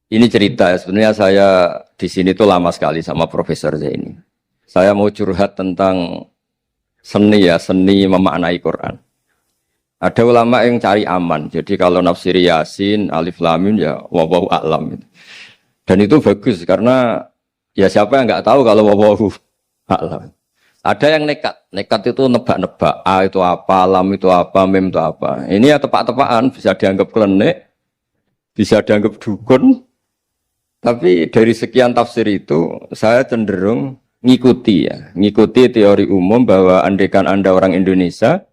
Ini cerita ya, sebenarnya saya di sini tuh lama sekali sama Profesor Zaini. Saya mau curhat tentang seni ya, seni memaknai Quran. Ada ulama yang cari aman, jadi kalau nafsir Yasin, Alif Lam Mim ya wallahu a'lam. Dan itu bagus karena ya siapa yang nggak tahu kalau wallahu a'lam. Ada yang nekat itu nebak-nebak, A itu apa, Lam itu apa, Mim itu apa. Ini ya tepak-tepakan, bisa dianggap klenik, bisa dianggap dukun. Tapi dari sekian tafsir itu saya cenderung ngikuti teori umum bahwa andaikan Anda orang Indonesia,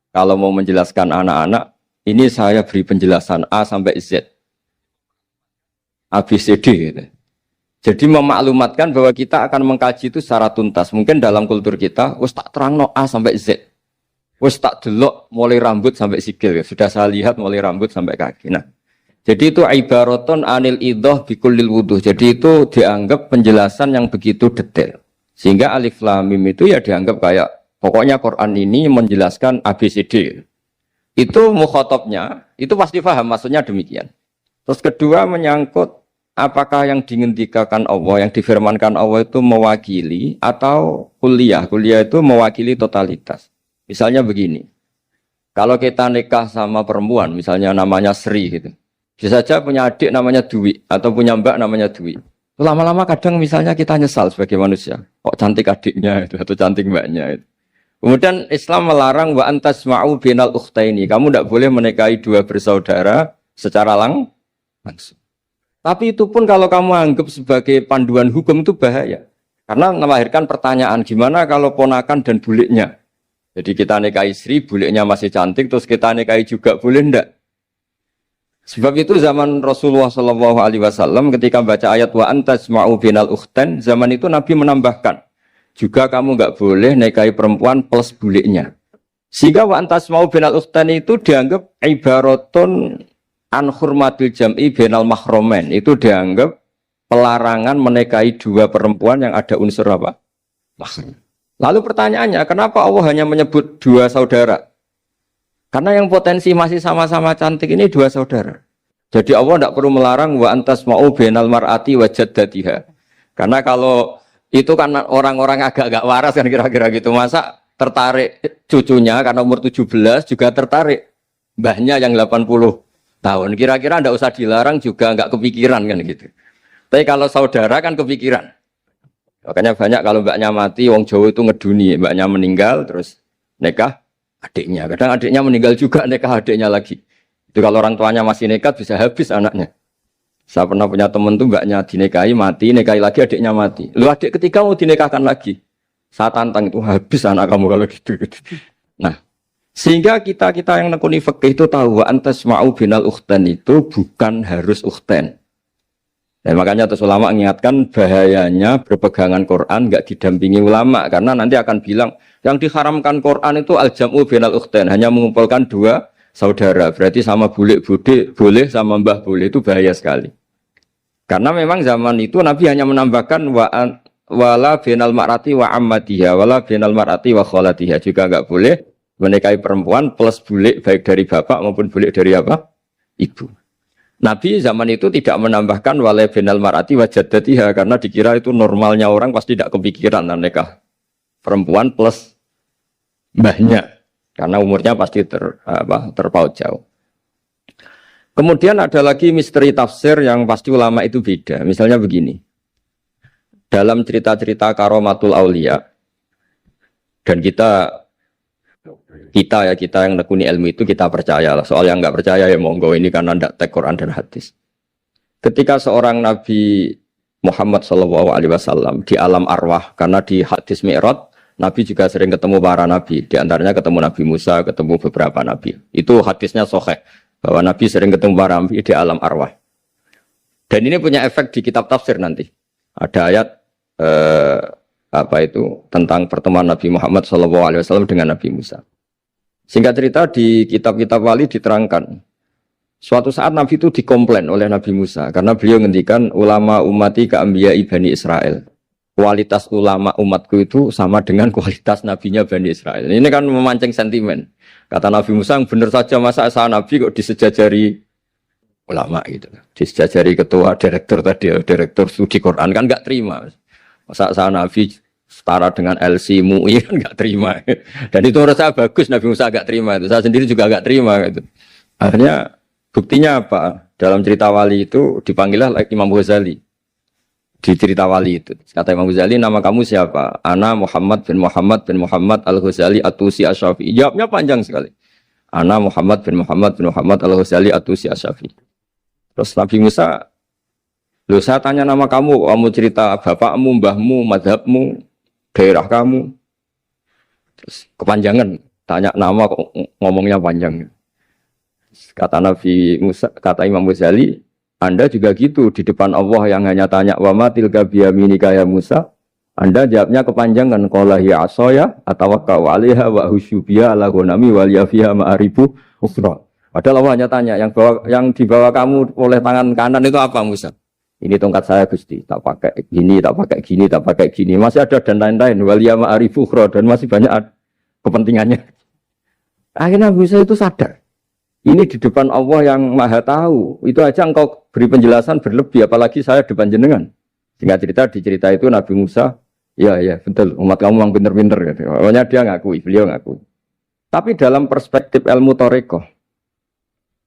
kalau mau menjelaskan anak-anak, ini saya beri penjelasan A sampai Z, A, B, C, D gitu. Jadi memaklumatkan bahwa kita akan mengkaji itu secara tuntas. Mungkin dalam kultur kita, wis tak terangno A sampai Z. Wis tak delok mulai rambut sampai sikil. Ya. Sudah saya lihat mulai rambut sampai kaki. Nah, jadi itu ibaratun anil idhah bikullil wuduh. Jadi itu dianggap penjelasan yang begitu detail. Sehingga Alif Lam Mim itu ya dianggap kayak pokoknya Quran ini menjelaskan ABCD. Itu mukhatabnya, itu pasti paham maksudnya demikian. Terus kedua menyangkut apakah yang dingendikakan Allah, yang difirmankan Allah itu mewakili atau kuliah. Kuliah itu mewakili totalitas. Misalnya begini. Kalau kita nikah sama perempuan, misalnya namanya Sri gitu. Bisa saja punya adik namanya Dwi atau punya mbak namanya Dwi. Lama-lama kadang misalnya kita nyesal sebagai manusia. Kok cantik adiknya itu atau cantik mbaknya itu. Kemudian Islam melarang wa antasma'u binal ukhtaini. Kamu tidak boleh menikahi dua bersaudara secara langsung. Tapi itu pun kalau kamu anggap sebagai panduan hukum itu bahaya. Karena melahirkan pertanyaan gimana kalau ponakan dan buliknya. Jadi kita nikahi Sri, buliknya masih cantik, terus kita nikahi juga boleh enggak? Sebab itu zaman Rasulullah SAW ketika baca ayat wa antasma'u binal ukhtain, zaman itu Nabi menambahkan juga kamu enggak boleh nikahi perempuan plus buliknya. Sehingga wa antasma'u binal ukhtain itu dianggap ibaratun an hurmatil jam'i binal mahromen. Itu dianggap pelarangan menikahi dua perempuan yang ada unsur apa? Mahram. Lalu pertanyaannya, kenapa Allah hanya menyebut dua saudara? Karena yang potensi masih sama-sama cantik ini dua saudara. Jadi Allah tidak perlu melarang wa antasma'u binal mar'ati wa jaddatiha. Karena kalau itu kan orang-orang agak-agak waras kan kira-kira gitu. Masa tertarik cucunya karena umur 17 juga tertarik mbahnya yang 80 tahun. Kira-kira tidak usah dilarang juga nggak kepikiran kan gitu. Tapi kalau saudara kan kepikiran. Makanya banyak kalau mbaknya mati, wong Jawa itu ngeduni. Mbaknya meninggal terus nikah adiknya. Kadang adiknya meninggal juga nikah adiknya lagi. Itu kalau orang tuanya masih nekat bisa habis anaknya. Saya pernah punya teman tuh mbaknya dinikahi mati, nikahi lagi adiknya mati. Lu adik ketika mau dinikahkan lagi. Saya tantang itu habis anak kamu kalau gitu. Nah, sehingga kita yang nekuni fikih itu tahu wa antasma'u binal ukhtan itu bukan harus ukhtan. Dan makanya terus ulama mengingatkan bahayanya berpegangan Quran enggak didampingi ulama karena nanti akan bilang yang diharamkan Quran itu al-jam'u binal ukhtain, hanya mengumpulkan dua saudara. Berarti sama bulik bude boleh, sama mbah boleh, itu bahaya sekali. Karena memang zaman itu Nabi hanya menambahkan wala binal mar'ati wa ammatiha, wala binal mar'ati wa kholatiha, juga enggak boleh menikahi perempuan plus bulik baik dari bapak maupun bulik dari apa? Ibu. Nabi zaman itu tidak menambahkan wala binal mar'ati wa jaddatiha karena dikira itu normalnya orang pasti tidak kepikiran nikah perempuan plus mbahnya karena umurnya pasti terpaut jauh. Kemudian ada lagi misteri tafsir yang pasti ulama itu beda. Misalnya begini. Dalam cerita-cerita karomatul aulia dan kita yang nekuni ilmu itu kita percaya lah. Soal yang nggak percaya ya monggo, ini karena tidak tek Quran dan hadis. Ketika seorang Nabi Muhammad SAW di alam arwah, karena di hadis Mi'raj Nabi juga sering ketemu para nabi, di antaranya ketemu Nabi Musa, ketemu beberapa nabi. Itu hadisnya sahih bahwa Nabi sering ketemu para nabi di alam arwah. Dan ini punya efek di kitab tafsir nanti. Ada ayat tentang pertemuan Nabi Muhammad SAW dengan Nabi Musa. Singkat cerita di kitab-kitab wali diterangkan. Suatu saat Nabi itu dikomplain oleh Nabi Musa karena beliau ngendikan ulama ummati ka'ambiya'i Bani Israel. Kualitas ulama umatku itu sama dengan kualitas nabinya Bani Israel. Ini kan memancing sentimen. Kata Nabi Musa, benar saja masa saya Nabi kok disejajari ulama gitu. Disjajari ketua direktur tadi, direktur studi Quran kan nggak terima. Masa saya Nabi setara dengan LC MUI kan nggak terima. Dan itu menurut saya bagus Nabi Musa nggak terima itu. Saya sendiri juga nggak terima gitu. Akhirnya buktinya apa? Dalam cerita wali itu dipanggillah Imam Ghazali. Di cerita wali itu kata Imam Ghazali, nama kamu siapa? Ana Muhammad bin Muhammad Al-Ghazali At-Tusi Asy-Syafi'i. Jawabnya panjang sekali. Ana Muhammad bin Muhammad Al-Ghazali At-Tusi Asy-Syafi'i. Terus Nabi Musa, loh saya tanya nama kamu cerita bapakmu, mbahmu, madhabmu, daerah kamu. Terus kepanjangan, tanya nama kok ngomongnya panjang. Kata Nabi Musa, kata Imam Ghazali, Anda juga gitu di depan Allah yang hanya tanya wa ma tilka biyaminika ya Musa. Anda jawabnya kepanjangan qala hiya asaya atawakkau 'alaiha wa husyubiya ala ghanami wal yafiha ma'aribu ukhra. Padahal Allah hanya tanya yang dibawa kamu oleh tangan kanan itu apa Musa? Ini tongkat saya Gusti, tak pakai gini, tak pakai gini, tak pakai gini. Masih ada dan lain-lain wal ya ma'aribu ukhra dan masih banyak kepentingannya. Akhirnya Musa itu sadar. Ini di depan Allah yang maha tahu. Itu aja engkau beri penjelasan berlebih. Apalagi saya depan jenengan. Singkat cerita, di cerita itu Nabi Musa, ya betul, umat kamu memang pinter-pinter. Gitu. Pokoknya dia ngakui, beliau ngakui. Tapi dalam perspektif ilmu Thariqah,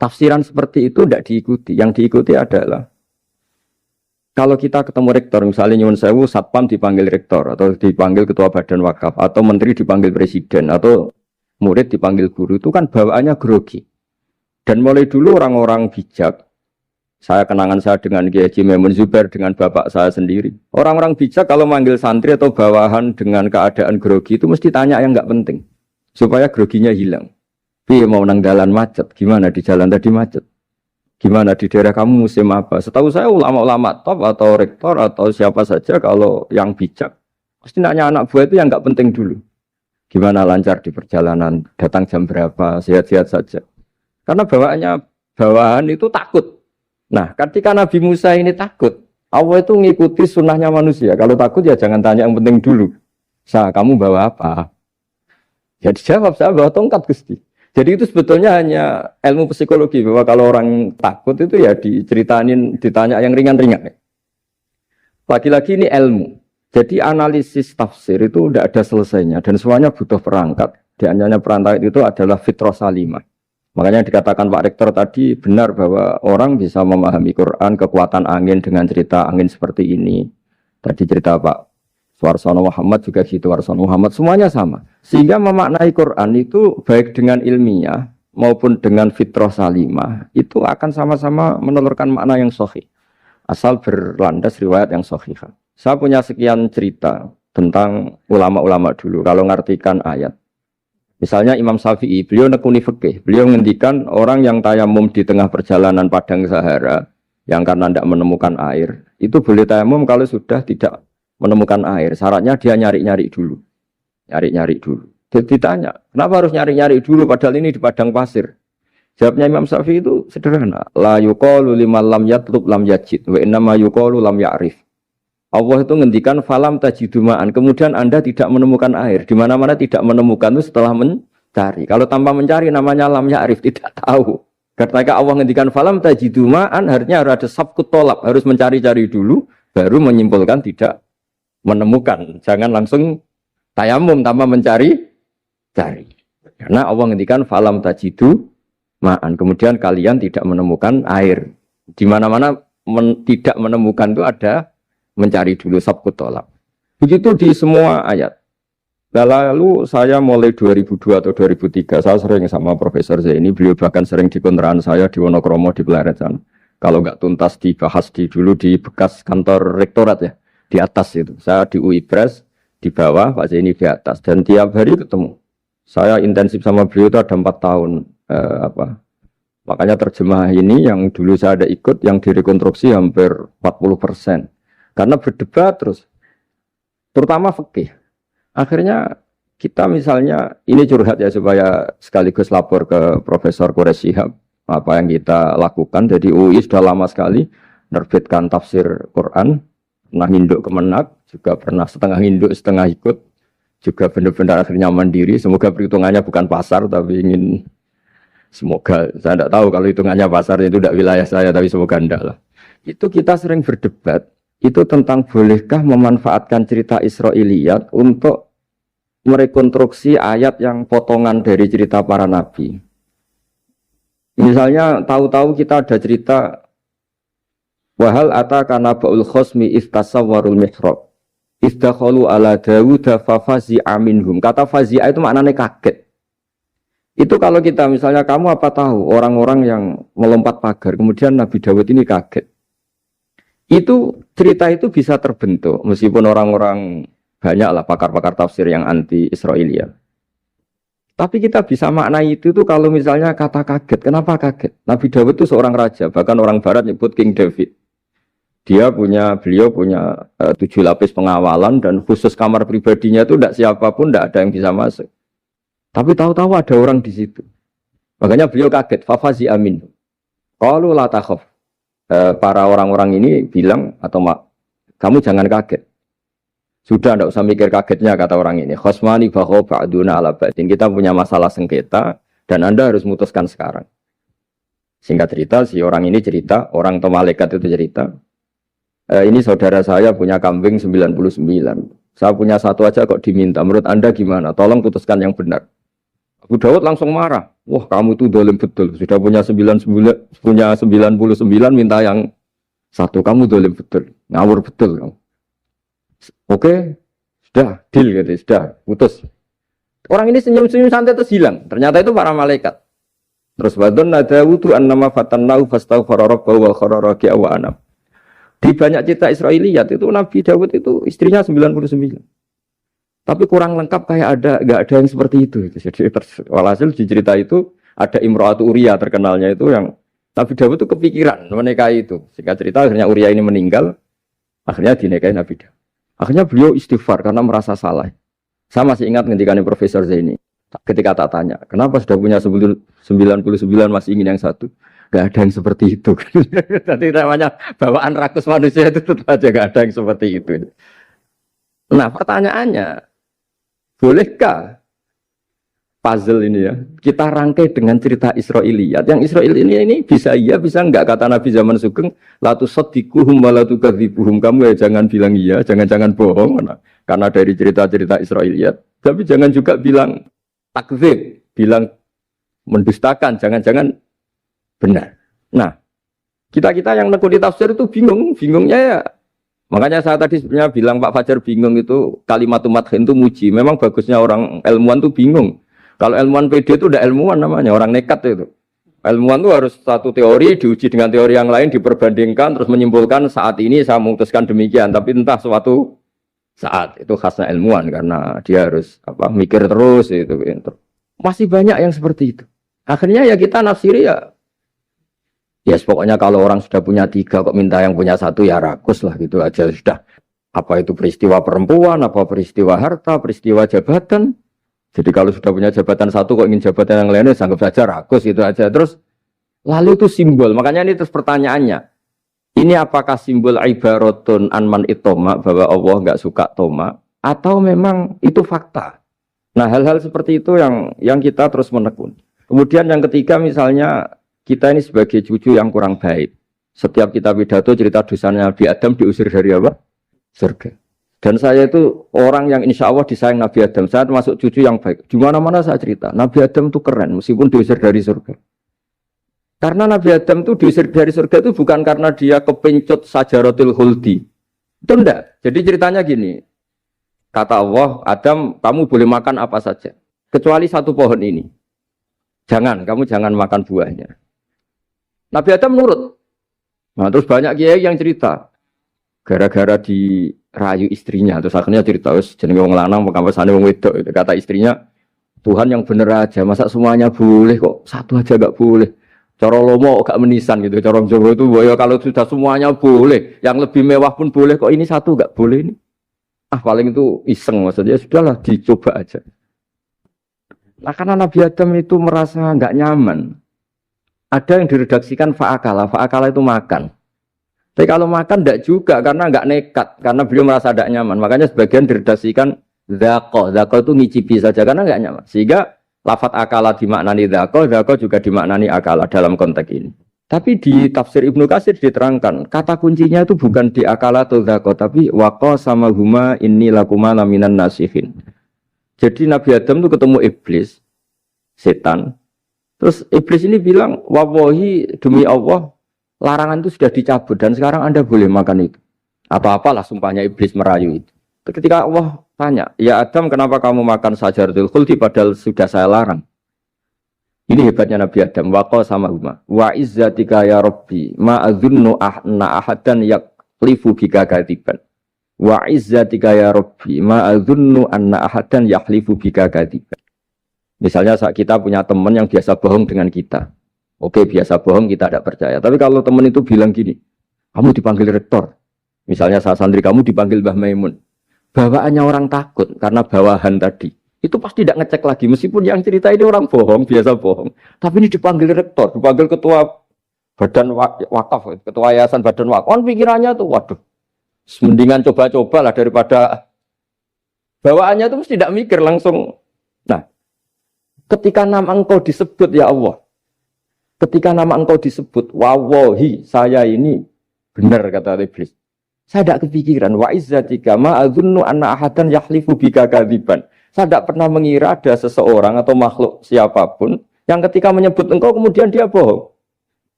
tafsiran seperti itu tidak diikuti. Yang diikuti adalah, kalau kita ketemu rektor, misalnya Nyuwun Sewu, Satpam dipanggil rektor, atau dipanggil ketua badan wakaf, atau menteri dipanggil presiden, atau murid dipanggil guru, itu kan bawaannya grogi. Dan mulai dulu orang-orang bijak, saya kenangan saya dengan Kiai Haji Maimun Zubair, dengan bapak saya sendiri. Orang-orang bijak kalau manggil santri atau bawahan dengan keadaan grogi itu mesti tanya yang nggak penting. Supaya groginya hilang. Piye mau nang dalan macet, gimana di jalan tadi macet? Gimana di daerah kamu musim apa? Setahu saya ulama-ulama top atau rektor atau siapa saja kalau yang bijak. Pasti nanya anak buah itu yang nggak penting dulu. Gimana lancar di perjalanan, datang jam berapa, sehat-sehat saja. Karena bawahan itu takut. Nah, ketika Nabi Musa ini takut, Allah itu ngikuti sunnahnya manusia. Kalau takut ya jangan tanya yang penting dulu. Kamu bawa apa? Ya dijawab, saya bawa tongkat Gusti. Jadi itu sebetulnya hanya ilmu psikologi. Bahwa kalau orang takut itu ya ditanya yang ringan-ringan. Lagi-lagi ini ilmu. Jadi analisis tafsir itu tidak ada selesainya. Dan semuanya butuh perangkat. Di antaranya perangkat itu adalah fitrah salimah. Makanya dikatakan Pak Rektor tadi benar bahwa orang bisa memahami Quran, kekuatan angin dengan cerita angin seperti ini. Tadi cerita Pak Warsono Muhammad juga gitu, Warsono Muhammad semuanya sama. Sehingga memaknai Quran itu baik dengan ilmiah maupun dengan fitrah salimah itu akan sama-sama menelurkan makna yang sahih. Asal berlandas riwayat yang sahih. Saya punya sekian cerita tentang ulama-ulama dulu kalau ngartikan ayat. Misalnya Imam Syafi'i, beliau nekuni fikih. Beliau ngendikan orang yang tayamum di tengah perjalanan padang Sahara, yang karena tidak menemukan air, itu boleh tayamum kalau sudah tidak menemukan air. Syaratnya dia nyari-nyari dulu. Nyari-nyari dulu. Ditanya, kenapa harus nyari-nyari dulu padahal ini di padang pasir? Jawabnya Imam Syafi'i itu sederhana. La yuqalu liman lam yatlub lam yajid, wa innama yuqalu lam ya'rif. Allah itu ngendikan falam tajiduma'an. Kemudian Anda tidak menemukan air. Di mana-mana tidak menemukan itu setelah mencari. Kalau tanpa mencari namanya lam ya'rif, tidak tahu. Ketika Allah ngendikan falam tajiduma'an, artinya harus ada sabkut tolab. Harus mencari-cari dulu, baru menyimpulkan tidak menemukan. Jangan langsung tayamum tanpa mencari-cari. Karena Allah ngendikan falam tajiduma'an. Kemudian kalian tidak menemukan air. Di mana-mana tidak menemukan itu ada mencari dulu sabkut tolak. Begitu di semua ayat. Lalu saya mulai 2002 atau 2003, saya sering sama Profesor Zaini, beliau bahkan sering di kontrakan saya di Wonokromo di Pleret sana. Kalau nggak tuntas dibahas dulu di bekas kantor rektorat ya, di atas itu. Saya di UI Pres, di bawah, Pak Zaini di atas. Dan tiap hari ketemu. Saya intensif sama beliau itu ada 4 tahun. Makanya terjemah ini yang dulu saya ada ikut, yang direkonstruksi hampir 40%. Karena berdebat terus, terutama fikih. Akhirnya kita misalnya, ini curhat ya supaya sekaligus lapor ke Profesor Quraish Shihab apa yang kita lakukan. Jadi UI sudah lama sekali menerbitkan tafsir Quran, pernah nginduk kemenak, juga pernah setengah nginduk setengah ikut, juga benar-benar akhirnya mandiri. Semoga perhitungannya bukan pasar tapi ingin Semoga, saya tidak tahu kalau hitungannya pasar itu tidak wilayah saya, tapi semoga enggak lah. Itu kita sering berdebat, itu tentang bolehkah memanfaatkan cerita Israiliyat untuk merekonstruksi ayat yang potongan dari cerita para nabi. Misalnya tahu-tahu kita ada cerita wahal ataka naba'ul khosmi istasawwarul mihrab istakhalu ala Dawuda fafazi'a minhum. Kata fazi'a itu maknanya kaget. Itu kalau kita misalnya kamu apa tahu orang-orang yang melompat pagar kemudian Nabi Dawud ini kaget. Itu cerita itu bisa terbentuk meskipun orang-orang banyaklah pakar-pakar tafsir yang anti Israiliyat. Tapi kita bisa maknai itu tuh kalau misalnya kata kaget. Kenapa kaget? Nabi Dawud itu seorang raja, bahkan orang barat nyebut King David. Beliau punya 7 lapis pengawalan dan khusus kamar pribadinya itu tidak siapapun, tidak ada yang bisa masuk. Tapi tahu-tahu ada orang di situ. Makanya beliau kaget. Fafazi amin. Qalu la takhaf. Para orang-orang ini bilang atau kamu jangan kaget. Sudah tidak usah mikir kagetnya kata orang ini. Khosmani bakho ba'duna ala ba'din. Kita punya masalah sengketa dan Anda harus memutuskan sekarang. Singkat cerita, si orang ini cerita, orang atau malaikat itu cerita. Ini saudara saya punya kambing 99. Saya punya satu aja kok diminta. Menurut Anda gimana? Tolong putuskan yang benar. Abu Dawud langsung marah. Wah, kamu tuh dolim betul. Sudah punya 99, minta yang satu. Kamu dolim betul. Ngawur betul kamu. Oke, sudah deal gitu, sudah putus. Orang ini senyum-senyum santai terus hilang. Ternyata itu para malaikat. Terus wadon nadawudu annama fatannahu fastaghfara rabbahu wa kharra raki'a wa anam. Di banyak cerita Israiliyat itu Nabi Dawud itu istrinya 99. Tapi kurang lengkap kayak enggak ada yang seperti itu. Jadi walhasil di cerita itu ada Imro'atu Uria terkenalnya itu yang Nabi Dawud itu kepikiran menikahi itu. Singkat cerita akhirnya Uria ini meninggal, akhirnya dinikahi Nabi Dawud. Akhirnya beliau istighfar karena merasa salah. Saya masih ingat ketika Profesor Zaini. Ketika tak tanya, kenapa sudah punya 99 masih ingin yang satu? Gak ada yang seperti itu. Jadi namanya bawaan rakus manusia itu tetap aja gak ada yang seperti itu. Nah pertanyaannya, bolehkah puzzle ini ya kita rangkai dengan cerita Israiliyat? Yang Israil ini bisa iya, bisa enggak? Kata Nabi zaman Sugeng, la tusaddiquhum wa la tukadzibuhum. Kamu ya jangan bilang iya, jangan bohong karena dari cerita-cerita Israiliyat. Tapi jangan juga bilang takdzib, bilang mendustakan, jangan-jangan benar. Nah, kita yang nekuni tafsir itu bingungnya ya. Makanya saya tadi sebenarnya bilang Pak Fajar bingung itu kalimat madhin itu muji. Memang bagusnya orang ilmuwan itu bingung. Kalau ilmuwan PD itu udah ilmuwan namanya, orang nekat itu. Ilmuwan itu harus satu teori diuji dengan teori yang lain, diperbandingkan, terus menyimpulkan saat ini saya memutuskan demikian. Tapi entah suatu saat itu khasnya ilmuwan karena dia harus mikir terus itu. Masih banyak yang seperti itu. Akhirnya ya kita nafsiri ya pokoknya kalau orang sudah punya 3 kok minta yang punya 1 ya rakus lah gitu aja sudah. Apa itu peristiwa perempuan, apa peristiwa harta, peristiwa jabatan. Jadi kalau sudah punya jabatan 1 kok ingin jabatan yang lainnya anggap saja rakus gitu aja. Terus lalu itu simbol. Makanya ini terus pertanyaannya. Ini apakah simbol ibaratun anman itoma bahwa Allah enggak suka toma atau memang itu fakta? Nah, hal-hal seperti itu yang kita terus menekun. Kemudian yang ketiga misalnya kita ini sebagai cucu yang kurang baik. Setiap kita pidato cerita dosanya Nabi Adam diusir dari apa? Surga. Dan saya itu orang yang insya Allah disayang Nabi Adam. Saya termasuk cucu yang baik. Di mana-mana saya cerita. Nabi Adam itu keren meskipun diusir dari surga. Karena Nabi Adam itu diusir dari surga itu bukan karena dia kepencut sajaratil khuldi. Itu enggak. Jadi ceritanya gini. Kata Allah, Adam kamu boleh makan apa saja. Kecuali 1 pohon ini. Kamu jangan makan buahnya. Nabi Adam nurut. Nah, terus banyak kiai yang cerita. Gara-gara dirayu istrinya. Terus akhirnya cerita, jenenge wong lanang, pengkampesane wong wedok. Kata istrinya, Tuhan yang bener aja. Masa semuanya boleh kok? 1 aja gak boleh. Cara lomo gak menisan gitu. Cara Jawa itu, ya kalau sudah semuanya boleh. Yang lebih mewah pun boleh. Kok ini 1 gak boleh ini? Paling itu iseng maksudnya. Sudahlah, dicoba aja. Nah, karena Nabi Adam itu merasa gak nyaman. Ada yang diredaksikan fa'akala. Fa'akala itu makan. Tapi kalau makan tidak juga karena nggak nekat. Karena beliau merasa tidak nyaman. Makanya sebagian diredaksikan zaqo. Zaqo itu ngicipi saja karena nggak nyaman. Sehingga lafat akala dimaknani dzaka juga dimaknani akala dalam konteks ini. Tapi di tafsir Ibnu Katsir diterangkan, kata kuncinya itu bukan di akala atau dzaka, tapi waqa sama huma inni lakuma laminan nasihin. Jadi Nabi Adam itu ketemu iblis, setan. Terus iblis ini bilang, wallahi demi Allah, larangan itu sudah dicabut dan sekarang Anda boleh makan itu. Atau apalah sumpahnya iblis merayu itu. Ketika Allah tanya, ya Adam kenapa kamu makan sajaratul khuldi padahal sudah saya larang. Ini hebatnya Nabi Adam. Waqa sama huma. Wa izzatika ya Rabbi ma adzunnu anna ahadan yaklifu bika kadiban. Wa izzatika ya Rabbi ma adzunnu anna ahadan yaklifu bika kadiban. Misalnya saat kita punya teman yang biasa bohong dengan kita. Oke, biasa bohong kita tidak percaya. Tapi kalau teman itu bilang gini, kamu dipanggil rektor. Misalnya saat santri kamu dipanggil Mbah Maimun. Bawaannya orang takut karena bawahan tadi. Itu pasti tidak ngecek lagi. Meskipun yang cerita ini orang bohong, biasa bohong. Tapi ini dipanggil rektor, dipanggil ketua badan wakaf, ketua yayasan badan wakaf. Kan pikirannya tuh, waduh, mendingan coba-coba lah daripada bawaannya itu mesti tidak mikir langsung. Nah, ketika nama engkau disebut ya Allah, ketika nama engkau disebut, wawahi saya ini benar kata iblis. Saya tidak kepikiran wa izzatika ma adzunnu anna ahadan yahlifu bika kadziban. Saya tidak pernah mengira ada seseorang atau makhluk siapapun yang ketika menyebut engkau kemudian dia bohong.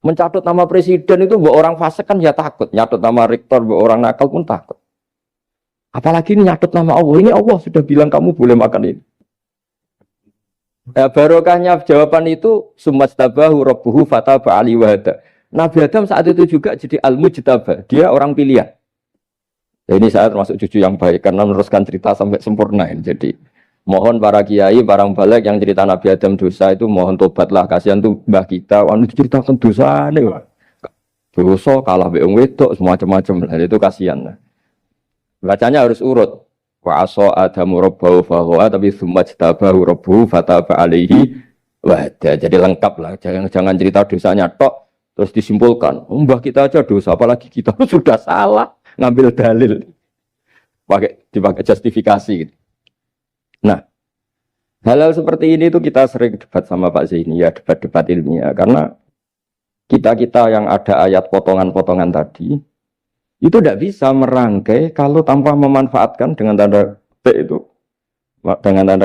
Mencatut nama presiden itu buat orang fasik kan ya takut, nyatut nama rektor buat orang nakal pun takut. Apalagi ini nyatut nama Allah. Ini Allah sudah bilang kamu boleh makan ini. Barokahnya jawaban itu sumastabahu rabbuhu fataba ali wahada. Nabi Adam saat itu juga jadi al-mujtaba, dia orang pilihan. Ini saya termasuk cucu yang baik karena meneruskan cerita sampai sempurna ini. Jadi mohon para kiai, para balik yang cerita Nabi Adam dosa itu mohon tobatlah, kasihan tuh mbah kita, anu ceritakan dosa nih. Dosa kalah beong wedok semacam-macam lah, itu kasihan. Bacanya harus urut. Wa asa adamu rabbahu fahuwa tapi tsumma jtabahu rabbuhu fataba alaihi wahda. Jadi lengkap lah, jangan cerita dosanya tok terus disimpulkan, mbah kita aja dosa apalagi kita sudah salah. Ngambil dalil, dipakai justifikasi. Gitu. Nah, hal-hal seperti ini tuh kita sering debat sama Pak Zaini ya, debat-debat ilmiah. Karena kita yang ada ayat potongan-potongan tadi, itu tidak bisa merangkai kalau tanpa memanfaatkan dengan tanda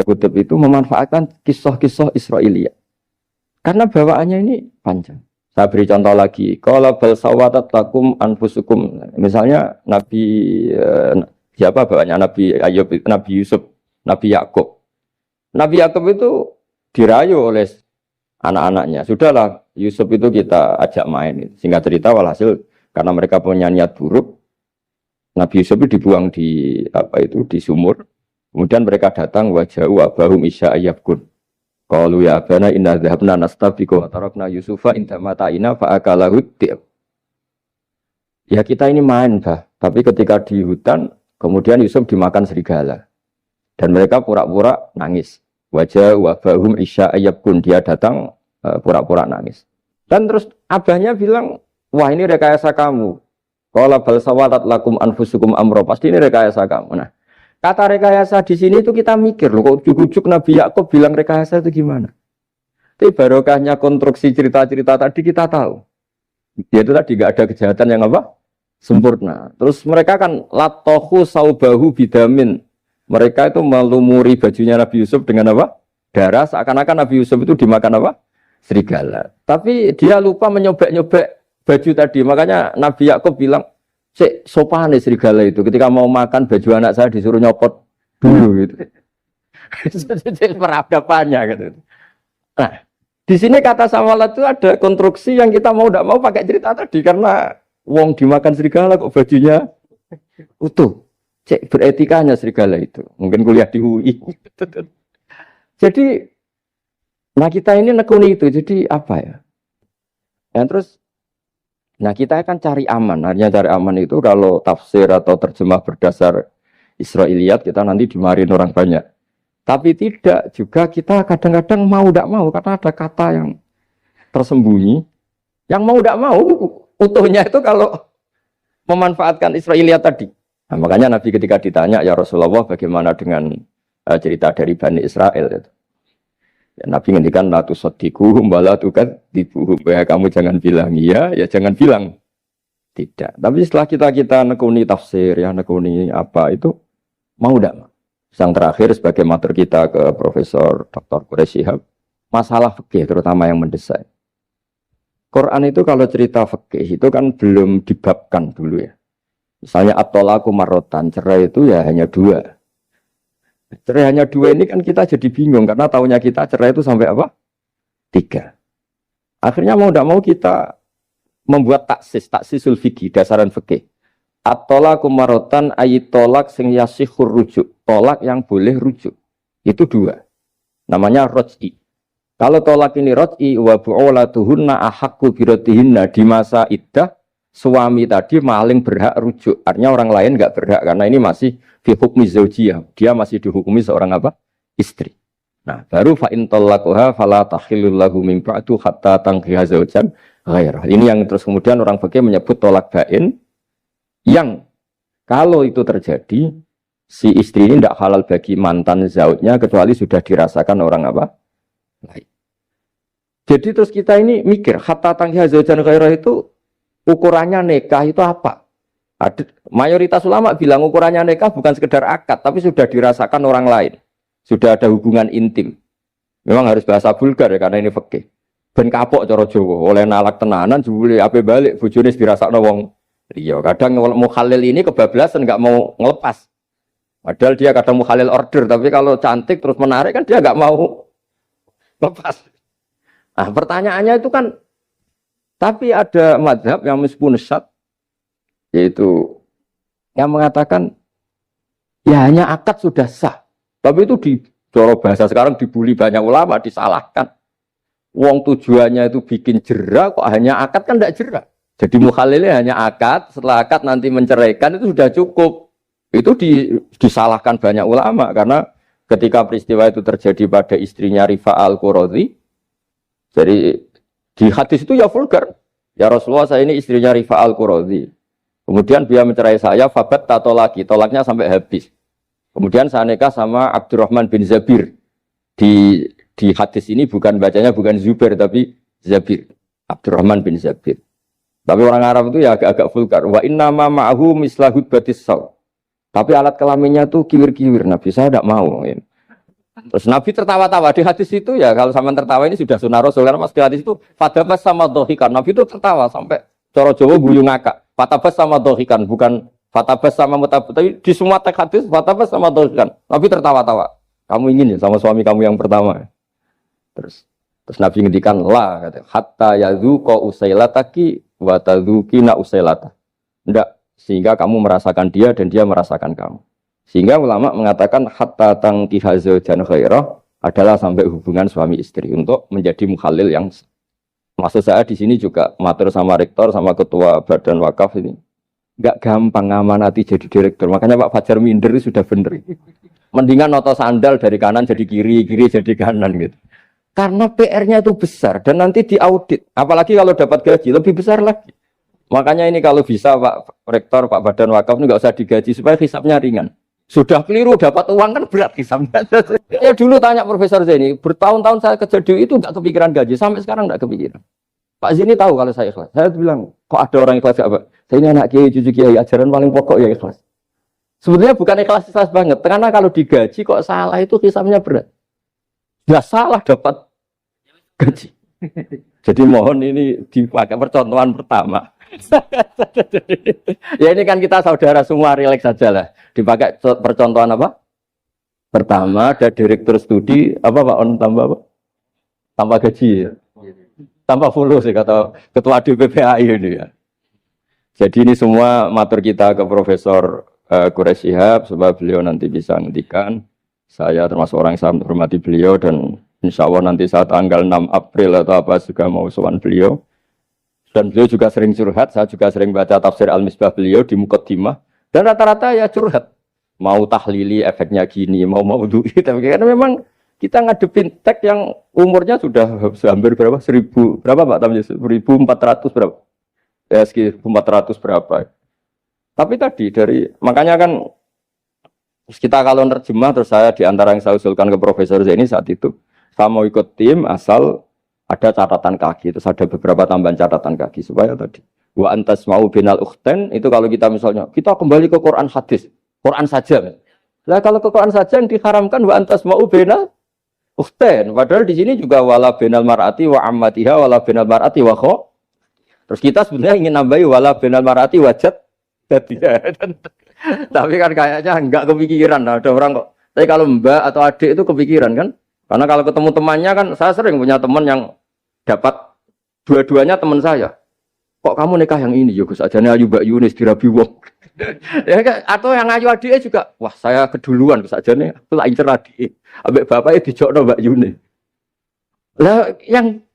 kutip itu, memanfaatkan kisah-kisah Israiliyah. Karena bawaannya ini panjang. Saya beri contoh lagi, kalau bal sawatat lakum anfusukum, misalnya siapa bapaknya Nabi Ayub, Nabi Yusuf, Nabi Yakub. Nabi Yakub itu dirayu oleh anak-anaknya. Sudahlah, Yusuf itu kita ajak main. Singkat cerita, walhasil karena mereka punya niat buruk, Nabi Yusuf itu dibuang di sumur. Kemudian mereka datang waja'u abahum isya ayyabkun. Qalu ya abana inna dhahabna nastabiqu wa tarakna Yusufa inda mata'ina fa akalahu dhi'ab. Ya kita ini main, bah. Tapi ketika di hutan, kemudian Yusuf dimakan serigala. Dan mereka pura-pura nangis. Wajah wabahum isya ayyabkun. Dia datang pura-pura nangis. Dan terus abahnya bilang, wah ini rekayasa kamu. Qala bal sawalat lakum anfusukum amro. Pasti ini rekayasa kamu. Nah, kata rekayasa di sini itu kita mikir loh, kok ujuk-ujuk Nabi Yakub bilang rekayasa itu gimana? Tapi barokahnya konstruksi cerita-cerita tadi kita tahu. Dia itu tadi gak ada kejahatan yang apa? Sempurna. Terus mereka kan latohu saubahu bidamin. Mereka itu melumuri bajunya Nabi Yusuf dengan apa? Darah. Seakan-akan Nabi Yusuf itu dimakan apa? Serigala. Tapi dia lupa menyobek-nyobek baju tadi. Makanya Nabi Yakub bilang, sopan serigala itu ketika mau makan baju anak saya disuruh nyopot dulu gitu. Peradabannya gitu. Nah, di sini kata sawalat itu ada konstruksi yang kita mau tidak mau pakai cerita tadi karena wong dimakan serigala kok bajunya utuh. Cek beretikanya serigala itu. Mungkin kuliah di UI. Jadi, nah kita ini nekuni itu. Jadi apa ya? Dan terus nah kita akan cari aman. Artinya cari aman itu kalau tafsir atau terjemah berdasar Israiliyat kita nanti dimarin orang banyak. Tapi tidak juga kita kadang-kadang mau tidak mau karena ada kata yang tersembunyi. Yang mau tidak mau utuhnya itu kalau memanfaatkan Israiliyat tadi. Nah, makanya Nabi ketika ditanya ya Rasulullah bagaimana dengan cerita dari Bani Israel itu. Ya, Nabi ngendikan la tusaddiquhum wa la tukadzibuhum. Ya kamu jangan bilang iya, ya jangan bilang tidak. Tapi setelah kita nekuni tafsir, ya nekuni apa itu mau tidak? Yang terakhir sebagai matur kita ke Profesor Dr. Quraisy Shihab, masalah fikih terutama yang mendesak. Quran itu kalau cerita fikih itu kan belum dibabkan dulu ya. Misalnya at-thalaqu marratan, cerai itu ya hanya 2. Cerai hanya 2 ini kan kita jadi bingung karena taunya kita cerai itu sampai apa? 3. Akhirnya mau tidak mau kita membuat taksisul fikih, dasaran fikih. At-thalaqu marratan ayat tolak sing yasihur rujuk, tolak yang boleh rujuk. Itu 2. Namanya roj'i. Kalau tolak ini roj'i wa bu'ulatuhunna ahaqqu biratihinna, di masa iddah suami tadi maling berhak rujuk. Artinya orang lain enggak berhak karena ini masih fi hukmi zaujiyah. Dia masih dihukumi seorang apa? Istri. Nah, baru fa in talaquha fala tahillul lahu min ba'du hatta tankiha zaujan ghairah. Ini yang terus kemudian orang fikih menyebut tolak bain, yang kalau itu terjadi si istri ini tidak halal bagi mantan zaujnya kecuali sudah dirasakan orang apa? Lain. Jadi terus kita ini mikir hatta tankiha zaujan ghairah itu ukurannya nikah itu apa? Mayoritas ulama bilang ukurannya nikah bukan sekedar akad, tapi sudah dirasakan orang lain. Sudah ada hubungan intim. Memang harus bahasa vulgar ya, karena ini fikih. Ben kapok cara Jawa, oleh nalak tenanan, jebule ape balik, bojone dirasakno wong liya. Kadang mukhalil ini kebablasan, nggak mau ngelepas. Padahal dia kadang mukhalil order, tapi kalau cantik terus menarik kan dia nggak mau lepas. Nah pertanyaannya itu kan, tapi ada madhab yang meskipun syad, yaitu yang mengatakan ya hanya akad sudah sah. Tapi itu di cara bahasa sekarang dibully banyak ulama, disalahkan. Wong tujuannya itu bikin jera, kok hanya akad kan tidak jera. Jadi mukhalilnya hanya akad, setelah akad nanti menceraikan itu sudah cukup. Itu disalahkan banyak ulama karena ketika peristiwa itu terjadi pada istrinya Rifa al-Qurazi, jadi di hadis itu ya vulgar. Ya Rasulullah, saya ini istrinya Rifa al-Qurazi. Kemudian dia mencerai saya, fabat tato lagi, tolaknya sampai habis. Kemudian saya nikah sama Abdurrahman bin Zabir. Di hadis ini bukan bacanya bukan Zubair tapi Zabir. Abdurrahman bin Zabir. Tapi orang Arab itu ya agak-agak vulgar. Wa inna ma ma'ahu mislahud batis saw. Tapi alat kelaminnya tuh kiwir-kiwir. Nabi saya tidak mau. Terus Nabi tertawa-tawa. Di hadis itu ya kalau sama tertawa ini sudah sunnah Rasul. Karena mas di hadis itu fatabas sama dohikan. Nabi itu tertawa sampai coro Jawa guyu ngakak. Fatabas sama dohikan. Bukan fatabas sama mutabas, tapi di semua teks hadis fatabas sama dohikan. Nabi tertawa-tawa. Kamu ingin ya sama suami kamu yang pertama. Terus Nabi ngendikan la kata hatta yadzuqa usailataki wa tadzukina usailata. Enggak, sehingga kamu merasakan dia dan dia merasakan kamu. Sehingga ulama mengatakan hatta tankiha zaujan ghairah adalah sampai hubungan suami istri untuk menjadi mukhalil yang maksud saya di sini juga matur sama rektor sama ketua badan wakaf ini. Enggak gampang ngamanati jadi direktur. Makanya Pak Fajar minder sudah bener. Mendingan noto sandal dari kanan jadi kiri, kiri jadi kanan gitu. Karena PR-nya itu besar dan nanti diaudit. Apalagi kalau dapat gaji lebih besar lagi. Makanya ini kalau bisa Pak Rektor, Pak Badan Wakaf ini nggak usah digaji supaya hisapnya ringan. Sudah keliru dapat uang kan berat hisapnya. Ya dulu tanya Profesor Zaini, bertahun-tahun saya kerja di itu nggak kepikiran gaji, sampai sekarang nggak kepikiran. Pak Zaini tahu kalau saya ikhlas. Saya bilang, kok ada orang ikhlas gak Pak? Saya ini anak kiai, cucu kiai, ajaran paling pokok ya ikhlas. Sebetulnya bukan ikhlas banget, karena kalau digaji kok salah itu hisapnya berat. Nggak salah dapat gaji. Jadi mohon ini dipakai percontohan pertama. Ya ini kan kita saudara semua, rileks saja lah. Dipakai percontohan apa? Pertama ada direktur studi apa Pak On tambah apa? Tambah gaji ya. Tambah follow sih kata ketua DPPAI ini ya. Jadi ini semua matur kita ke Profesor Quraisy Shihab supaya beliau nanti bisa ngendikan. Saya termasuk orang yang sangat hormati beliau dan insya Allah nanti saat tanggal 6 April atau apa juga mau sowan beliau. Dan beliau juga sering curhat, saya juga sering baca tafsir Al-Misbah beliau di Muqaddimah. Dan rata-rata ya curhat. Mau tahlili efeknya gini, mau maudhu'i. Tapi karena memang kita ngadepin teks yang umurnya sudah hampir berapa? 1000, berapa Pak Tamjiz? 1400 berapa? Ya sekitar 400 berapa. Tapi tadi makanya kan kita kalau nerjemah terus saya diantara yang saya usulkan ke Profesor Zaini saat itu, Saya mau ikut tim asal ada catatan kaki, terus ada beberapa tambahan catatan kaki supaya tadi wa antas mau binal ukhten itu kalau kita misalnya kita kembali ke Quran hadis, Quran saja. Lah kalau ke Quran saja yang diharamkan wa antas mau binal ukhten. Padahal di sini juga wala binal mar'ati wa ammatiha wala binal mar'ati wa kho. Terus kita sebenarnya ingin nambahi wala binal mar'ati wajat jadi. Tapi kan kayaknya enggak kepikiran. Nah, ada orang kok. Tapi kalau mbak atau adik itu kepikiran kan? Karena kalau ketemu temannya kan saya sering punya teman yang dapat dua-duanya teman saya. Kok kamu nikah yang ini? Ya Gus ajane ayu Mbak Yunis dirabi wong. Ya atau yang ayu adiknya juga, wah saya keduluan Gus ajane aku lak incer adike. Ambek bapaknya dijokno Mbak Yunis. Lah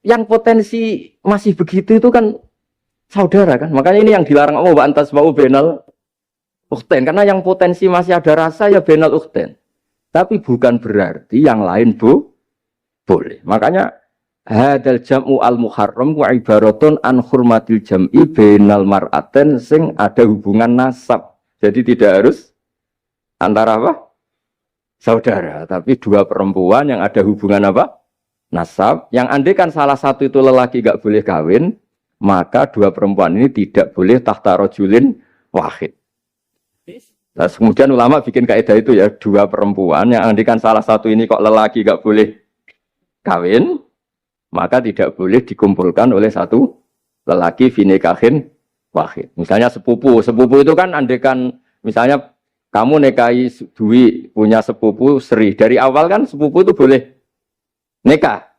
yang potensi masih begitu itu kan saudara kan. Makanya ini yang dilarang Allah wa antas mau benal ukhten karena yang potensi masih ada rasa ya benal ukhten. Tapi bukan berarti yang lain boleh. Makanya hadal jam'u al-muharram wa ibaratun an hurmatil jam'i bainal mar'aten sing ada hubungan nasab. Jadi tidak harus antara apa? Saudara, tapi dua perempuan yang ada hubungan apa? Nasab. Yang andai kan salah satu itu lelaki gak boleh kawin, maka dua perempuan ini tidak boleh tahta rajulin wahid. Nah, kemudian ulama bikin kaidah itu ya, dua perempuan yang andai kan salah satu ini kok lelaki gak boleh kawin, maka tidak boleh dikumpulkan oleh satu lelaki finikahin wahid. Misalnya sepupu itu kan andekan misalnya kamu nikahi Dwi punya sepupu Sri, dari awal kan sepupu itu boleh nikah.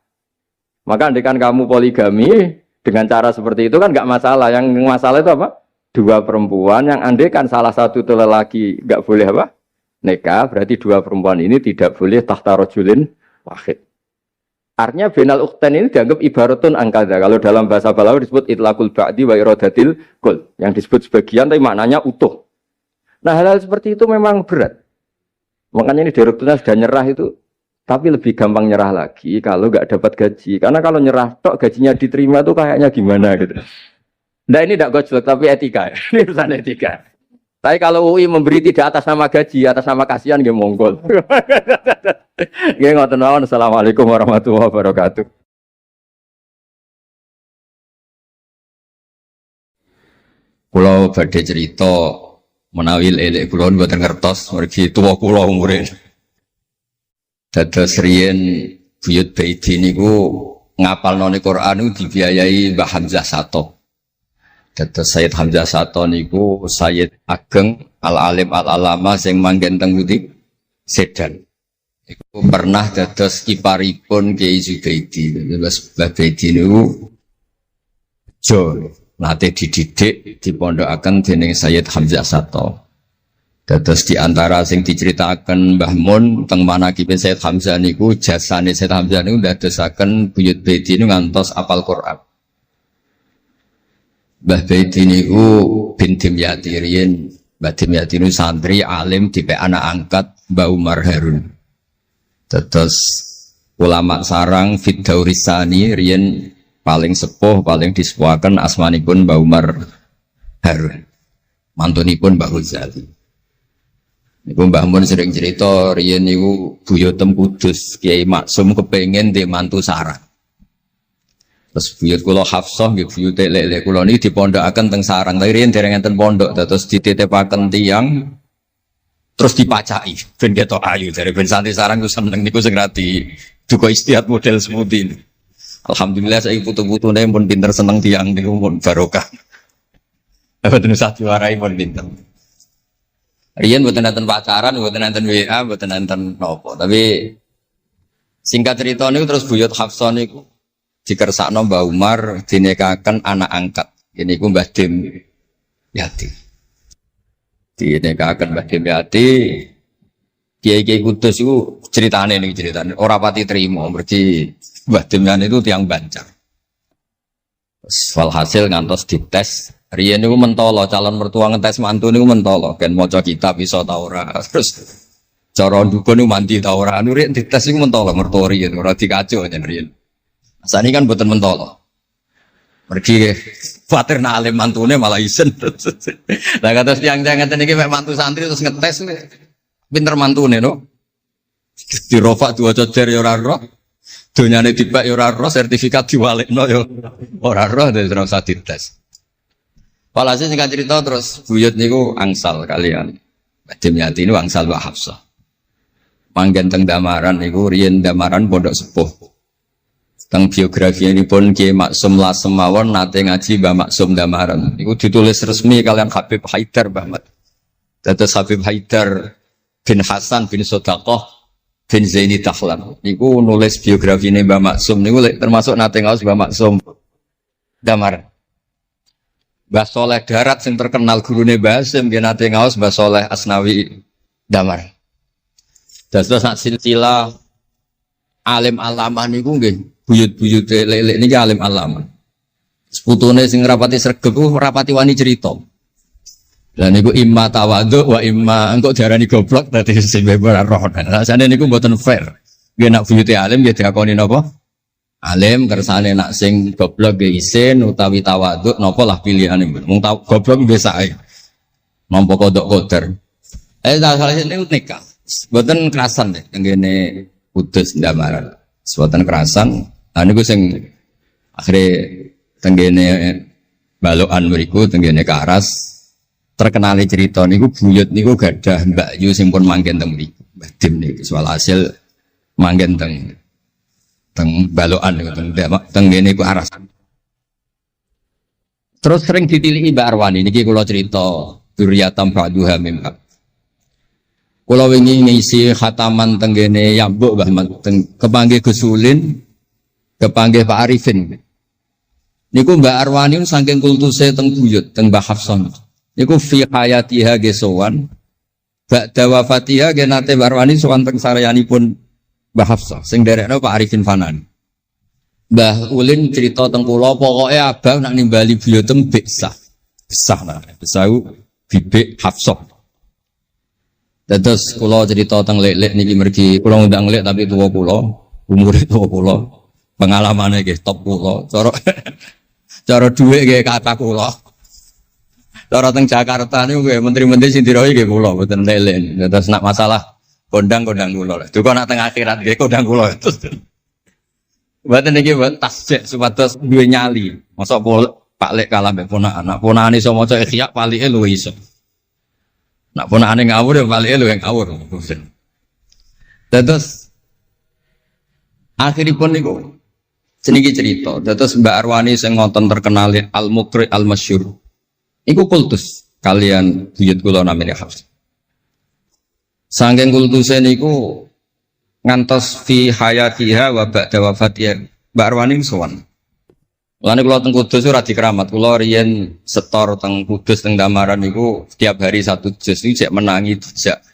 Maka andekan kamu poligami dengan cara seperti itu kan nggak masalah. Yang masalah itu apa? Dua perempuan yang andekan salah satu itu lelaki nggak boleh apa? Nikah, berarti dua perempuan ini tidak boleh tahta rajulin wahid. Artinya benal ukhten ini dianggap ibaratun angkada. Kalau dalam bahasa Balawi disebut itlaqul ba'di wa iradatil kul. Yang disebut sebagian tapi maknanya utuh. Nah hal-hal seperti itu memang berat. Makanya ini direkturnya sudah nyerah itu. Tapi lebih gampang nyerah lagi kalau nggak dapat gaji. Karena kalau nyerah tok gajinya diterima tuh kayaknya gimana gitu. Nah ini tidak gojlok tapi etika. Ini urusan etika. Tapi kalau UI memberi tidak atas nama gaji, atas nama kasihan nggih monggo. Nggih ngoten mawon. Assalamualaikum warahmatullahi wabarakatuh. Kula badhe cerita menawi elek kula mboten ngertos mergi tuwa kula umure. Dados riyen buyut Baiti niku ngapalno Quran niku dibiayai Mbah Hamzah Sato. Dados Sayyid Hamzah Sato niku Sayyid Ageng Al-Alim Al-Alama sing manggen teng Budi Sedan. Iku pernah dados kiparipun Kiai Zubaidi. Dados Mbah Baiti niku jo nate dididik dipondokaken dening Sayyid Hamzah Sato. Dados di antara sing diceritakan Mbah Mun teng manakibe Sayyid Hamzah niku jasane Sayyid Hamzah niku ndadosaken buyut Baiti niku ngantos apal Quran. Mbah Baiti niku bin Dimyati riyen, Mbah Dimyati niku santri alim dipe anak angkat Mbah Umar Harun. Dados ulama sarang Fiddaurisani riyen paling sepuh, paling disepuhaken asmanipun Mbah Umar Harun. Mantunipun Mbah Ghazali. Niku Mbah Mun sering cerita riyen niku buyutem Kudus Kiai Maksum kepengin ndek mantu sarang. Terus buyut kula Hafsah nggih buyut lek-lek kula niki dipondokaken teng sarang. Tapi riyen dereng enten pondok terus dititipaken tiyang terus dipacaki ben ketok ayu dari ben santri sarang ku seneng niku sing rati duka istihad model semudi. Alhamdulillah saiki putu-putune pun pinter seneng tiyang niku pun barokah. Mboten usah diwarai pun pinter. Riyen mboten enten pacaran, mboten enten WA, mboten enten napa. Tapi singkat cerita niku terus buyut Hafsah niku dikersakno Mbah Umar dinikahaken anak angkat. Ini ku Mbah Dim Yati. Dinikahaken Mbah Dim Yati. Kiai-kiai Kudus itu ceritane nih ceritane. Ora pati trimo berarti Mbah Dim Yati itu tiang Banjar. Walhasil ngantos dites. Riyen niku mentolo calon mertua ngetes mantu niku mentolo. Kan maca kitab iso ta ora. Terus cara ndukun niku mandi ta ora. Anu riyen dites niku mentolo mertua riyen ora dikaco yen riyen. Asane kan boten mentolo. Mergi khawatir nak alim mantune malah isen. Lah kados tiyang-tiyang ngeten iki mek mantu santri terus ngetes pinter mantune no. Dirofa diwaca jer ya ora roh. Donyane dibak ya ora roh, sertifikat diwalekno ya ora roh, dadi ora usah dites. Walhasil singkat cerita terus buyut niku angsal kalian. Badhe Yati niku angsal Mbak Hafsah. Manggen teng Damaran niku riyen Damaran pondok sepuh. Teng biografi ini pun Kiai Maksum Lasem mawon nate ngaji Mbah Maksum Damaran. Niku ditulis resmi kalian Habib Haidar Bahmat. Dados Habib Haidar bin Hasan bin Sodaqoh bin Zaini Dahlan. Niku nulis biografi ini Mbah Maksum. Niku termasuk nate ngaos Mbah Maksum Damaran. Mbah Soleh Darat yang terkenal gurune Mbah Hasim nggih nate ngaos Mbah Soleh Asnawi Damaran. Dados sak silsilah alim alamah niku nggih buyut-buyute lelek niki alim alamah. Seputune sing rapati sregep ku rapati wani cerita. Lah niku imma tawadhu wa imma engko diarani goblok dadi sing ora roh. Rasane niku mboten fair. Nggih nak buyute alim nggih diakoni napa? Alim kersane nak sing goblok nggih isin utawi tawadhu napa lah pilihane. Wong goblok biasa ae. Nampa kodok koder. Salah niku nikah. Mboten kerasan deh tenggene Kudus Damaran. Mboten kerasan. Niku sing akhire tenggene balokan mriku tenggene Karas terkenali cerita niku buyut niku gadah Mbak Yu sing pun manggen teng mriku. Mbah Dim niku soal hasil manggen teng balokan niku tenggene ku Aras. Terus sering ditilihi Mbak Arwani niki kula cerita Dzurriyatam Ba'duha Mim. Kula wingi ngisi khataman tenggene Yambuk Mbah kepanggih Gus Ulin, kepanggih Pak Arifin. Niku Mbak Arwani saking kultuse teng buyut teng Mbah Hafsah. Niku fi hayatiha gesowan. Ba'da wafatiha ge nate Mbak Arwani sowan teng saryanipun Mbah Hafsah sing derekno Pak Arifin Fanani. Mbah Ulin cerita teng kula pokoke abang nak nimbali buyutem besah. Besah nah, besau bibik Hafsah. Terus kula cerita teng lek-lek niki mergi kula ngundang lek tapi tuwa kula, umure tuwa kula. Pengalamane nggih top kula. Cara dhuwit nggih kata kula. Cara teng Jakarta niku nggih menteri-menteri sing dirohi nggih kula mboten lek-lek. Terus nak masalah kondang-kondang kula. Duka nak teng akhirat nggih kondang kula. Mboten niki mboten tasjek supados duwe nyali. Mosok Pak Lek kalah mbek ponakan. Nak ponakan iso maca Ikhya palike luwih iso. Nak ponakane ngawur ya palike luwih ngawur. Terus akhiripun niku seniki cerita. Terus Mbak Arwani sing ngonten terkenal Al-Muqri Al-Masyhur. Iku kultus kalian buyut kula namine Hafs. Saking kultuse niku ngantos fi hayatiha wa ba'da wafatiha Mbak Arwani sowan. Lane kula teng Kudus ora dikeramat. Kula riyen setor teng Kudus teng Damaran niku setiap hari satu juz iki cek menangi dijak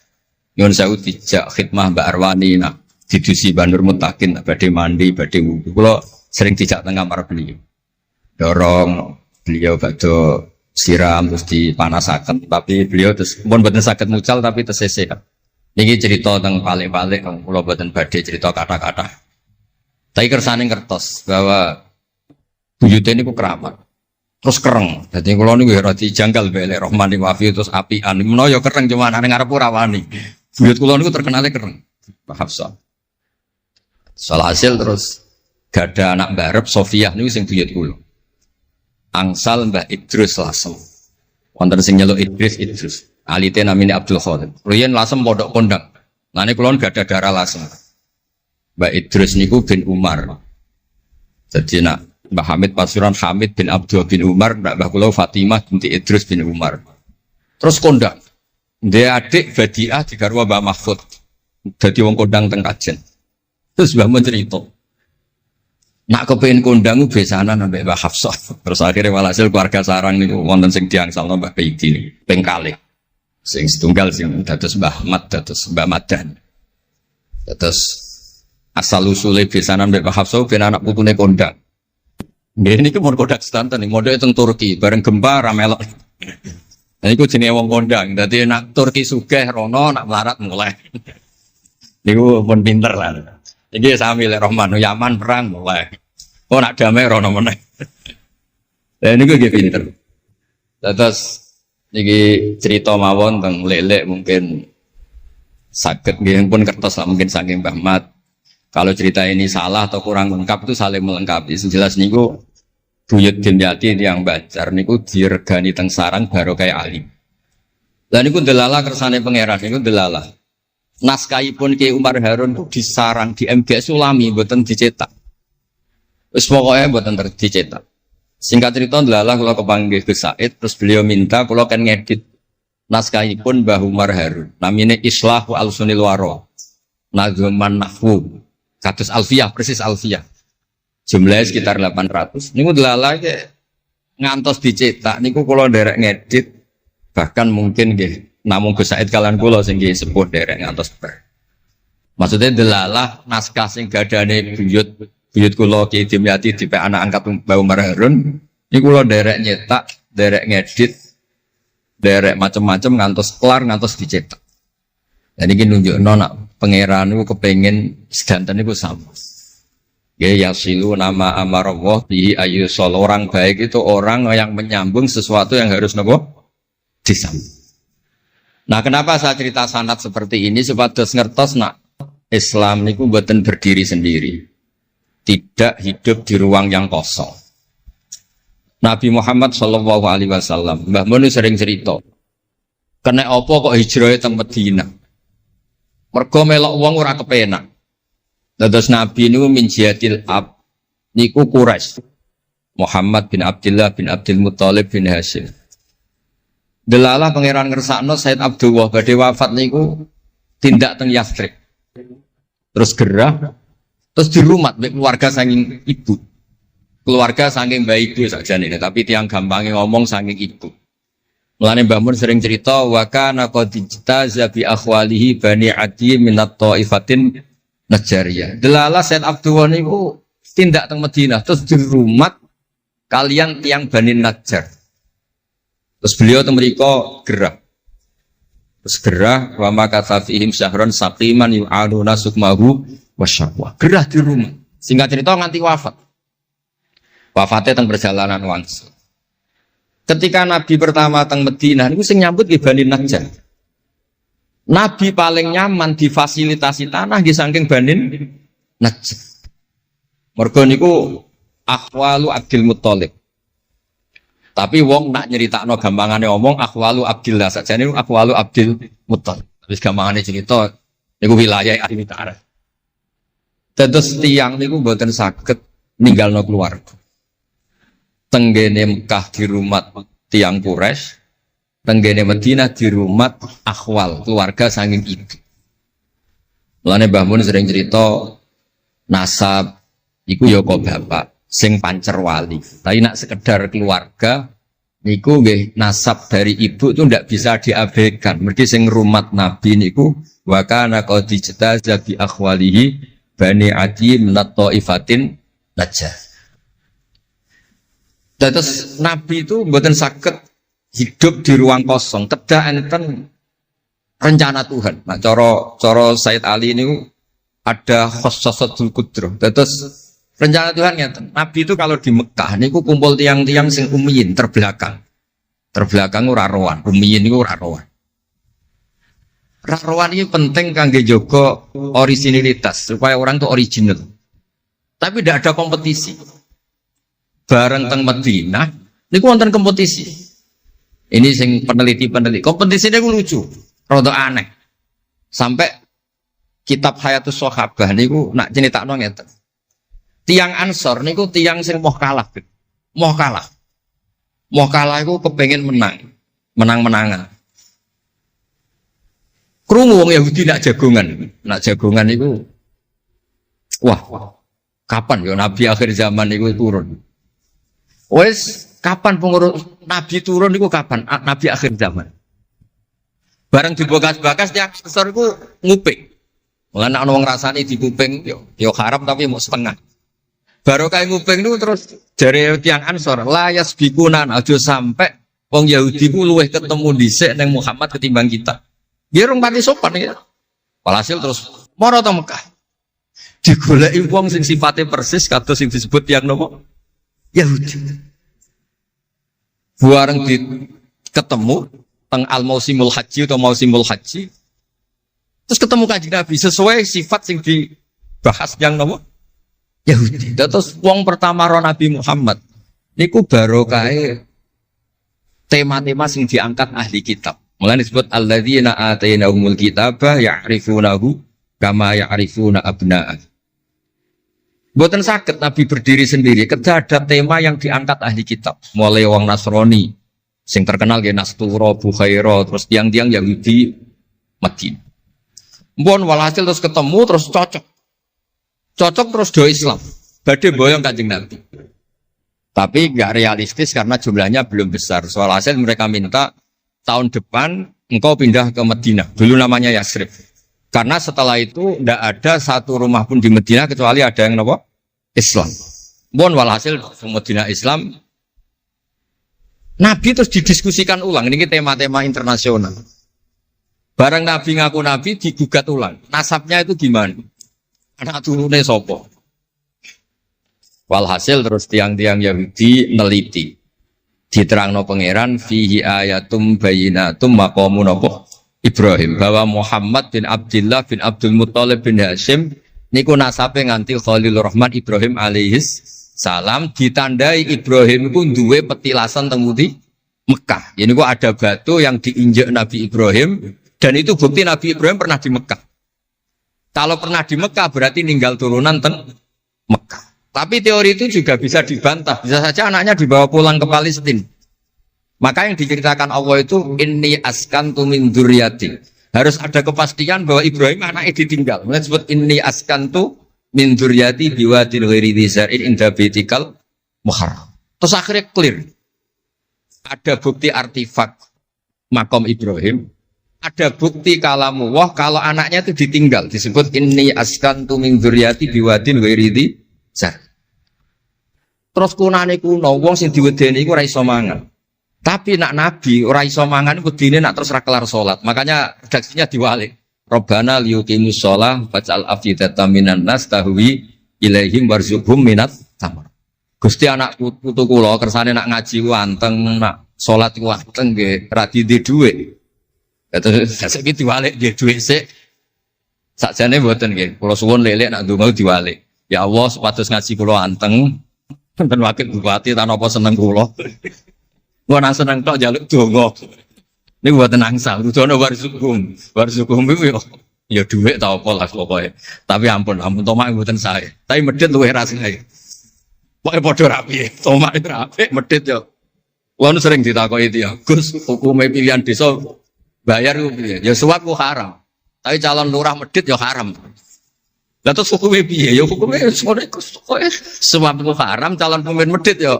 nyuwun sewu dijak khidmah Mbak Arwani nak didusi Bandur Mutakin badhe mandi badhe wudu. Kula sering dijak teng kamar beliau. Dorong beliau badhe siram terus dipanasaken tapi beliau terus pun boten saged mucal tapi tesese. Niki cerita teng palik-palik kula boten badhe cerita kata-kata. Tapi kersane ngertos bahwa buyute niku keramat. Terus kereng. Dadi kula niku ora dijanggal mbek Rahman Wafi terus apian. Menawa ya kereng cuma nang ngarep ora wani. Buyut kula niku terkenale kereng. Pak Hafsah. Hasil terus gada anak Mbah Arep Sofiah niku sing buyut kula. Angsal Mbah Idrus Lasem. Wonten sing nyeluk Idrus. Alite namine Abdul Khadir. Riyen Lasem pondok kondang. Lane kula gada darah Lasem. Mbah Idrus niku bin Umar. Jadi nak Mbah Hamid Pasuruan Hamid bin Abdul bin Umar, Mbah kula Fatimah binti Idrus bin Umar. Terus kondang. Dia adik Badiah digarwa Mbah Mahfud. Dadi wong kondang teng Kajen. Terus Mbah mun cerita. Nak kepengin kondang besanan ambek Mbah Hafsah. Terus akhirnya walhasil keluarga sarang niku wonten sing diangsalno Mbah Baidi niku ping kalih. Sing setunggal sing dados Mbah Ahmad dados Mbah Madan. Terus asal usule besanan ambek Mbah Hafsah ben anak putune kondang. Ini ke kodak sedanten nih, model itu Turki, bareng gempa ramelok. Ini ku jenis wong kondang, jadi nak Turki sugih rono, nak melarat mulai. Ini ku pun pinter lah. Ini sambil Rahman, Yaman perang mulai. Oh nak damai rono meneh. Ini ku gitu pinter. Terus ini cerita mawon tentang lelek mungkin sakit, pun kertas lah mungkin saking Mbah Mat. Kalau cerita ini salah atau kurang lengkap itu saling melengkapi. Sejelas niku buyut Dimyati yang Banjar niku diregani teng sarang baru kayak alim. Lah niku delala kersane pangeran niku delala. Naskahipun Ki Umar Harun itu disarang di MGS Sulami mboten dicetak. Wis pokoke mboten dicetak. Singkat cerita delala kula kepanggih Gus Said terus beliau minta kula kan ngedit naskahipun Mbah Umar Harun. Namine Islahu Al-Sunil Waro. Nazman Nahwu. Kados Alfiyah, persis Alfiyah. Jumlahnya sekitar 800. Niku delala ke ngantos dicetak niku kula nderek ngedit bahkan mungkin nggih namung Gus Said kalian kula sing nggih sepuh nderek ngantos ber. Maksudnya delalah naskah sing gadane buyut kula Ki Dimyati dipek anak angkat Mbah Umar Harun niku kula nderek nyetak, nderek ngedit, nderek macam-macam ngantos kelar ngantos dicetak. Dan ini nunjukno nak pangeran niku kepengin sedanten niku sama. Ya yasilu nama amarallah bi ayu sol orang baik itu orang yang menyambung sesuatu yang harus nopo disambung. Nah, kenapa saya cerita sanad seperti ini supados ngertos nak Islam niku mboten berdiri sendiri. Tidak hidup di ruang yang kosong. Nabi Muhammad sallallahu alaihi wasallam, Mbah Mun sering cerita. Kena apa kok hijrah teng Madinah? Mergo melok wong ora kepenak. Dados Nabi niku min jihadil ab niku Quraisy. Muhammad bin Abdullah bin Abdul Muthalib bin Hashim. Delalah pangeran ngersakno Said Abdullah badhe wafat niku tindak teng Yastrib. Terus gerah terus dirumat mek keluarga saking ibu. Keluarga saking bayi ibu sakjane tapi tiang gampange ngomong saking ibu. Mulane Mbah Mun sering cerita wa kana qad ijtaza bi akhwalihi bani Adi minat taifatin Najariyah. Delalah Said Abdullah niku tindak teng Madinah terus dirumat kalian tiang Bani Najjar. Terus beliau teng mriko gerah. Terus gerah wa ma katafihim syahron saqiman yu'aduna sukmahu wasyaqwa. Gerah di rumah. Singkat cerita nganti wafat. Wafatnya teng perjalanan wangsul. Ketika Nabi pertama teng Madinah niku sing nyambut nggih Bani Najjar. Nabi paling nyaman difasilitasi tanah nggih saking Bani Najjar. Mergo niku akhwalu Abdul Muthalib. Tapi wong nak nyeritakno gampangane ngomong akhwalu Abdillah sakjane niku akhwalu Abdul Muthalib. Wis gampangane cerita niku wilayah ahli ta'arif. Dados tiyang niku mboten saged ninggalno keluarga. Tenggene Mekah di rumah tiang Quraisy, tenggene Madinah di rumah akhwal keluarga saking ibu. Mulane Mbah Mun sering cerita nasab iku ya kok bapak sing pancer wali. Tapi nak sekedar keluarga niku nggih nasab dari ibu itu ndak bisa diabaikan. Mergi sing rumat Nabi niku wa kana qad ijtaza bi akhwalihi bani Adi minat taifatin Najjar. Terus Nabi itu mboten saged hidup di ruang kosong, kedah enten rencana Tuhan. Nah, cara Said Ali ini ada khossasatul qudrah. Terus rencana Tuhan ngeten. Nabi itu kalau di Mekah niku kumpul tiang-tiang sing ummiyin terbelakang. Terbelakang ora rowan, ummiyin niku ora rowan. Ora rowan iki penting kangge jaga originalitas supaya orang itu original. Tapi tidak ada kompetisi. Bareng teng Madinah niku wonten kompetisi. Ini sing peneliti kompetisinya lucu, rada aneh. Sampai kitab Hayatus Sahabah niku nak ceritakno ngeten. Tiang Ansor niku tiang sing moh kalah. Moh kalah. Moh kalah iku kepengin menang-menangan. Krungu wong Yahudi nak jagongan. Nak jagongan niku wah, kapan ya Nabi akhir zaman niku turun? Wes kapan pengurus Nabi turun niku kapan? Nabi akhir zaman. Bareng dibakas-bakas tiang Ansor iku nguping. Mulane ana wong rasane dikuping yo haram tapi mau setengah. Baru kayak nguping niku terus jare tiang Ansor la yasbikunan aja sampai wong Yahudi ku luweh ketemu dhisik ning Muhammad ketimbang kita. Nggih rung pati sopan ya. Walhasil terus mara teng Mekah. Digoleki wong sing sifate persis kados sing disebut tiang nopo? Yahudi. Bareng ketemu teng al-mausimul haji atau mausimul haji. Terus ketemu Kanjeng Nabi sesuai sifat sing bahas yang nopo Yahudi. Terus wong pertama ro Nabi Muhammad niku barokahe tema-tema sing diangkat ahli kitab. Mulane disebut alladzina atainahumul kitaba ya'rifunahu kama ya'rifuna abna'ah. Mboten saged Nabi berdiri sendiri, ketika ada tema yang diangkat ahli kitab, mulai wong Nasrani sing terkenal nggih Nastura, Bukhaira, terus tiang-tiang Yahudi Madinah. Mbon walhasil terus ketemu terus cocok. Cocok terus do Islam. Badhe boyong Kanjeng Nabi. Tapi enggak realistis karena jumlahnya belum besar. Soal hasil mereka minta tahun depan engkau pindah ke Madinah. Dulu namanya Yasrib. Karena setelah itu tidak ada satu rumah pun di Madinah kecuali ada yang apa? Islam. Bon walhasil Madinah Islam. Nabi terus didiskusikan ulang. Ini tema-tema internasional. Barang Nabi ngaku Nabi digugat ulang. Nasabnya itu gimana? Anak turunnya sopo. Walhasil terus tiang-tiang Yahudi neliti. Diterangno pangeran fihi ayatum bayinatum maqamun apa? Ibrahim, bahwa Muhammad bin Abdullah bin Abdul Muttalib bin Hashim niku nasabe nganti Khalilur Rahman Ibrahim alaihis salam, ditandai Ibrahim iku duwe petilasan teng pundi Mekah. Ya niku ada batu yang diinjek Nabi Ibrahim dan itu bukti Nabi Ibrahim pernah di Mekah. Kalau pernah di Mekah berarti ninggal turunan teng Mekah. Tapi teori itu juga bisa dibantah. Bisa saja anaknya dibawa pulang ke Palestina. Maka yang diceritakan Allah itu inni askantu min dzurriyyati. Harus ada kepastian bahwa Ibrahim anaknya ditinggal. Mulai disebut inni askantu min dzurriyyati biwadin ghairi dzar'in inda baitikal muharram. Terus akhirnya clear. Ada bukti artefak makam Ibrahim, ada bukti kalamullah kalau anaknya itu ditinggal. Disebut inni askantu min dzurriyyati biwadin ghairi dzar'. Terus kunane kuno wong sing diwedeni iku ora iso mangan. Tapi nak Nabi ora iso mangan wedine nak terus ra kelar salat. Makanya redaksinya diwalik. Rabbana liyuqimus shalah faj'al afidatan minan nas tahwi ilaihim warzuqhum minat tamar. Gusti anak putu kula kersane nak ngaji ku anteng, nak salat ku anteng nggih ra di dhuwit. Terus saiki diwalik nggih dhuwit sik. Sakjane mboten nggih. Kula suwun lelek nak ndonga diwalik. Ya Allah supados ngaji kula anteng. Wonten wakil bupati ta napa seneng kula. Gua nang seneng tok jaluk donga. Niku mboten angsal, rudono warzukum. Warzukum iku ya dhuwit ta apa lah pokoke. Tapi ampun tomak mboten sae. Tapi medhit luwih rasane. Pokoke padha rapi. Tomak itu rapi, medhit yo. Wong sering ditakoki itu ya, Gus, hukume pilihan desa bayar ku piye? Ya suap ku haram. Tapi calon lurah medhit ya haram. Lah terus hukume piye? Ya hukume ngono iku. Suap ku haram, calon pemimpin medhit ya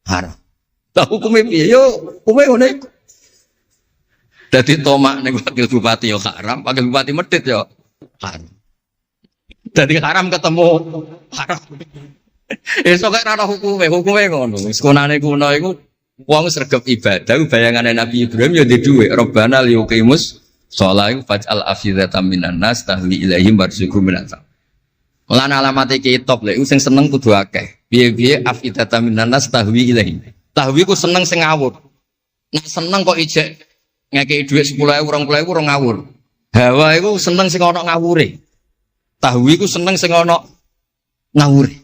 haram. Lah hukume piye yo hukume ngono iku. Dadi tomak ning wakil bupati yo haram, wakil bupati medhit yo haram. Dadi haram ketemu haram. Esuk kok ora hukume ngono. Wis konane kuno iku wong sregep ibadah bayangane Nabi Ibrahim yo ndek dhuwit. Rabbana liyuqimus shalah faj'al afidatan minan nas tahwi ilaihim warzuqhum minat. Lan alamate kitab lek sing seneng kudu akeh. Piye-piye afidatan minan nas tahwi ilaihim. Tahwi ku seneng sing ngawur. Nek seneng kok ijek ngekeki dhuwit 10.000 20.000 ora ngawur. Hawa iku seneng sing ana ngawure. Tahwi ku seneng sing ana ngawure.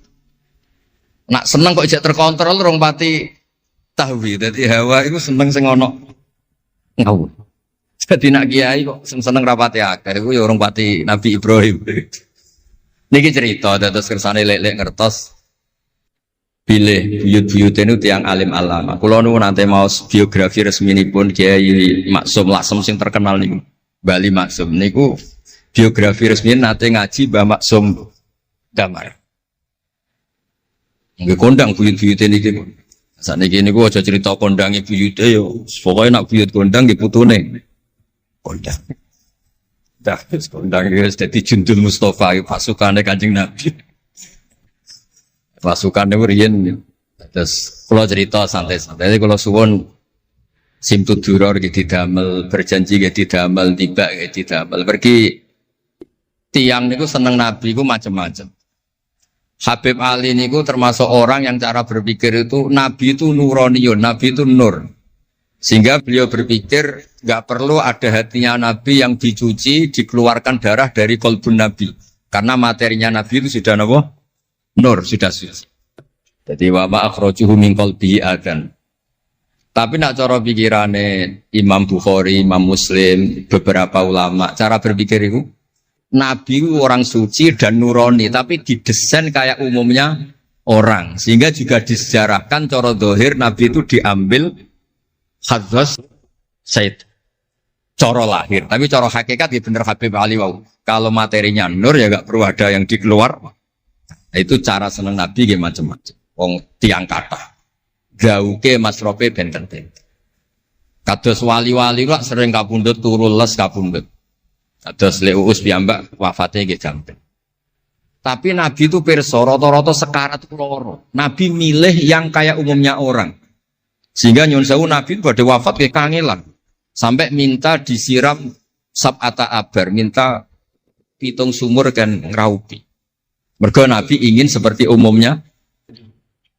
Nek seneng kok ijek terkontrol rong pati tahwi. Dadi hawa iku seneng sing ana ngawur. Dadi nak kiai kok seneng rapati akeh iku ya rong pati Nabi Ibrahim. Niki cerita dados kersane lek-lek ngertos pilih buyut-buyut itu tiang alim alama. Kulo nu nanti mau biografi resmi ini pun Kiai Maksum Laksem sing terkenal nih Bali Maksum. Niku biografi resmi nanti ngaji Mbah Maksum Damar. Nggih kondang buyut-buyut ini gitu. Saat ini niku aja cerita kondangi buyut yo. Pokoknya nak buyut kondang di putune kondang. Dah kondang wis dadi Jundul Mustafa pasukan Kanjeng Nabi. Pasukan itu riyen terus kalau cerita santai-santai kalau suwon simtud duror gitu didamel berjanji gitu didamel tiba gitu didamel pergi tiang niku seneng Nabi ku macam-macam. Habib Ali niku termasuk orang yang cara berpikir itu Nabi itu nuraniun, Nabi itu nur. Sehingga beliau berpikir nggak perlu ada hatinya Nabi yang dicuci dikeluarkan darah dari kolbun Nabi. Karena materinya Nabi itu sudah apa? Nur, sudah suci. Jadi wa ma akhrajuhu min qalbihi adan. Tapi nak cara pikirane Imam Bukhari, Imam Muslim, beberapa ulama, cara berpikir itu Nabi itu orang suci dan nurani, tapi didesain kayak umumnya orang. Sehingga juga disejarahkan cara zahir Nabi itu diambil khadzas Said. Cara lahir, tapi cara hakikat ya bener Habib Ali wau. Kalau materinya nur ya gak perlu ada yang dikeluar. Itu cara seneng Nabi ya macam-macam. Wong tiang kata. Gauke masrope benten-benten. Kados wali-wali lah sering kapundhut turu les kapundhut. Kados Leuus piyambak wafatnya nggih jampet. Tapi Nabi itu pirsa rata-rata sekarat loro. Nabi milih yang kayak umumnya orang. Sehingga nyuwun sewu Nabi pada wafat kayak kangelan. Sampai minta disiram sab'ata abar, minta pitung sumur kan ngraupi. Mergo Nabi ingin seperti umumnya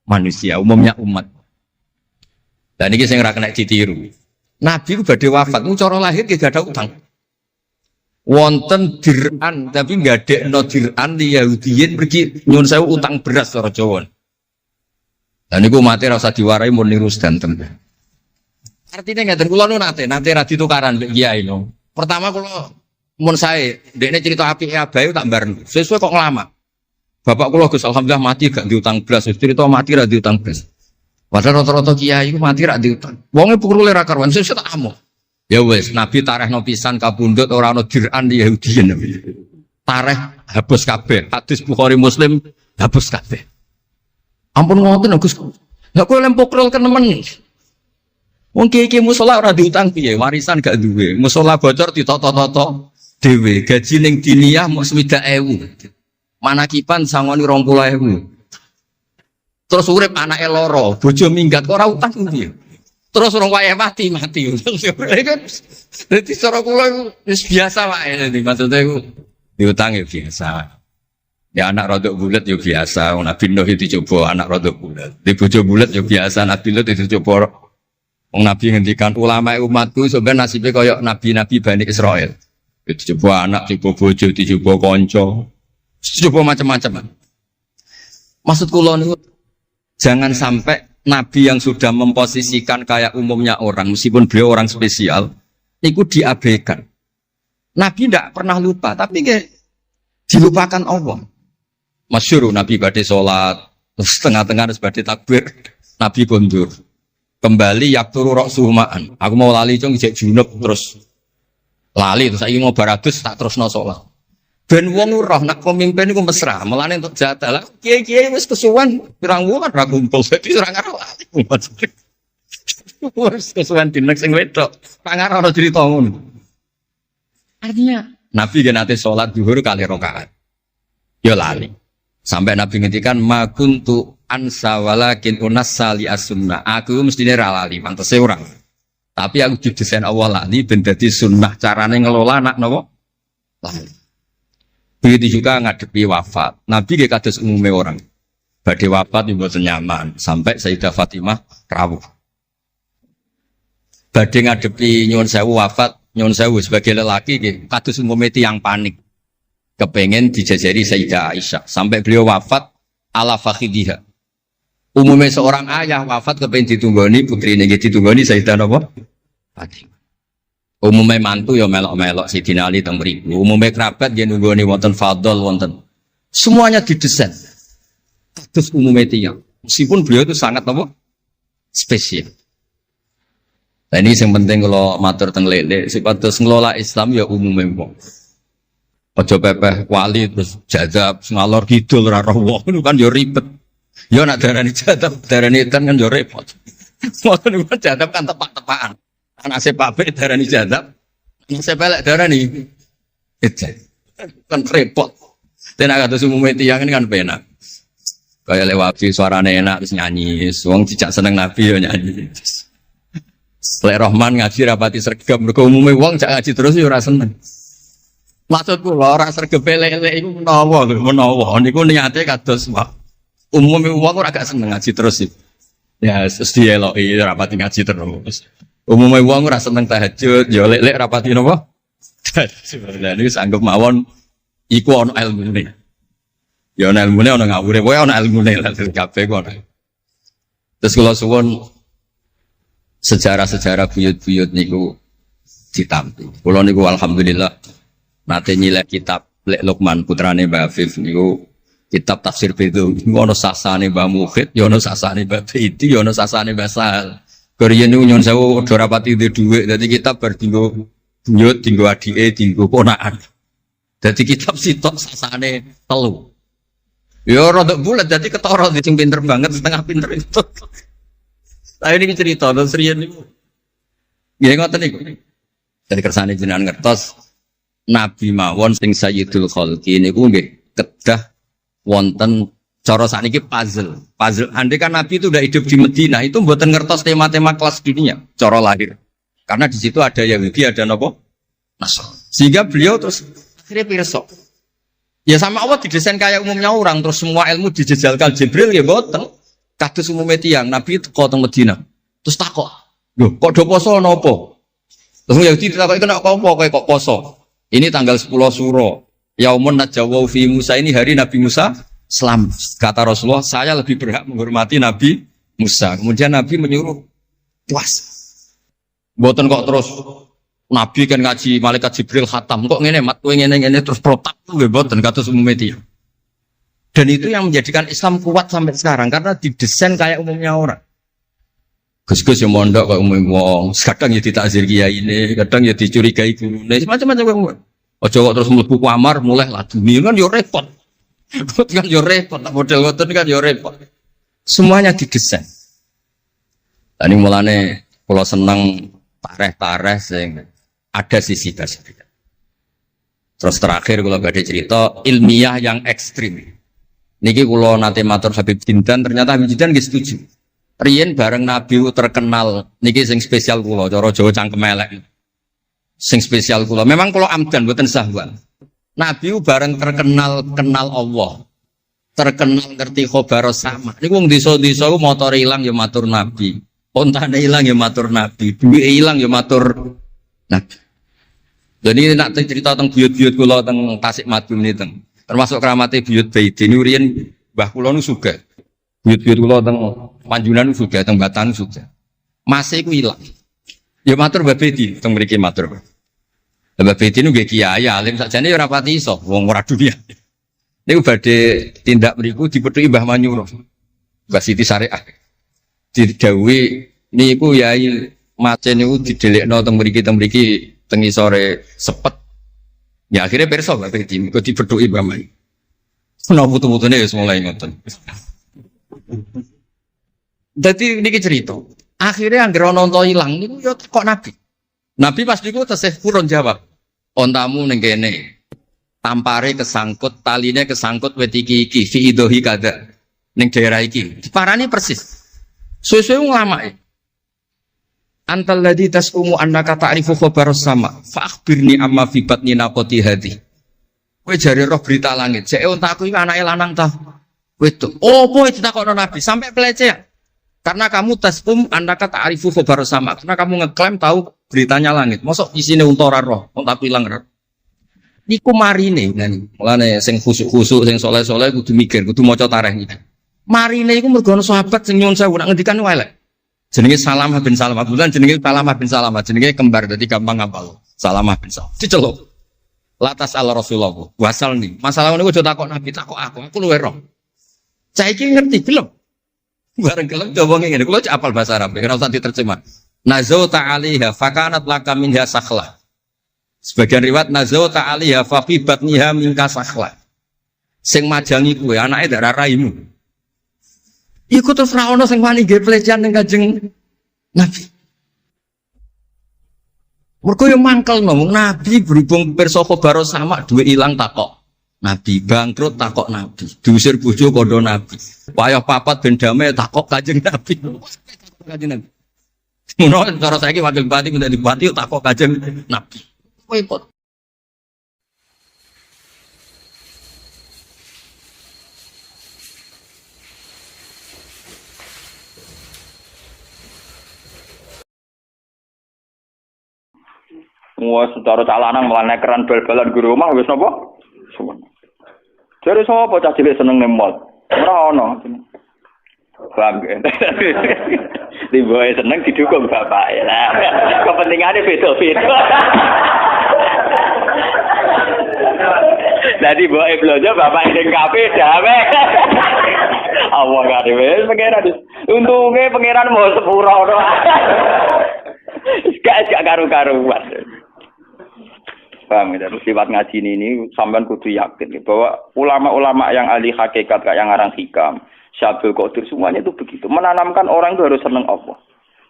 manusia, umumnya umat. Dan ini saya nggak kena ditiru. Nabi itu badhe wafat, cara lahir gak ada utang. Wonten dir'an, tapi nggak ada no dir'an di Yahudiyin pergi nyuwun sewu utang beras cara Jawa. Dan niku mati rasa diwarai mun niru sedanten. Artinya ngeten kula nu nate radi tukaran mbek kiai no. Pertama kula mun sae ndekne cerita apike abahe tak bareng. Sesuai kok ngelama. Bapak kula Gus alhamdulillah mati gak diutang belas, cerita mati ra diutang belas. Padahal rata-rata kiai iku mati ra diutang. Wonge pukul ra karuan sesuk tak amuk. Ya wis, Nabi tarehno pisan kapundhut ora ana dir'an di Yahudiyin. Tareh hapus kabeh. Hadis Bukhari Muslim hapus kabeh. Ampun ngoten Gus. Ya kowe lempok rel kenemen. Wong kiai musala ora diutang piye, warisan gak duwe. Musala bocor ditata-tata dhewe, gaji ning diniyah mung 60.000. Manakipan sangoni 20.000. Terus urip anake loro, bojo minggat kok ora utang piye. Terus urung wayah mati. Dadi cara kula wis biasa wae. Maksudnya iku diutang ya biasa. Ya anak rodok bulat ya biasa. Nabi Nuh itu coba anak rodok bulat. Di bojo bulat ya biasa. Nabi Lut itu coba. Wong Nabi ngendikan ulama umatku sebenarnya nasibnya kayak nabi-nabi Bani Israel. Itu coba anak, coba bojo, coba konco, coba macam-macam. Maksud kula niku jangan sampai nabi yang sudah memposisikan kayak umumnya orang, meskipun beliau orang spesial, itu diabaikan. Nabi tidak pernah lupa, tapi dilupakan Allah. Masyhur Nabi badhe salat, terus tengah-tengah harus badhe takbir, Nabi kondur. Kembali yakturu ra'suhu ma'an. Aku mau lali cung ijek junub terus lali terus saiki mau baradus tak terusno salat. Ben wong roh nak pemimpin iku mesra, melane entuk jatah. Lah kiai-kiai wis kesuwen pirang wulan ra kumpul dadi ora ngarep lali. Wis kesuwen dinek sing wedok. Ora ngarep ana crita ngono. Artinya Nabi gen ate salat zuhur kali rakaat. Ya lali. Sampai Nabi ngendikan ma kuntu ansa walakin unassali as-sunnah. Aku mestine ra lali, pantese ora. Tapi aku didesain Allah lali ben dadi sunnah carane ngelola anak napa? Lali. Begitu juga ngadepi wafat. Nabi nggih kados umume orang. Badhe wafat yo mboten nyaman sampai Sayyidah Fatimah rawuh. Badhe ngadepi nyuwun sewu wafat, nyuwun sewu sebagai lelaki nggih kados umume tiyang panik. Kepengen dijajari Sayyidah Aisyah sampai beliau wafat ala fakhidiha. Umumnya seorang ayah wafat kepengen ditunggoni putrine nggih ditunggoni Sayyidah napa? Fatimah. Umumnya mantu ya melok-melok Sayyidina Ali teng mriku. Umumnya kerabat nggih nunggoni wonten fadl wonten. Semuanya didesain. Terus umumnya tiyang. Meskipun beliau itu sangat apa? Spesial. Nah ini yang penting kalau matur teng lele sipatos ngelola Islam ya umumnya wong. Aja pepeh wali terus jadab ngalor kidul ora roh wong kan yo ribet. Yo nak darani jadab, darani edan kan yo repot. Ngoten niku jadab kan tepak-tepakan. Anak sepabek darani jadab, anak sepelek darani edan. Kan repot. Tenak kados umume tiyang ini kan penak. Kaya lewat suarane enak terus nyanyi, wong cicak seneng Nabi yo nyanyi. Lek Rahman ngaji rapati sregep, mergo umume wong cak ngaji terus yo ora seneng. Maksudku lho ora sregep lele iku menawa niku niate kados umume wong ora gak seneng ngaji terus. Ya terus dieloki rapati ngaji terus. Umume wong ora seneng tahajud, ya lek rapati napa? Tahajud. Lah niku anggap mawon Iku ono ilmune. Ya ono ilmune ono ngawure, wae ono ilmune lah kabeh kok. Terus kula suwun sejarah-sejarah buyut-buyut niku ditampi. Kula niku alhamdulillah nate nyilek kitab Lek Lukman putrane Mbah Afif niku kitab tafsir Bedou. Ono sasane Mbah Mukhid, ya ono sasane Mbah Bedi, ya ono sasane Mbah Sal. Korean niku nyon sewu ora rapati dhuwit, dadi kitab bar dinggo buyut, dinggo adike, dinggo ponakan. Dadi kitab sitok sasane 3. Ya rada bulat dadi ketara sing pinter banget setengah pinter itu. Saya ini cerita terus riyen niku. Nggih ngoten niku. Dari kersane jenengan ngertos Nabi mawon sing Sayyidul Khalqi niku nggih kedah wonten cara sakniki puzzle. Puzzle andai kan Nabi itu udah hidup di Madinah itu mboten ngertos tema-tema kelas dunia cara lahir. Karena di situ ada Yahudi, ada napa? Nasrani. Sehingga beliau terus akhirnya pirsa. Ya sama Allah didesain kayak umumnya orang terus semua ilmu dijejalkan Jibril ya mboten. Kados umume tiyang Nabi teko teng Madinah. Terus takok, "Lho, kok do poso napa?" Terus Yahudi ditakoki kena apa kok poso? Ini tanggal 10 Suro. Yaumun najawau fi Musa, ini hari Nabi Musa selamat. Kata Rasulullah, saya lebih berhak menghormati Nabi Musa. Kemudian Nabi menyuruh puasa. Mboten kok terus Nabi kan ngaji malaikat Jibril khatam kok ngene mat kowe ngene terus protap nggih mboten kados umume tiyang. Dan itu yang menjadikan Islam kuat sampai sekarang karena didesain kayak umumnya orang. Gus-gus yang mondok kok umum wong, kadang ya ditakzir kiai ini, kadang ya dicurigai gurune, macam-macam wong. Aja kok terus mlebu kamar mulai laduni kan yo repot. Kan yo repot, model ngoten kan yo repot. Semuanya didesain. Tadi mulane kula seneng tareh-tareh sing ada sisi tersebut. Terus terakhir kula badhe cerita ilmiah yang ekstrim. Niki kula nate matur Habib Jindan, ternyata Habib Jindan nggih setuju. Riyen bareng Nabi terkenal niki sing spesial kula cara Jawa cangkem elek. Sing spesial kula memang kula amdan mboten sahwan. Nabi bareng terkenal kenal Allah. Terkenal ngerti khobar sama. Niku wong desa-desa ku motore ilang ya matur Nabi. Ontane ilang ya matur Nabi. Duwe ilang ya matur Nabi. Jadi nak cerita tentang buyut-buyut kula teng Tasik Madu niki termasuk keramatnya buyut Baidin Nurian Mbah kula nu sugih. Buyut-buyut kula teng Panjunan nu sugih, teng Batan sugih. Masih iku ilang. Ya matur Mbah Baidin teng mriki matur. Mbah Baidin nggih kiai alim sakjane ya ora pati iso wong ora dunia. Niku badhe tindak mriku dipethuki Mbah Manyuro. Mbah Siti Syariah. Didhawuhi niku yai macen niku didelekno teng mriki teng isore sepet. Ya akhirnya perso Mbak Baidin, kok dibedhuki Mbak Mai. Ana putu-putune wis mulai ngoten. Dadi niki cerita. Akhirnya anggere ana unta ilang niku ya kok Nabi. Nabi pas niku tesih purun jawab. Ontamu ning kene. Tampare kesangkut, taline kesangkut wit iki fi idhi kada. Ning daerah iki. Diparani persis. Suwe-suwe nglamake. Antal ladzi tasumu annaka ta'rifu khabaras sama fa akhbirni amma fi batni naqati hadhi. Kowe jare roh berita langit. Jek untaku iki anake lanang ta? Wedok. Opo ditakokno Nabi sampai pelecehan. Karena kamu tasum annaka ta'rifu khabaras sama. Karena kamu ngeklaim tahu beritanya langit. Mosok isine unta ora roh, untaku ilang roh. Niku marine ngene. Mulane sing khusuk-khusuk sing saleh-saleh kudu mikir, kudu maca tarikh iki. Marine iku mergo ana sahabat sing nyuwun sewu nak ngendikan elek. Jenenge Salamah bin Salamah. Bukan jenenge Salamah bin Salamah, jenenge kembar dadi gampang ngapal. Salamah bin Salamah. Diceluk. Latas ala Rasulullah. Wasal nih. Masalah niku aja takok Nabi, takok aku luwe roh. Cah iki ngerti gelem. Bareng gelem diomongke ngene. Kula apal bahasa Arab, ora usah diterjemah. Nazauta 'alaiha fakanat laka minha sakhla. Sebagian riwayat nazauta 'alaiha fa fi batniha minka sakhla. Sing majangi kuwe anake darah raimu. Iku terus ra ono sing wani nggih pelecehan ning Kanjeng Nabi. Mergo yo mangkel ngomong Nabi berhubung pirsa khabar sama duwe ilang takok Nabi, bangkrut takok Nabi, diusir bojo kandha Nabi. Wayah papat ben damai takok Kanjeng Nabi. Kanjeng Nabi. Ngono cara saiki wakil bupati minta bupati takok Kanjeng Nabi. Repot. Wah, secara calanan malah nekeran bal-balan guru omah wis napa? Suwen. Jare sapa cah cilik seneng nang mall? Ora ono. Paham kan? Tiba-tiba seneng didukung bapak ya. Kepentingannya beda-beda. Jadi bawa belanja bapak yang kafe damai. Allah gak ada pangeran. Untungnya pangeran mau sepura doang. Gak karu-karuan. Paham ya? Lewat ngaji ini sampean kudu yakin bahwa ulama-ulama yang ahli hakikat kayak yang ngarang hikam, Syabul Qadir semuanya itu begitu. Menanamkan orang itu harus senang Allah.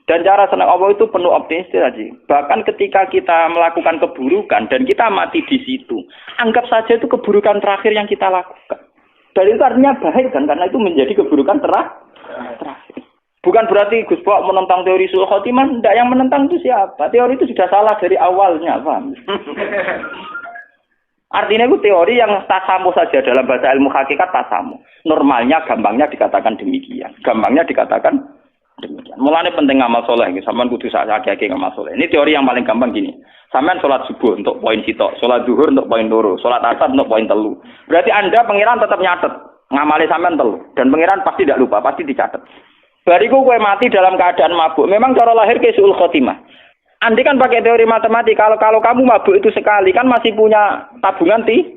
Dan cara senang Allah itu penuh optimis aja. Bahkan ketika kita melakukan keburukan dan kita mati di situ, anggap saja itu keburukan terakhir yang kita lakukan. Dan itu artinya baik kan, karena itu menjadi keburukan terakhir. Bukan berarti Gus Bok menentang teori suul khotimah, tidak, yang menentang itu siapa? Teori itu sudah salah dari awalnya, paham? Artinya itu teori yang tasamu saja dalam bahasa ilmu hakikat tasamu. Normalnya, gampangnya dikatakan demikian. Mulanya penting ngamal soleh, sampean kudu sakake ngamal soleh. Ini teori yang paling gampang gini. Sampean sholat subuh untuk poin sitok, sholat zuhur untuk poin loro, sholat asar untuk poin telu. Berarti Anda pangeran tetap nyatet, ngamali sampean telu, dan pangeran pasti tidak lupa, pasti dicatat. Bariku kowe mati dalam keadaan mabuk, memang cara lahir ke suul khotimah. Andi kan pakai teori matematik, kalau kamu mabuk itu sekali kan masih punya tabungan 3.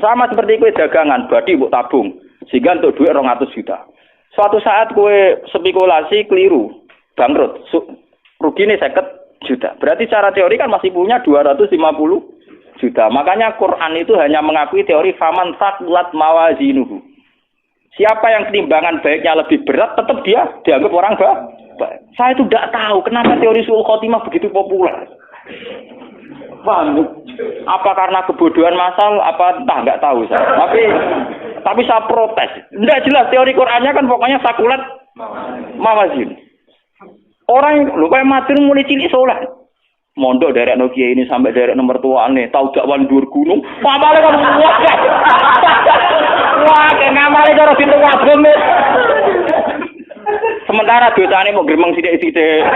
Sama seperti kowe dagangan, badi mbok tabung, sehingga untuk duit 200 juta. Suatu saat kowe spekulasi keliru, bangkrut, rugine 50 juta. Berarti secara teori kan masih punya 250 juta. Makanya Quran itu hanya mengakui teori faman saqulat mawazinuhu. Siapa yang timbangan baiknya lebih berat, tetap dia dianggap orang baik. Saya itu tidak tahu kenapa teori suul khotimah begitu populer. Paham? Apa karena kebodohan massal? Apa entah, nggak tahu saya. Tapi saya protes. Tidak jelas teori Qurannya kan pokoknya sakulat mawazin. Orang lu kayak mati mulai cilik soleh. Mondok dari Nokia ini sampai dari nomor tua nih, tahu dakwan dur gunung. Mamale kan muat. Wah, kayak ngamale cara situ wabem. Sementara dosane mau gremeng sithik-sithik.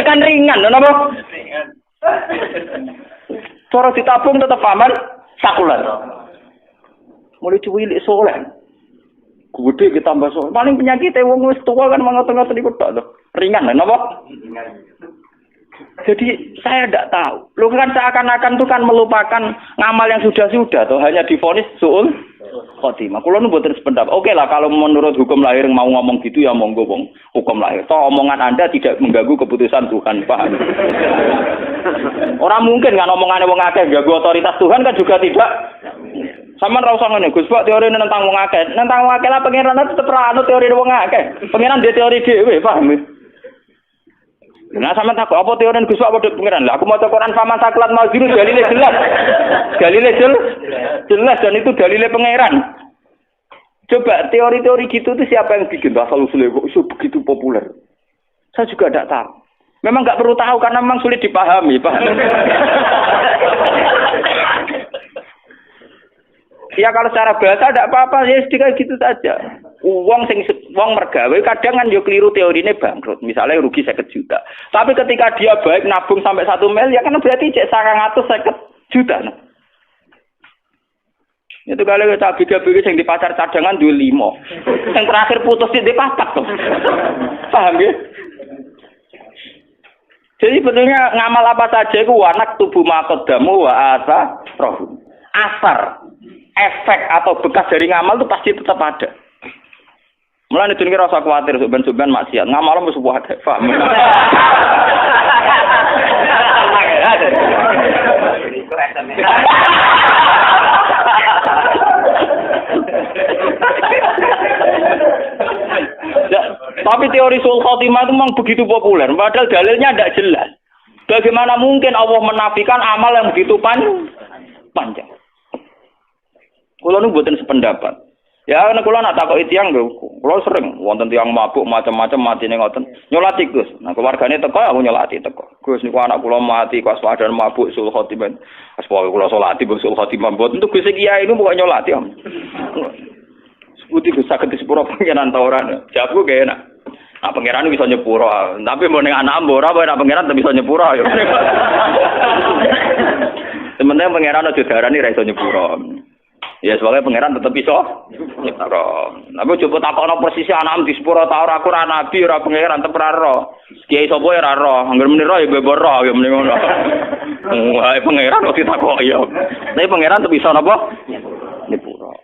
Kan ringan, napa? Ringan. Cara ditabung tetap aman, sakulat. Mulai cilik soleh. Gede ditambah soleh. Paling penyakit wong wis tua kan mangot-ngot niku tok lho. Ringan, napa? Ringan. Jadi saya tidak tahu. Lu kan seakan-akan itu kan melupakan ngamal yang sudah-sudah tuh hanya divonis suul khotimah. Kulo nu mboten sependapat. Oke lah kalau menurut hukum lahir mau ngomong gitu ya monggo wong hukum lahir. Toh omongan Anda tidak mengganggu keputusan Tuhan, paham? Orang mungkin kan omongannya wong akeh ganggu otoritas Tuhan kan juga tidak. Sama ra usah ngene, Gus Pak teori tentang wong akeh. Tentang wong akeh lah pangeran tetep ra anu teori wong akeh. Pangeran dia teori dhewe, paham? Nah sama tak apa teori Gus Pak padha pengiran. Lah aku maca Quran faman saklat mazrun dalile jelas. Dalile jelas dan itu dalile pangeran. Coba teori-teori gitu itu siapa yang bikin asal usulnya kok iso begitu populer? Saya juga tidak tahu. Memang enggak perlu tahu karena memang sulit dipahami, Pak. Ya kalau secara bahasa tidak apa-apa ya sedikit gitu saja. Wong mergawe kadang kan yo keliru teorine bangkrut. Misalnya rugi 50 juta. Tapi ketika dia baik nabung sampai 1 miliar kan berarti cek 150 juta. Nah. Itu kalau kita biga-biga yang di pasar cadangan 25. Yang terakhir putus di papat tuh. Paham ya? Jadi sebetulnya ngamal apa saja itu wanak tubuh makodamu wa asa rohum. Asar, efek atau bekas dari ngamal itu pasti tetap ada. Mulane itu kira rasa khawatir suben-suben maksiat. Ngamal mesti wae, paham. Tapi teori suul khotimah itu memang begitu populer, padahal dalilnya tidak jelas. Bagaimana mungkin Allah menafikan amal yang begitu panjang? Kulo nu mboten sependapat. Ya nek kulo nak takoki tiyang lho, kulo sering wonten tiyang mabuk macam-macam matine ngoten. Nyolati Gus. Nah keluargane teko aku nyolati teko. Gus niku anak kulo mati pas padahal mabuk sul khotimah. Pas pokoke kulo salati sul khotimah mboten tuh Gus kiai niku pokoke nyolati om. Sebuti Gus saged disepuro pangeran ta ora. Jawabku ge enak. Nah pangeran bisa nyepuro, tapi mbok ning anak mbok ora apa nek pangeran bisa nyepuro ya. penting pangeran aja darani ra iso nyepuro. Ya soalnya pangeran tetep iso nyepuro. Tapi coba takokno persis anak di sepuro ta ora aku ora nabi ora pangeran tetep ora ro. Kiai sapa ya ora ro, anggere meni ro ya bebor ro ya meni ngono. Wah, pangeran kok ditakoki ya. Tapi pangeran tetep iso napa? Nyepuro.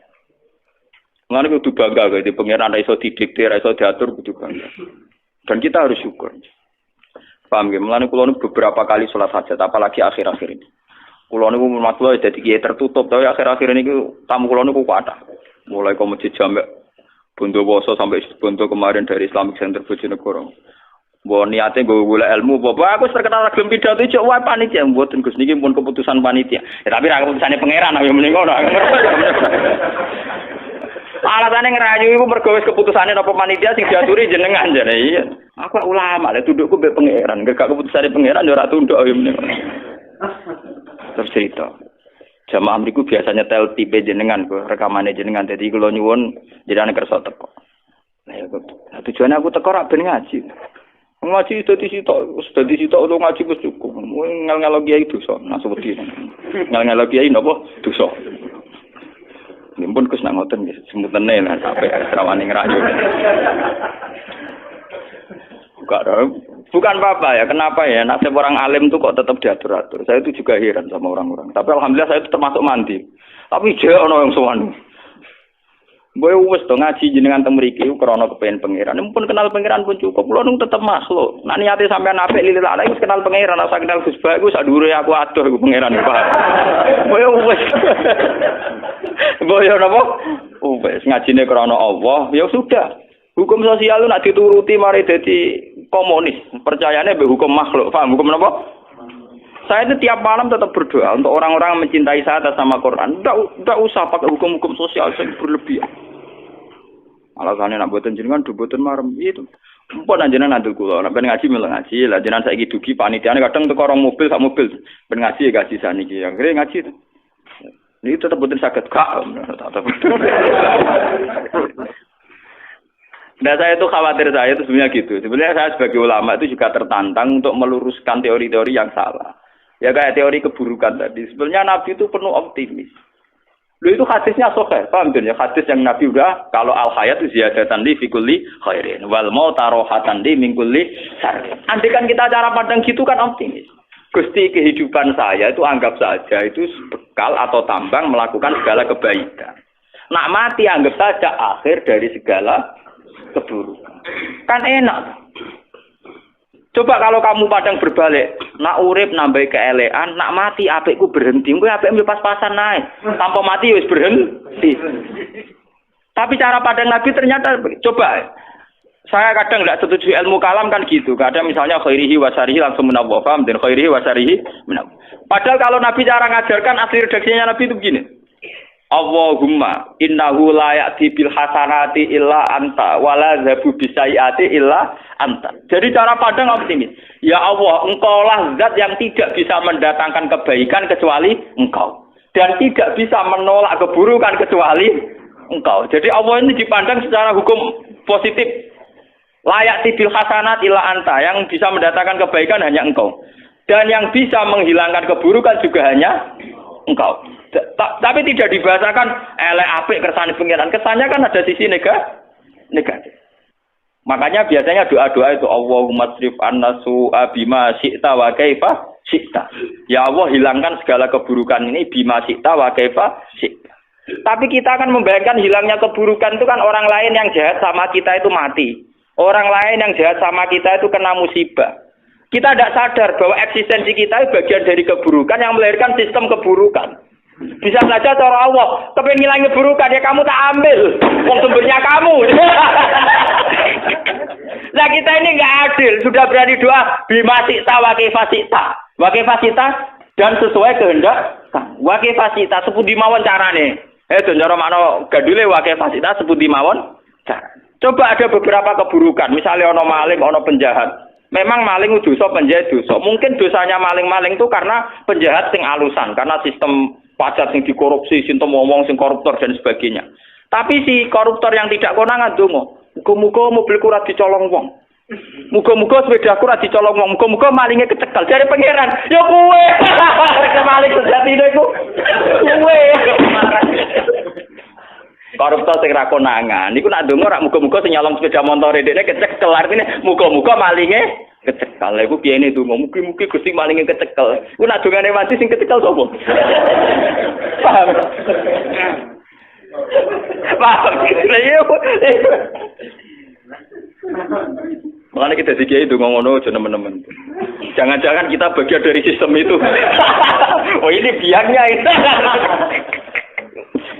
Ngene kudu bangga kok di pangeran ra iso didikte, ra iso diatur kudu bangga. Dan kita harus syukur. Paham nggih? Mulane kula beberapa kali salat hajat apalagi akhir-akhir ini. Kulo niku matlo dadi kiai tertutup, tapi akhir-akhir ini tamu kulo niku kathah. Mulai kok masjid Jamek Bondowoso sampai Bondo kemarin dari Islamic Center Bojonegoro. Mbok niate nggo golek ilmu, Bapak aku terkenal gelem pidato cuk wae panitia mboten Gus niki pun keputusan panitia. Ya tapi ra keputusane pangeran ya mending ngono. Alasane ngerayu iku mergo wis keputusane napa panitia sing diaturi jenengan jane. Iya. Aku ulama lek tundukku mbek pangeran, gak keputusane pangeran ya ora tunduk ya mending. Terus cerita. Jamaah mriku biasanya tel tipe jenengan kok rekamane jenengan dadi kula nyuwun jenengan kersa teko. Lah ya tujuane aku teko ra ben ngaji. Ngaji dadi sitok untuk ngaji wis cukup. Ngel-ngelo kiai dosa, nasu wedi. Ngel-ngelo kiai napa dosa. Nimpun Gus nak ngoten nggih, semutene lah sampai rawane ngrayu. Bukan apa-apa ya, kenapa ya? Nasib orang alim tuh kok tetap diatur-atur. Saya itu juga heran sama orang-orang. Tapi alhamdulillah saya itu termasuk mandi. Tapi jek ono yang sowan. Boy wis to ngaji jenengan teng mriki krana kepengin pangeran. Mumpun kenal pangeran pun cukup. Kula nung tetep makhluk. Nek niate sampean apik lilil ala wis kenal pangeran, asa kenal Gus Ba iku sak dhuwure aku adoh iku pangeran Pak. Boy wis. Boy napa? Wis ngajine krana Allah, ya sudah. Hukum sosial itu nak dituruti mari dadi komunis. Percayane mbek hukum makhluk. Paham hukum napa? Saya itu tiap malam tetap berdoa untuk orang-orang yang mencintai saya atas nama Quran. Tidak usah pakai hukum-hukum sosial yang berlebihan. Alasannya nak buatan jenengan, buatan marem itu. Mpun jenengan nanti kulo, nak ben ngaji meleng ngaji. Lah jenengan saiki dugi panitiane kadang teko orang mobil sak mobil. Ben ngaji gaji saniki. Akhire ngaji. Ini tetap buatan saged gak. Nah saya itu khawatir saya itu sebenarnya gitu. Sebenarnya saya sebagai ulama itu juga tertantang untuk meluruskan teori-teori yang salah. Ya kayak teori keburukan tadi. Sebenarnya Nabi itu penuh optimis. Loh itu hadisnya sahih, paham ya? Hadis yang Nabi udah kalau al hayat itu ziyadatan li fi kulli khairin wal maut rohatan li min kulli syarrin. Andikan kita cara pandang gitu kan optimis. Gusti kehidupan saya itu anggap saja itu bekal atau tambang melakukan segala kebaikan. Nak mati anggap saja akhir dari segala keburukan. Kan enak. Coba kalau kamu padang berbalik, nak urip nambah keelean, nak mati apikku berhenti, kowe apik pas-pasan naik. Tanpa mati wis berhenti. Tapi cara padang Nabi ternyata coba saya kadang tidak setuju ilmu kalam kan gitu. Kadang misalnya khairihi wa syarihi langsung menawwa, paham? Dan khairihi wa syarihi menawwa. Padahal kalau Nabi cara ngajarkan asli redaksinya Nabi itu begini. Allahumma innahu la ya'ti bil hasanati illa anta wa la zabu bisayyiati illa anta. Jadi cara pandang optimis. Ya Allah, engkaulah zat yang tidak bisa mendatangkan kebaikan kecuali engkau. Dan tidak bisa menolak keburukan kecuali engkau. Jadi Allah ini dipandang secara hukum positif. Layak bil hasanat illa anta. Yang bisa mendatangkan kebaikan hanya engkau. Dan yang bisa menghilangkan keburukan juga hanya engkau. Tapi tidak dibahasakan elek apik kersane pengiran. Kesannya kan ada sisi negatif. Makanya biasanya doa-doa itu Allahumma srif anna su'a bima syi'ta wa kaifa syi'ta. Ya Allah hilangkan segala keburukan ini bima syi'ta wa kaifa syi'ta. Tapi kita akan membayangkan hilangnya keburukan itu kan orang lain yang jahat sama kita itu mati. Orang lain yang jahat sama kita itu kena musibah. Kita tidak sadar bahwa eksistensi kita itu bagian dari keburukan yang melahirkan sistem keburukan. Bisa saja cara Allah, tapi ngilangin keburukan ya kamu tak ambil, wong sumbernya kamu. Nah kita ini nggak adil, sudah berani doa bima syi'ta wa kaifa syi'ta dan sesuai kehendak. Wa kaifa syi'ta sepundi mawon carane. Cara makna gadule wa kaifa syi'ta sepundi mawon cara. Coba ada beberapa keburukan, misalnya ono maling, ono penjahat. Memang maling itu dosa, penjahat dosa. Mungkin dosanya maling-maling itu karena penjahat sing alusan, karena sistem pajak sing dikorupsi, sistem ngomong sing koruptor dan sebagainya. Tapi si koruptor yang tidak konangan dongo, muga-muga mobilku ora dicolong wong. Muga-muga sepedaku ora dicolong wong. Muga-muga malingnya kecekel. Jare pangeran, ya kowe. Khalik sejatine iku kowe. Koruptor sing ra konangan niku nak ndonga rak muga-muga sing nyolong sepeda motor dekne kecekel artine muga-muga malinge kecekel. Lha iku piyene ndonga mugi-mugi Gusti malinge kecekel. Iku nak dongane mati sing kecekel sapa? Paham? Paham. Makanya kita dikiai itu ngono aja teman-teman. Jangan-jangan kita bagian dari sistem itu. Oh ini biangnya itu.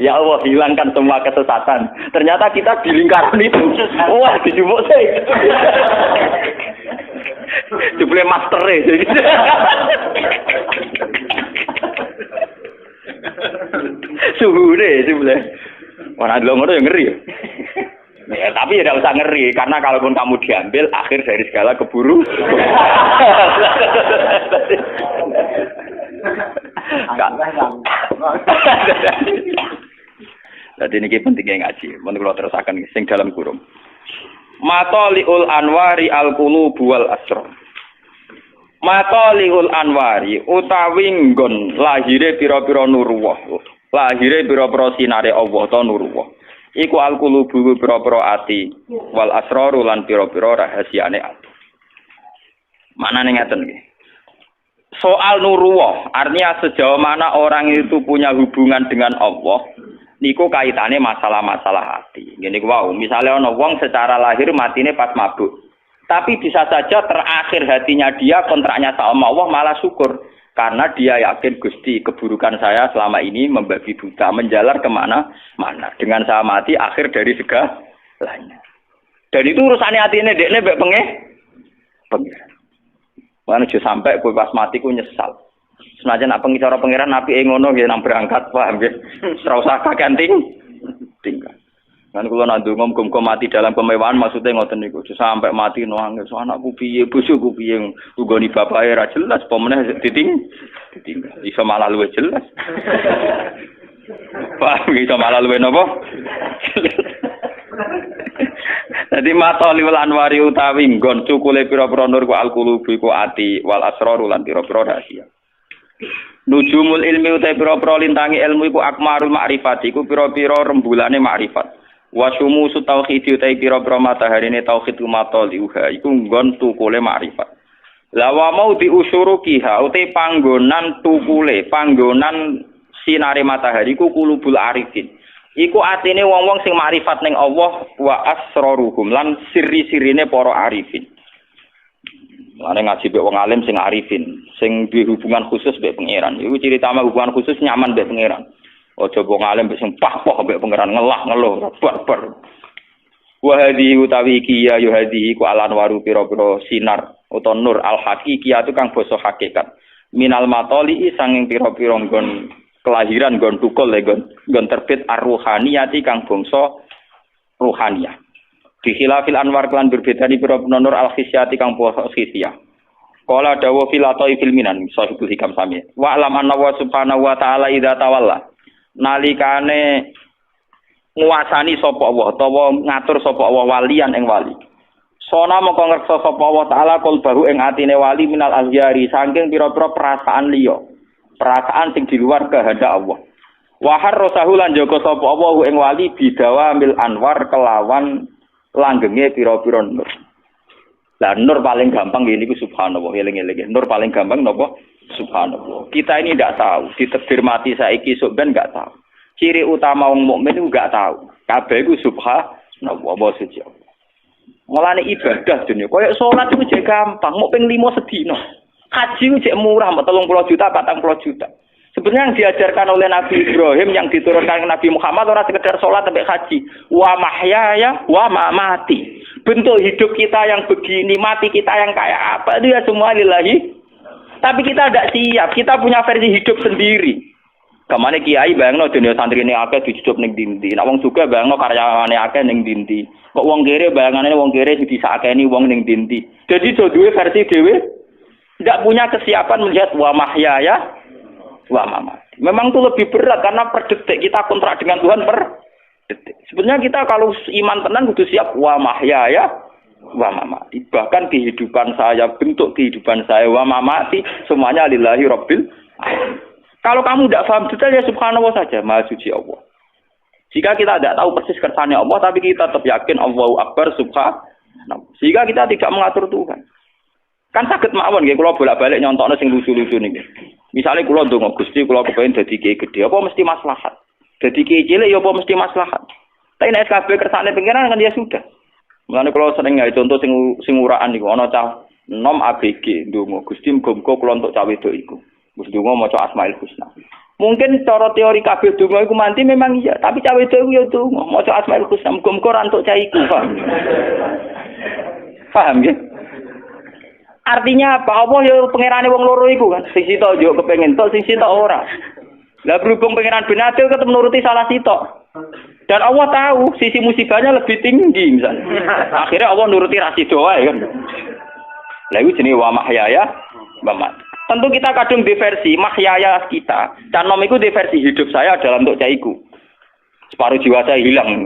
Ya Allah, hilangkan semua kesesatan. Ternyata kita di lingkaran itu. Wah, dijumuk sih. Jebule master jadi. Suhu deh jebule. Ora ada ngono yang ngeri. Ya, tapi tidak usah ngeri karena kalaupun kamu diambil akhir dari segala keburu. Jadi ini pentingnya ngaji. Mun kula terusaken sing dalam kurung. Mataliul anwari al-qulub wal asrar. Mataliul anwari utawi nggon lahire pira-pira nurullah. Lahire pira-pira sinare Allah ta nurullah. Iku al-qulubu pira-pira ati wal asraru lan pira-pira rahasiane ati. Maknane ngaten nggih. Soal nurullah, artinya sejauh mana orang itu punya hubungan dengan Allah, niku kaitannya masalah-masalah hati. Gini wow, misalnya ana wong secara lahir matine pas mabuk. Tapi bisa saja terakhir hatinya dia kontraknya sama Allah malah syukur. Karena dia yakin Gusti keburukan saya selama ini membabi buta, menjalar kemana-mana. Dengan saya mati akhir dari segalanya. Dan itu urusannya hatinya dekne mbek pengen. Mana aja sampai kowe pas mati ku nyesal. Senajan apa ngicara pangeran apike ngono nggih nang berangkat, paham nggih. Ora usah kaganting tinggal. Kan kula nak ndonga muga-muga mati dalam kemewahan maksudnya ngoten niku. Sampai mati nangis anakku piye, bojoku piye, nggoni bapake ra jelas, apa meneh ditinggal. Iso malah luwih jelas. Paham iso malah luwih napa? Jadi mataliul anwari utawi nggon cukule pira-pira nur ku al-qulubi ku ati wal asraru lan pira-pira rahasia. Nujumul ilmi utawi pira-pira lintangi ilmu iku akmarul ma'rifati iku pira-pira rembulane ma'rifat. Wa syumusu tauhid utawi pira-pira mataharine tauhid mataliuha iku nggon tukule ma'rifat. La wa mau diusurukiha utawi panggonan tukule, panggonan sinare matahari iku kulubul arifin. Iku atine wong-wong sing makrifat ning Allah wa asraruhum lan siri-sirine para arifin. Mane ngaji mek wong alim sing arifin, sing duwe hubungan khusus mek pangeran. Iku ciri utama hubungan khusus nyaman mek pangeran. Aja wong alim sing pah-pah mek pangeran ngelah-ngeluh barbar. Wa hadhi utawi iki ya hadhi ku alan waru pira-pira sinar utawa nur al haqiqiyatu kang basa hakikat. Minal matoli sanging pira-pira nggon kelahiran gon tukul gon terbit ar-ruhaniyati kang bangsa ruhaniyah. Di khilafil anwar kelan berbeda di pira nur al-khisyati kang bangsa khisyah. Qala dawu fil fil minan sahibul hikam sami. Wa alam anna wa subhanahu wa ta'ala idza tawalla. Nalikane nguasani sapa Allah utawa ngatur sapa Allah walian ing wali. Sona moko ngreksa sapa Allah taala qalbahu ing atine wali minal ahyari saking pira-pira perasaan liya. Perasaan sing di luar kehendak Allah. Wa harrasahu lan jaga sapa Allah ing wali bidawamil anwar kelawan langgenge pira-pira nur. Lah nur paling gampang ngene iku subhanallah, eling-eling. Nur paling gampang napa? Subhanallah. Kita ini ndak tahu, ditakdir mati saiki sok ben ndak tahu. Ciri utama wong mukmin iku ndak tahu. Kabeh iku subhanallah wa suci. Mulane ibadah dunya koyo salat iku jek gampang, mok ping 5 sedina. Haji itu murah, 30 juta, 40 juta. Sebenarnya yang diajarkan oleh Nabi Ibrahim, yang diturunkan ke Nabi Muhammad, orang sekedar sholat sampai haji. Wa mahyaya, wa mamati. Bentuk hidup kita yang begini, mati kita yang kayak apa, itu ya semua lillahi. Tapi kita tidak siap, kita punya versi hidup sendiri. Kemana kiai bayangno dunia santri ini akeh dicucup ning dindi. Nek wong juga bayangno karyawane akeh ning dindi. Kok wong kere bayangane wong kere disakeni wong ning dindi. Jadi do duwe versi dhewe. Tidak punya kesiapan melihat wa mahyaya wa mamati. Memang itu lebih berat karena per detik kita kontrak dengan Tuhan per detik. Sebenarnya kita kalau iman tenang kudu siap wa mahyaya wa mamati. Bahkan kehidupan saya, bentuk kehidupan saya wa mamati semuanya lillahi rabbil alamin. Kalau kamu tidak paham detail ya subhanallah saja, maha suci Allah. Jika kita tidak tahu persis kersane Allah, tapi kita tetap yakin Allahu Akbar subhanallah. Sehingga kita tidak mengatur Tuhan. Kan sakit mawon nggih, kula bolak-balik nyontokno sing lucu-lucu niki. Misale kula ndonga Gusti, kula kepengin dadi kiai gedhe, apa mesti maslahat? Dadi kiai cilik ya apa mesti maslahat? Tapi nek kabeh kersane pengiran kan ya sudah. Mulane kula sering gawe contoh sing uraan niku ana cah nom ABG ndonga Gusti muga-muga kula entuk cah wedok iku. Wis donga maca Asmaul Husna. Mungkin cara teori kabeh donga iku manti memang iya, tapi cawe itu yo donga maca Asmaul Husna muga-muga ora entuk cah iku. Paham ya? Artinya apa? Apa ya pangerane wong loro iku kan. Sing sitok yo kepengin tok, sing sitok ora. Lah berhubung pangeran Ben Adil ketemu nuruti salah sitok. Dan Allah tahu sisi musibahnya lebih tinggi misalnya. Akhirnya Allah nuruti rasido wae kan. Lah iku jenenge wa mahyaya wa mat. Tentu kita kadung diversi mahyaya kita. Dan nom itu diversi hidup saya dalam untuk caiku. Separuh jiwa saya hilang.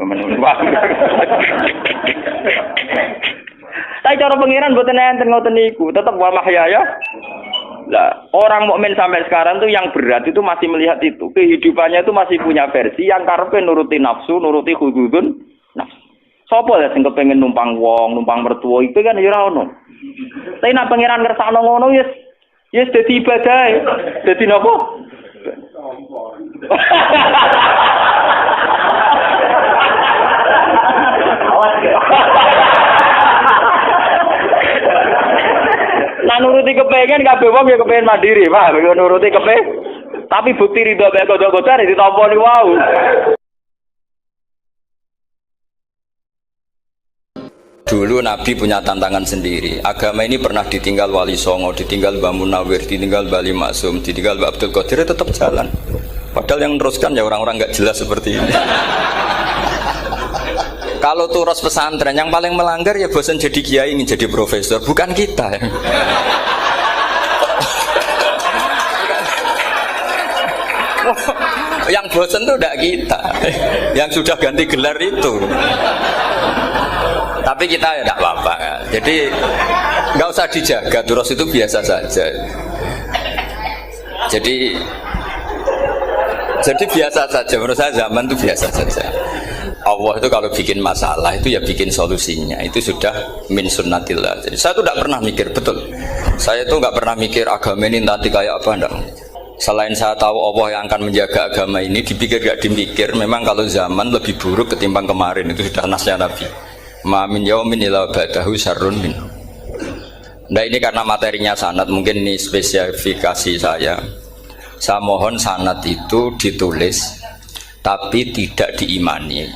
Tapi cara pengiran mboten enten ngoten niku, tetap wa mahyaya. Lah, orang mukmin sampai sekarang tuh yang berat itu masih melihat itu. Kehidupannya itu masih punya versi yang karepe nuruti nafsu, nuruti hududun nafsu. Sopo lah sing kepengin numpang wong, numpang mertua itu kan ya ora ono. Tapi nek pengiran ngersakno ngono ya dadi ibadah. Dadi napa? Nah nuruti kepengen kabeh wong ya kepengen mandiri, Pak. Nuruti kepengen. Tapi bukti ridho mek godho-godho ditampani wau. Dulu Nabi punya tantangan sendiri. Agama ini pernah ditinggal Wali Songo, ditinggal Mbah Munawir, ditinggal Bali Maksum, ditinggal Mbah Abdul Qadir, tetap jalan. Padahal yang meneruskan ya orang-orang nggak jelas seperti ini. Kalau turos pesantren yang paling melanggar ya bosan jadi kiai ingin jadi profesor, bukan kita. Yang bosan tuh tidak kita, yang sudah ganti gelar itu. Tapi kita ya tidak apa-apa. Jadi nggak usah dijaga, turos itu biasa saja. Jadi biasa saja. Menurut saya zaman itu biasa saja. Allah itu kalau bikin masalah itu ya bikin solusinya. Itu sudah min sunnatillah. Jadi saya tuh tidak pernah mikir, betul. Saya tuh nggak pernah mikir agama ini nanti kayak apa, enggak. Selain saya tahu Allah yang akan menjaga agama ini, dipikir gak dimikir. Memang kalau zaman lebih buruk ketimbang kemarin, itu sudah nasnya Nabi. Ma min yaumin illa ba'dahu syarrun min. Nah ini karena materinya sanad, mungkin ini spesifikasi saya. Saya mohon sanad itu ditulis tapi tidak diimani.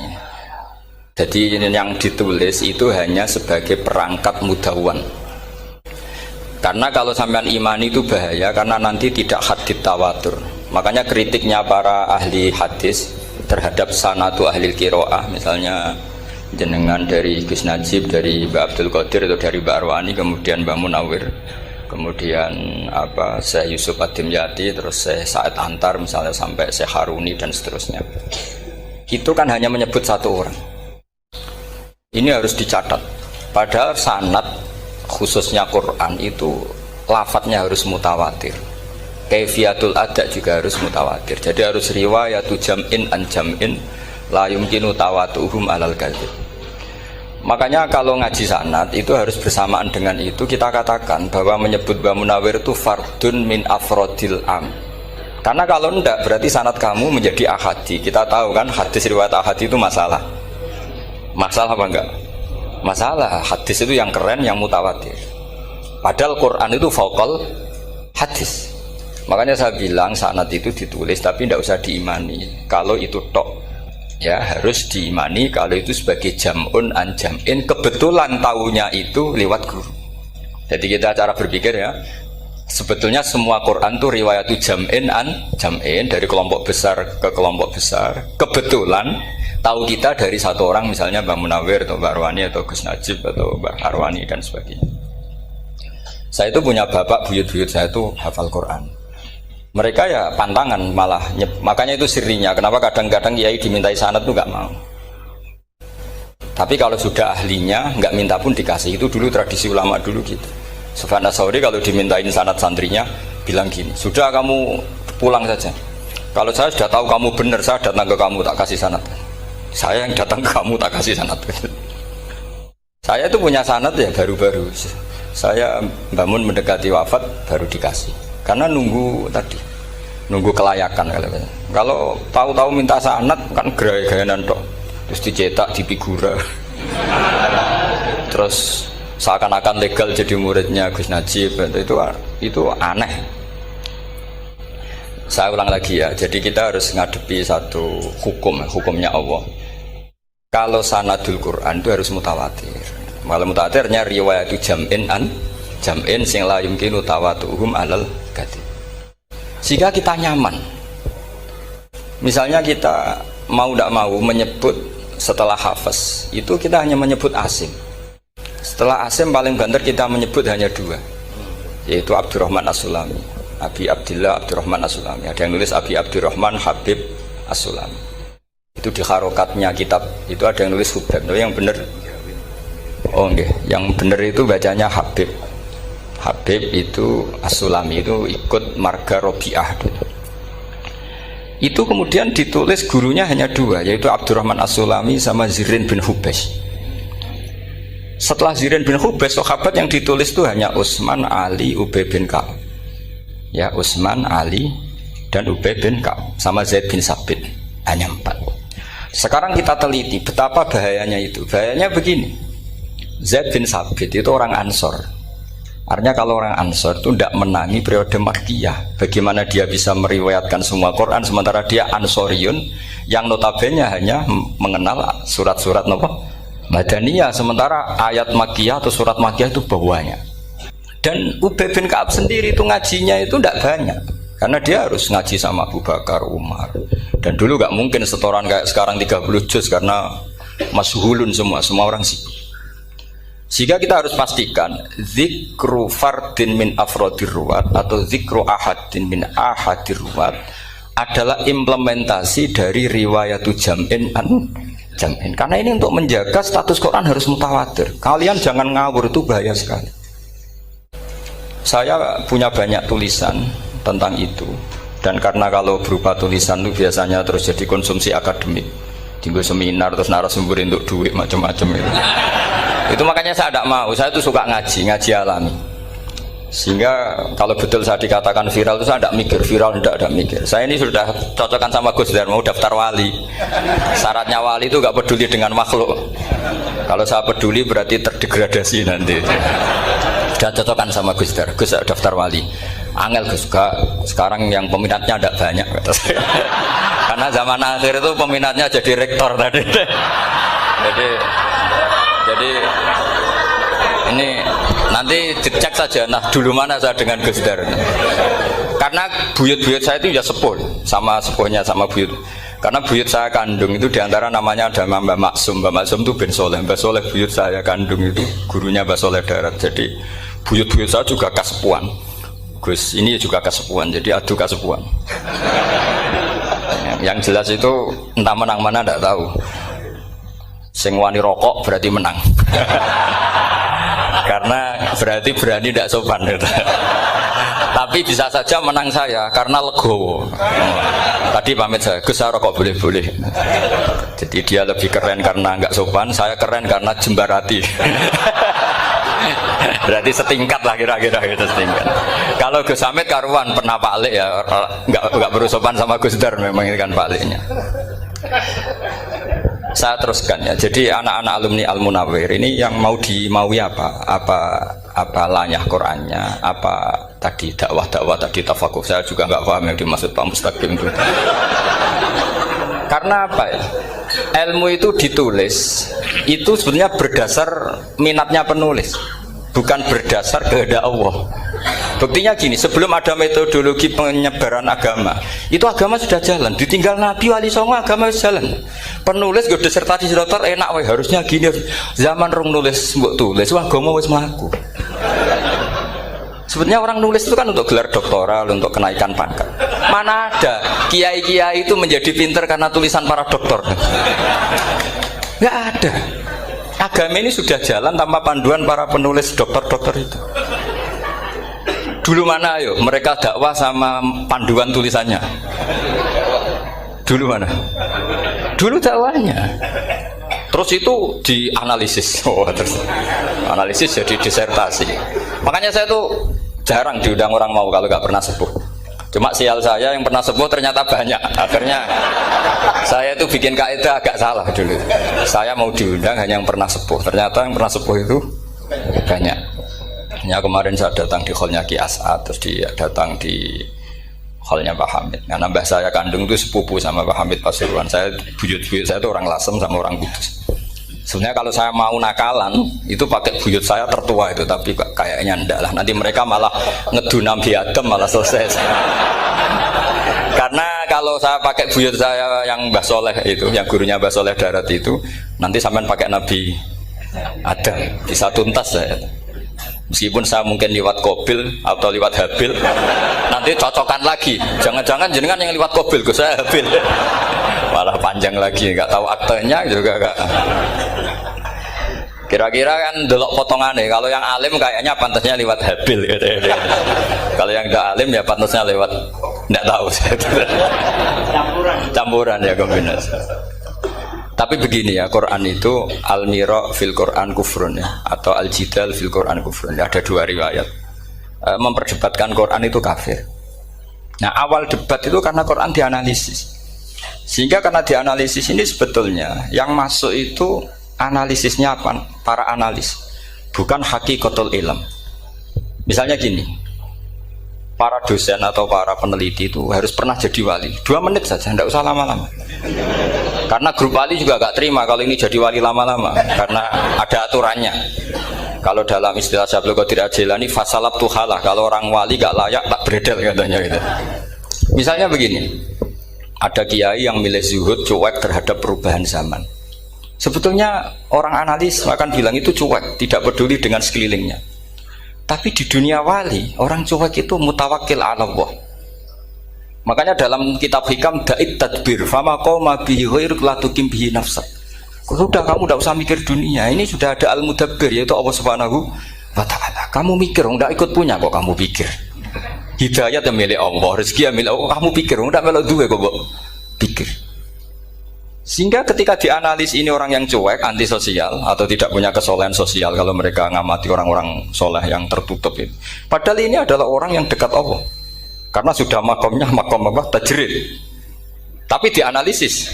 Jadi yang ditulis itu hanya sebagai perangkat mudawwan. Karena kalau sampean imani itu bahaya, karena nanti tidak hadits tawatur. Makanya kritiknya para ahli hadis terhadap sanadu ahli qiraah, misalnya jenengan dari Gus Najib, dari Mbak Abdul Qadir atau dari Mbak Arwani, kemudian Mbak Munawir, kemudian Syekh Yusuf Ad-Dimyati, terus Syekh Said Antar misalnya sampai Syekh Haruni dan seterusnya. Itu kan hanya menyebut satu orang. Ini harus dicatat. Padahal sanad khususnya Quran itu lafadznya harus mutawatir. Kaifiyatul ada juga harus mutawatir. Jadi harus riwayatu jam'in an jam'in la yumkinu tawatuhum alal kadzib. Makanya kalau ngaji sanad itu harus bersamaan dengan itu kita katakan bahwa menyebut Mbah Munawir itu fardun min afrodil am. Karena kalau enggak berarti sanad kamu menjadi ahadi. Kita tahu kan hadis riwayat ahadi itu masalah. Masalah apa enggak? Masalah. Hadis itu yang keren, yang mutawatir. Padahal Quran itu fauqal hadis. Makanya saya bilang sanad itu ditulis tapi tidak usah diimani. Kalau itu tok ya harus diimani kalau itu sebagai jam'un an jam'in, kebetulan taunya itu lewat guru. Jadi kita cara berpikir ya, sebetulnya semua Quran itu riwayatu jam'in an jam'in, dari kelompok besar ke kelompok besar. Kebetulan tahu kita dari satu orang, misalnya Mbak Munawir atau Mbak Arwani atau Gus Najib atau Mbak Arwani dan sebagainya. Saya itu punya bapak buyut-buyut saya itu hafal Quran. Mereka ya pantangan malah, makanya itu sirinya. Kenapa kadang-kadang kiai dimintai sanad tuh nggak mau. Tapi kalau sudah ahlinya nggak minta pun dikasih. Itu dulu tradisi ulama dulu gitu. Sufyan Ats-Tsauri kalau dimintain sanad santrinya bilang gini, sudah kamu pulang saja. Kalau saya sudah tahu kamu benar, saya datang ke kamu tak kasih sanad. Saya yang datang ke kamu tak kasih sanad. Saya itu punya sanad ya baru-baru. Saya bangun mendekati wafat baru dikasih. Karena nunggu tadi, nunggu kelayakan kalau tahu-tahu minta sanad kan gaya-gayanan tok. Terus dicetak di figura. Terus seakan-akan legal jadi muridnya Gus Najib, itu aneh. Saya ulang lagi ya, jadi kita harus ngadepi satu hukumnya Allah. Kalau sanadul Quran itu harus mutawatir. Malah mutawatirnya riwayat itu jam'in sing la yumkinu tawatuhum alal gadi. Jika kita nyaman, misalnya kita mau tidak mau menyebut setelah hafaz, itu kita hanya menyebut asim. Setelah asim paling banter kita menyebut hanya dua, yaitu Abdurrahman As-Sulami, Abi Abdillah Abdurrahman As-Sulami. Ada yang nulis Abi Abdurrahman Habib As-Sulami. Itu di harokatnya kitab itu ada yang nulis Hubab. Yang benar, oh enggak, yang benar itu bacanya Habib. Habib itu As-Sulami itu ikut marga Robi'ah. Itu kemudian ditulis gurunya hanya dua, yaitu Abdurrahman As-Sulami sama Zirin bin Hubes. Setelah Zirin bin Hubes, sahabat yang ditulis itu hanya Utsman, Ali, Ubay bin Ka'ab. Ya, Utsman, Ali, dan Ubay bin Ka'ab sama Zaid bin Sabit, hanya 4. Sekarang kita teliti betapa bahayanya itu. Bahayanya begini, Zaid bin Sabit itu orang Ansor. Artinya kalau orang Ansor itu tidak menangi periode Makkiyah. Bagaimana dia bisa meriwayatkan semua Quran sementara dia Ansoriun yang notabene hanya mengenal surat-surat Madaniyah, sementara ayat Makkiyah atau surat Makkiyah itu bawahnya. Dan Ubay bin Ka'ab sendiri itu ngajinya itu tidak banyak, karena dia harus ngaji sama Abu Bakar, Umar. Dan dulu nggak mungkin setoran kayak sekarang 30 juz karena masyhulun semua orang sibuk. Sehingga kita harus pastikan zikru fardin min afrodir ruwat atau zikru ahadin min ahadir ruwat adalah implementasi dari riwayatu jam'in an jam'in. Karena ini untuk menjaga status Quran harus mutawatir. Kalian jangan ngawur, itu bahaya sekali. Saya punya banyak tulisan tentang itu, dan karena kalau berupa tulisan itu biasanya terus jadi konsumsi akademik, tinggal seminar terus narasumber untuk duit macam-macam itu. Itu makanya saya tidak mau, saya itu suka ngaji alami. Sehingga kalau betul saya dikatakan viral itu saya tidak mikir, viral tidak mikir. Saya ini sudah cocokkan sama Gus Dar, mau daftar wali. Syaratnya wali itu nggak peduli dengan makhluk. Kalau saya peduli berarti terdegradasi nanti. Sudah cocokkan sama Gus Dar, Gus daftar wali. Angel Gus, sekarang yang peminatnya tidak banyak kata saya. Karena zaman akhir itu peminatnya jadi rektor tadi. Jadi ini nanti dicek saja. Nah dulu mana saya dengan Gus Dar. Karena buyut-buyut saya itu ya sepuh sama sepuhnya sama buyut. Karena buyut saya kandung itu diantara namanya ada Mbak Maksum. Mbak Maksum itu bin Soleh. Mbak Soleh buyut saya kandung itu gurunya Mbak Soleh Darat. Jadi buyut-buyut saya juga kasepuan. Gus ini juga kasepuan. Jadi adu kasepuan. Yang jelas itu entah menang mana tidak tahu. Sing wani rokok berarti menang. Karena berarti berani tidak sopan gitu. Tapi bisa saja menang saya karena legowo. Tadi pamit saya, Gus saya rokok boleh-boleh. Jadi dia lebih keren karena nggak sopan, saya keren karena jembarati. Berarti setingkat lah kira-kira gitu, setingkat. Kalau Gus Hamid karuan pernah Pak Alik ya, nggak berusopan sama Gus Dar, memang ini kan Pak Aliknya. Saya teruskan ya. Jadi anak-anak alumni Al-Munawwir ini yang mau dimaui apa lanyah Qur'annya, apa tadi dakwah tadi tafakuh. Saya juga nggak paham yang dimaksud Pak Mustaqim itu. Karena apa ya? Ilmu itu ditulis itu sebenarnya berdasar minatnya penulis, bukan berdasar kehendak Allah. Buktinya gini, sebelum ada metodologi penyebaran agama, itu agama sudah jalan. Ditinggal Nabi Wali Songo agama sudah jalan. Penulis gue disertasi dokter enak, weh harusnya gini. Zaman rong nulis mbok tulis, wah agama wis mlaku. Sebenarnya orang nulis itu kan untuk gelar doktoral, untuk kenaikan pangkat. Mana ada kiai-kiai itu menjadi pinter karena tulisan para doktor? Nggak ada. Agama ini sudah jalan tanpa panduan para penulis dokter-dokter itu. Dulu mana ayo? Mereka dakwah sama panduan tulisannya. Dulu mana? Dulu dakwahnya. Terus itu dianalisis. Oh, terus analisis jadi disertasi. Makanya saya tuh jarang diundang orang mau kalau nggak pernah sepuh. Cuma sial saya yang pernah sepuh ternyata banyak. Akhirnya saya itu bikin kaidah agak salah dulu. Saya mau diundang hanya yang pernah sepuh. Ternyata yang pernah sepuh itu banyak. Ya kemarin saya datang di hallnya Ki As'ad, terus dia datang di hallnya Pak Hamid. Karena mbah saya kandung itu sepupu sama Pak Hamid Pasuruan. Saya buyut-buyut saya itu orang Lasem sama orang Kudus. Sebenarnya kalau saya mau nakalan itu pakai buyut saya tertua itu, tapi kayaknya enggak lah. Nanti mereka malah ngedu Nabi Adam malah selesai. Karena kalau saya pakai buyut saya yang Mbah Soleh itu, yang gurunya Mbah Soleh Darat itu, nanti sampean pakai Nabi Adam bisa tuntas saya. Meskipun saya mungkin lewat Kobil atau lewat Habil, nanti cocokan lagi. Jangan-jangan jenengan yang lewat Kobil, saya Habil. Malah panjang lagi, nggak tahu aktenya juga nggak. Kira-kira kan delok potongannya. Kalau yang alim kayaknya pantasnya lewat Habil gitu ya. Kalau yang tidak alim ya pantasnya lewat nggak tahu. Campuran ya kombinasi. Tapi begini ya, Quran itu al-mira fil Quran kufrun ya, atau al-jidal fil Quran kufrun. Ada dua riwayat. Memperdebatkan Quran itu kafir. Nah, awal debat itu karena Quran dianalisis. Sehingga karena dianalisis ini sebetulnya yang masuk itu analisisnya apa? Para analis, bukan hakikatul ilm. Misalnya gini, para dosen atau para peneliti itu harus pernah jadi wali. 2 menit saja, tidak usah lama-lama. Karena grup wali juga gak terima kalau ini jadi wali lama-lama, karena ada aturannya. Kalau dalam istilah Syaikhul Qadir Al-Jilani, fasalab tuhalah, kalau orang wali gak layak tak beredel katanya gitu. Misalnya begini, ada kiai yang milih zuhud, cuek terhadap perubahan zaman. Sebetulnya orang analis akan bilang itu cuek, tidak peduli dengan sekelilingnya. Tapi di dunia wali, orang cuek itu mutawakkil ala Allah. Makanya dalam kitab hikam da'id tadbir fama qoma bihi ghairuk la tuqim bihi nafsak. Sudah kamu tidak usah mikir dunia, ini sudah ada al-mudabbir yaitu Allah Subhanahu wa ta'ala. Kamu mikir, tidak ikut punya kok kamu pikir. Hidayat yang milik Allah, rezeki yang milik Allah, kamu pikir, tidak melok duwe kok pikir. Sehingga ketika dianalis ini orang yang cuek, antisosial atau tidak punya kesolehan sosial, kalau mereka ngamati orang-orang soleh yang tertutup itu. Padahal ini adalah orang yang dekat Allah. Karena sudah makomnya makom apa? Tajrid. Tapi dianalisis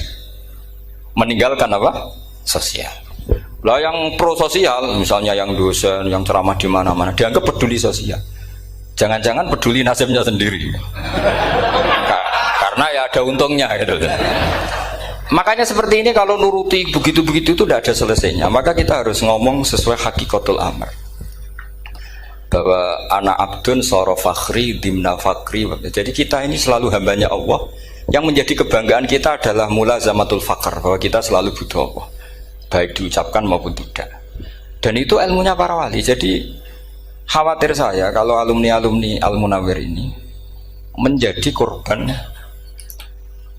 meninggalkan apa? Sosial. Lah yang pro sosial, misalnya yang dosen, yang ceramah di mana-mana, dianggap peduli sosial. Jangan-jangan peduli nasibnya sendiri. Karena ya ada untungnya gitu. Makanya seperti ini kalau nuruti begitu-begitu itu tidak ada selesainya. Maka kita harus ngomong sesuai hakikatul amr. Bahwa anak abdun soro fakhri dimna fakri. Jadi kita ini selalu hambanya Allah. Yang menjadi kebanggaan kita adalah mulazamatul fakr, bahwa kita selalu butuh Allah, baik diucapkan maupun tidak. Dan itu ilmunya para wali. Jadi khawatir saya kalau alumni-alumni Al-Munawwir ini menjadi korban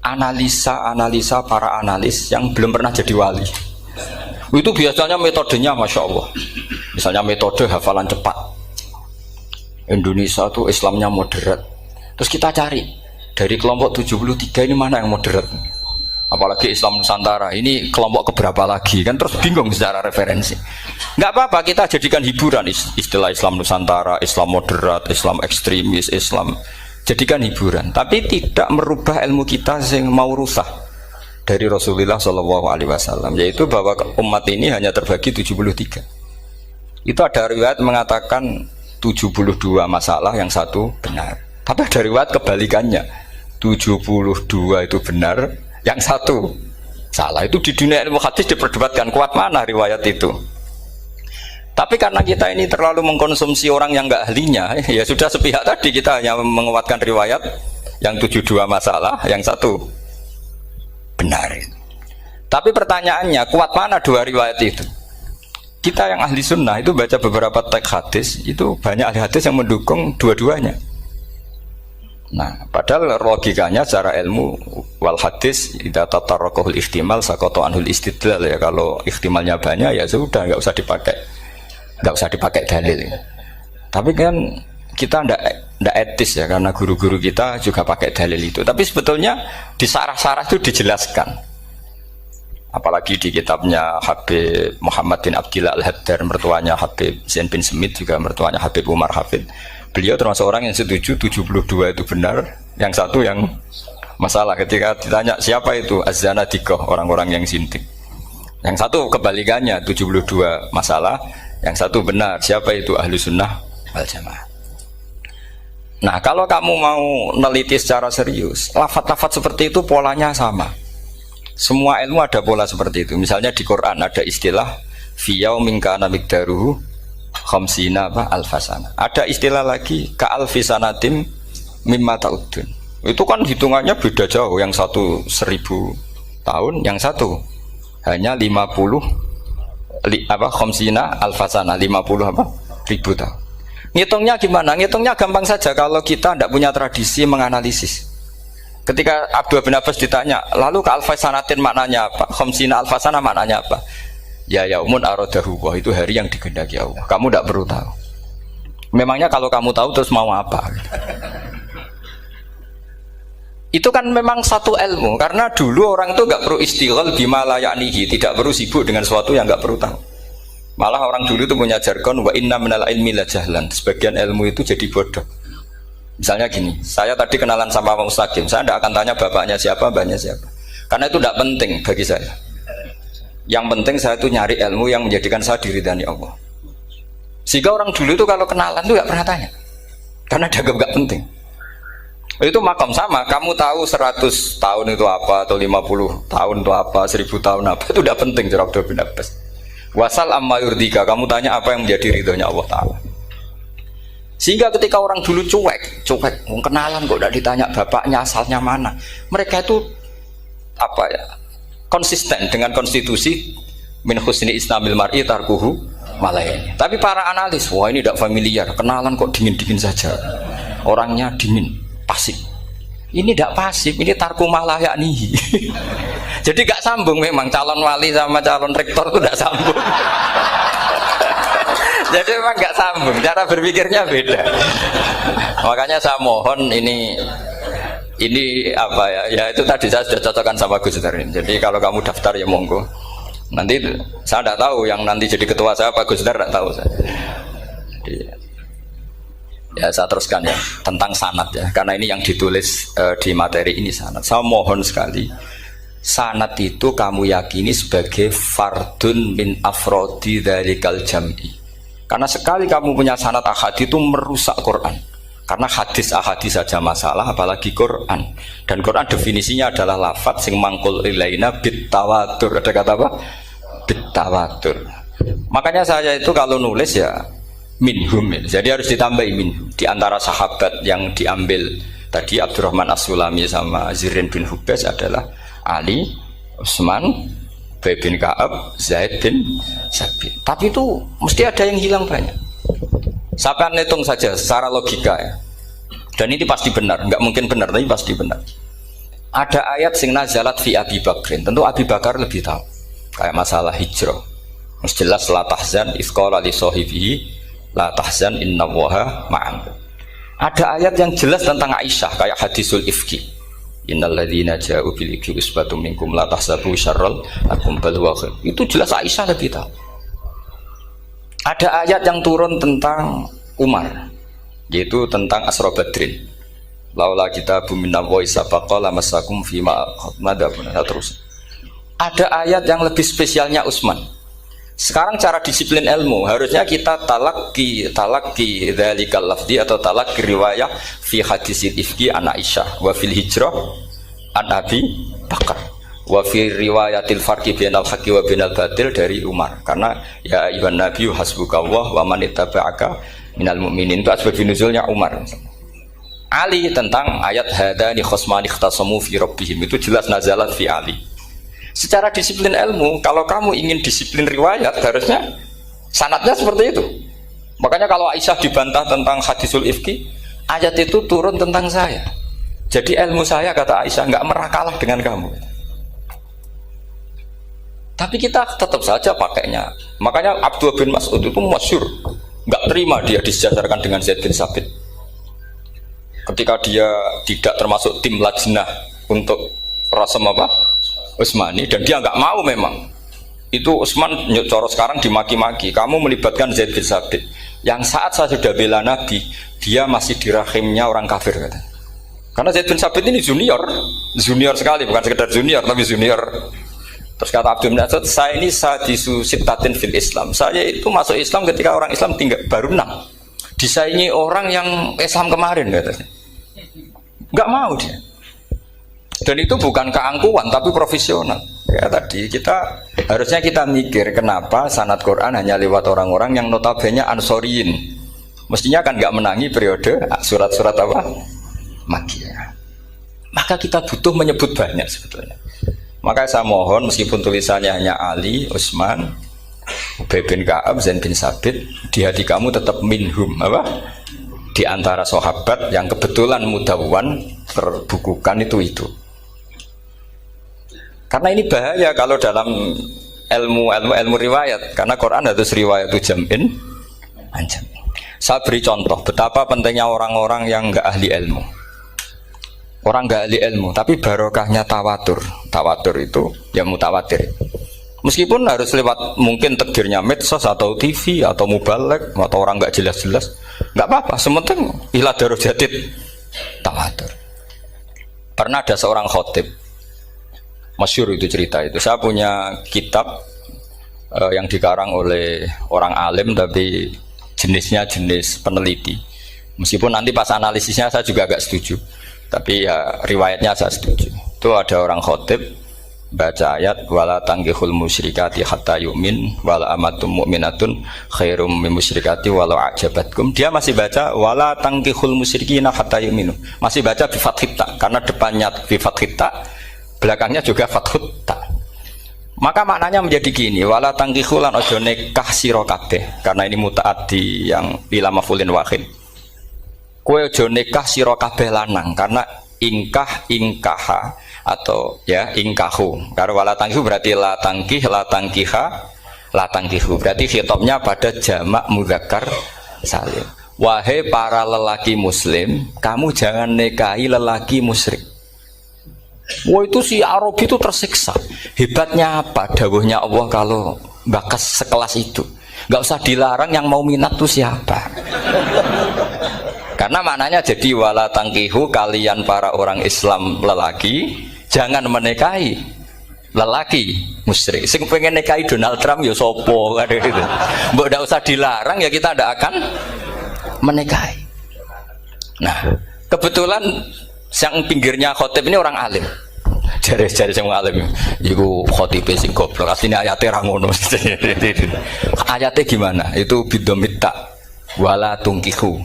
analisa para analis yang belum pernah jadi wali. Itu biasanya metodenya Masya Allah. Misalnya metode hafalan cepat. Indonesia tuh Islamnya moderat. Terus kita cari dari kelompok 73 ini mana yang moderat. Apalagi Islam Nusantara ini kelompok keberapa lagi kan, terus bingung secara referensi. Nggak apa-apa, kita jadikan hiburan istilah Islam Nusantara, Islam moderat, Islam ekstremis, Islam, jadikan hiburan. Tapi tidak merubah ilmu kita yang mau rusak dari Rasulullah SAW, yaitu bahwa umat ini hanya terbagi 73. Itu ada riwayat mengatakan 72 masalah, yang satu benar. Tapi ada riwayat kebalikannya, 72 itu benar, yang satu salah. Itu di dunia ilmu hadis diperdebatkan kuat mana riwayat itu. Tapi karena kita ini terlalu mengkonsumsi orang yang nggak ahlinya, ya sudah sepihak tadi, kita hanya menguatkan riwayat yang 72 masalah, yang satu benar. Tapi pertanyaannya, kuat mana dua riwayat itu? Kita yang ahli sunnah itu baca beberapa teks hadis, itu banyak ahli hadis yang mendukung dua-duanya. Nah, padahal logikanya secara ilmu wal hadis idza tatarraqahul ihtimal saqata anhul istidlal, ya kalau ihtimalnya banyak ya sudah nggak usah dipakai dalil. Tapi kan kita ndak etis ya, karena guru-guru kita juga pakai dalil itu. Tapi sebetulnya di sarah-sarah itu dijelaskan. Apalagi di kitabnya Habib Muhammad bin Abdillah Al-Haddar, mertuanya Habib Zain bin Smith, juga mertuanya Habib Umar Hafid. Beliau termasuk orang yang setuju 72 itu benar, yang satu yang masalah. Ketika ditanya siapa itu Az-Zanadiqah, orang-orang yang sintik. Yang satu kebalikannya, 72 masalah, yang satu benar, siapa itu Ahlu Sunnah wal Jamaah. Nah, kalau kamu mau neliti secara serius, lafaz-lafaz seperti itu polanya sama. Semua ilmu ada pola seperti itu. Misalnya di Quran ada istilah fi yaumin kana miqdaruhu khamsina alfasana. Ada istilah lagi ka alfisanatim mimma ta'udun. Itu kan hitungannya beda jauh. Yang satu 1000 tahun, yang satu hanya 50 khamsina alfasana, 50 ribu tahun. Ngitungnya gimana? Ngitungnya gampang saja kalau kita tidak punya tradisi menganalisis. Ketika Abdul bin Abbas ditanya, lalu ke alfasanatin maknanya apa? Khamsina alfasana maknanya apa? Ya yaumun aradahu, wah itu hari yang dikehendaki Allah. Kamu tidak perlu tahu. Memangnya kalau kamu tahu terus mau apa? Itu kan memang satu ilmu, karena dulu orang itu nggak perlu istighal bima la ya'nihi, tidak perlu sibuk dengan sesuatu yang nggak perlu tahu. Malah orang dulu itu punya jargon wa inna minal ilmi la jahlan. Sebagian ilmu itu jadi bodoh. Misalnya gini, saya tadi kenalan sama Pak Mustaqim, saya tidak akan tanya bapaknya siapa, mbaknya siapa, karena itu tidak penting bagi saya. Yang penting saya itu nyari ilmu yang menjadikan saya diridani Allah. Sehingga orang dulu itu kalau kenalan itu nggak pernah tanya, karena dianggap nggak penting. Itu makam sama, kamu tahu 100 tahun itu apa, atau 50 tahun itu apa, 1000 tahun apa, itu tidak penting. Cara Abdul bin Abbas, wasal amma yurdika, kamu tanya apa yang menjadi ridhonya Allah Ta'ala. Sehingga ketika orang dulu cuek, kenalan kok tidak ditanya bapaknya asalnya mana, mereka itu apa ya, konsisten dengan konstitusi min husni islamil mar'i tarkuhu malayani. Tapi para analis, wah ini tidak familiar, kenalan kok dingin-dingin saja, orangnya dingin, pasif. Ini tidak pasif, ini tarku malayani. Jadi gak sambung memang calon wali sama calon rektor itu tidak sambung. Jadi memang nggak sambung, cara berpikirnya beda. Makanya saya mohon ini apa ya? Ya itu tadi saya sudah cocokkan sama Gus Darin. Jadi kalau kamu daftar ya monggo. Nanti saya tidak tahu yang nanti jadi ketua saya Pak Gus Dar, tidak tahu saya. Jadi, ya saya teruskan ya tentang sanad ya, karena ini yang ditulis di materi ini sanad. Saya mohon sekali, sanad itu kamu yakini sebagai fardun min afrodi dzalikal jam'i. Karena sekali kamu punya sanad ahadi itu merusak Quran. Karena hadis ahadi saja masalah, apalagi Quran. Dan Quran definisinya adalah lafadz sing mangkul ilaina bit tawatur. Ada kata apa? Bit tawatur. Makanya saya itu kalau nulis ya minhum. Jadi harus ditambahi minhum. Di antara sahabat yang diambil tadi Abdurrahman As-Sulami sama Zirin bin Hubes adalah Ali, Utsman, Ubay bin Ka'ab, Zaid bin Sabit. Tapi itu mesti ada yang hilang banyak. Sampai hitung saja secara logika ya. Dan ini pasti benar, nggak mungkin benar tapi pasti benar. Ada ayat sing nazalat fi Abi Bakrin. Tentu Abi Bakar lebih tahu. Kayak masalah hijrah. Mesti jelas la tahzan iz qala li sahibihi la tahzan innallaha ma'an. Ada ayat yang jelas tentang Aisyah kayak hadisul ifki. Innal ladzina ja'u bil ifki usbatum minkum la tahsabu syarral lakum bal huwa khair. Itu jelas Aisyah lebih tahu. Ada ayat yang turun tentang Umar, yaitu tentang Asra Badrin. Laula kitabum minallahi sabaqa lamassakum fima madabun. Terus ada ayat yang lebih spesialnya Utsman. Sekarang cara disiplin ilmu harusnya kita talaqi dzalikal lafzi atau talaqi riwayah fi hadisil ifki an Aisyah wa fil hijrah an Abi Bakar wa fi riwayatil farqi bainal haqqi wa bainal batil dari Umar. Karena ya ayyuhan nabiyyu hasbukallah wa man ittaba'aka minal mu'minin, itu asbab nuzulnya Umar. Ali tentang ayat hadani khosmani ikhtasamu fi rabbihim, itu jelas nazalat fi Ali. Secara disiplin ilmu, kalau kamu ingin disiplin riwayat, harusnya sanadnya seperti itu. Makanya kalau Aisyah dibantah tentang hadisul ifki, ayat itu turun tentang saya. Jadi ilmu saya, kata Aisyah, nggak merah kalah dengan kamu. Tapi kita tetap saja pakainya. Makanya Abdullah bin Mas'ud itu masyhur, nggak terima dia disejajarkan dengan Zaid bin Sabit. ketika dia tidak termasuk tim lajnah untuk rasam apa Utsmani, dan dia nggak mau memang. Itu Utsman coro sekarang dimaki-maki, kamu melibatkan Zaid bin Sabit yang saat saya sudah bela Nabi, dia masih di rahimnya orang kafir katanya. Karena Zaid bin Sabit ini junior sekali, bukan sekedar junior tapi junior. Terus kata Abdul bin Asad, saya ini sadisu sittatin fil Islam, saya itu masuk Islam ketika orang Islam tinggal baru 6, disaingi orang yang Islam kemarin katanya. Nggak mau dia. Dan itu bukan keangkuhan tapi profesional. Ya tadi harusnya kita mikir kenapa sanad Quran hanya lewat orang-orang yang notabene ansoriyin. Mestinya kan nggak menangi periode surat-surat apa? Makkiyah. Maka kita butuh menyebut banyak sebetulnya. Maka saya mohon meskipun tulisannya hanya Ali, Utsman, Ubay bin Ka'ab, Zaid bin Sabit, di hati kamu tetap minhum apa? Di antara sahabat yang kebetulan mudawwan terbukukan itu. Karena ini bahaya kalau dalam ilmu riwayat, karena Quran harus riwayat itu jam'in anjam. Saya beri contoh betapa pentingnya orang-orang yang enggak ahli ilmu. Orang enggak ahli ilmu, tapi barokahnya tawatur. Tawatur itu ya mutawatir. Meskipun harus lewat mungkin takdirnya medsos atau TV atau mubalek atau orang enggak jelas-jelas, enggak apa-apa. Sementing ila darajatid tawatur. Pernah ada seorang khatib, masyhur itu cerita itu. Saya punya kitab yang dikarang oleh orang alim tapi jenisnya jenis peneliti. Meskipun nanti pas analisisnya saya juga agak setuju, tapi ya riwayatnya saya setuju. Itu ada orang khatib baca ayat wala tangkihul musyrikati hatta yu'min wala amatum mu'minatun khairum min musyrikati walau ajabatkum. Dia masih baca wala tangkihul musyrikina hatta yu'minu. Masih baca bi fathit ta karena depannya bi fathit ta, belakangnya juga fathut ta. Maka maknanya menjadi gini, wala tangkihu lan ojo nikah sira kabeh, karena ini mutaaddi yang ila mafulin wahid. Kowe ojo nikah sira kabeh lanang, karena ingkaha atau ya ingkahu. Karena wala tangkihu berarti la tangkiha, la tangkihu. Berarti khitabnya pada jamak mudzakkar salim. Wahai para lelaki muslim, kamu jangan nikahi lelaki musyrik. Wah itu si Arabi itu tersiksa. Hebatnya apa dawuhnya Allah kalau bakas sekelas itu? Gak usah dilarang, yang mau minat tuh siapa? Karena maknanya jadi wala tangkihu, kalian para orang Islam lelaki jangan menikahi lelaki musyrik. Sing pengen nikahi Donald Trump ya sopo kan gitu. Mbok ndak usah dilarang ya kita ndak akan menikahi. Nah, kebetulan yang pinggirnya khotib ini orang alim. Jari-jari yang alim iku khotibe sing goblok. Asline ayate ra ngono. Ayate gimana? Itu bidomita wala tungkihu.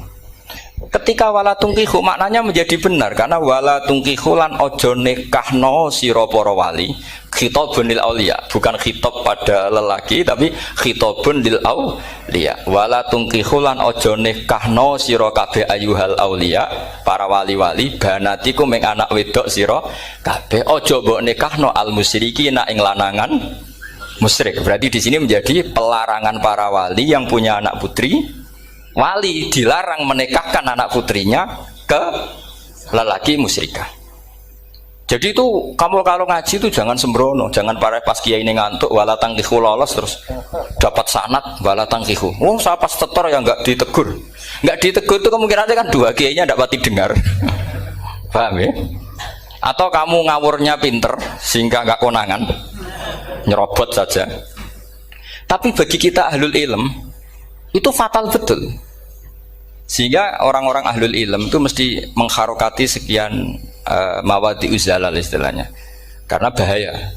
Ketika wala tungkihu maknanya menjadi benar, karena wala tungkihu lan ojo nikahno sira para wali, khitabun lil auliya, bukan khitab pada lelaki tapi khitabun lil auliya. Wala tungkihu lan ojo nikahno sira kabeh ayuhal auliya, para wali-wali, banatiku ming anak wedok sira kabeh, ojo mbok nikahno al musyrikina ing lanangan musyrik. Berarti di sini menjadi pelarangan para wali yang punya anak putri. Wali dilarang menikahkan anak putrinya ke lelaki musyrikah. Jadi itu kamu kalau ngaji itu jangan sembrono, jangan pas kiai ini ngantuk wala tangkihu lolos terus dapat sanad wala tangkihu. Oh saya pas setor yang nggak ditegur itu kemungkinannya kan dua kiainya tidak pati dengar. Paham ya? Atau kamu ngawurnya pinter sehingga nggak konangan, nyerobot saja. Tapi bagi kita ahlul ilm itu fatal betul. Sehingga orang-orang ahlul ilm itu mesti mengharokati sekian mawadi uzalal istilahnya, karena bahaya.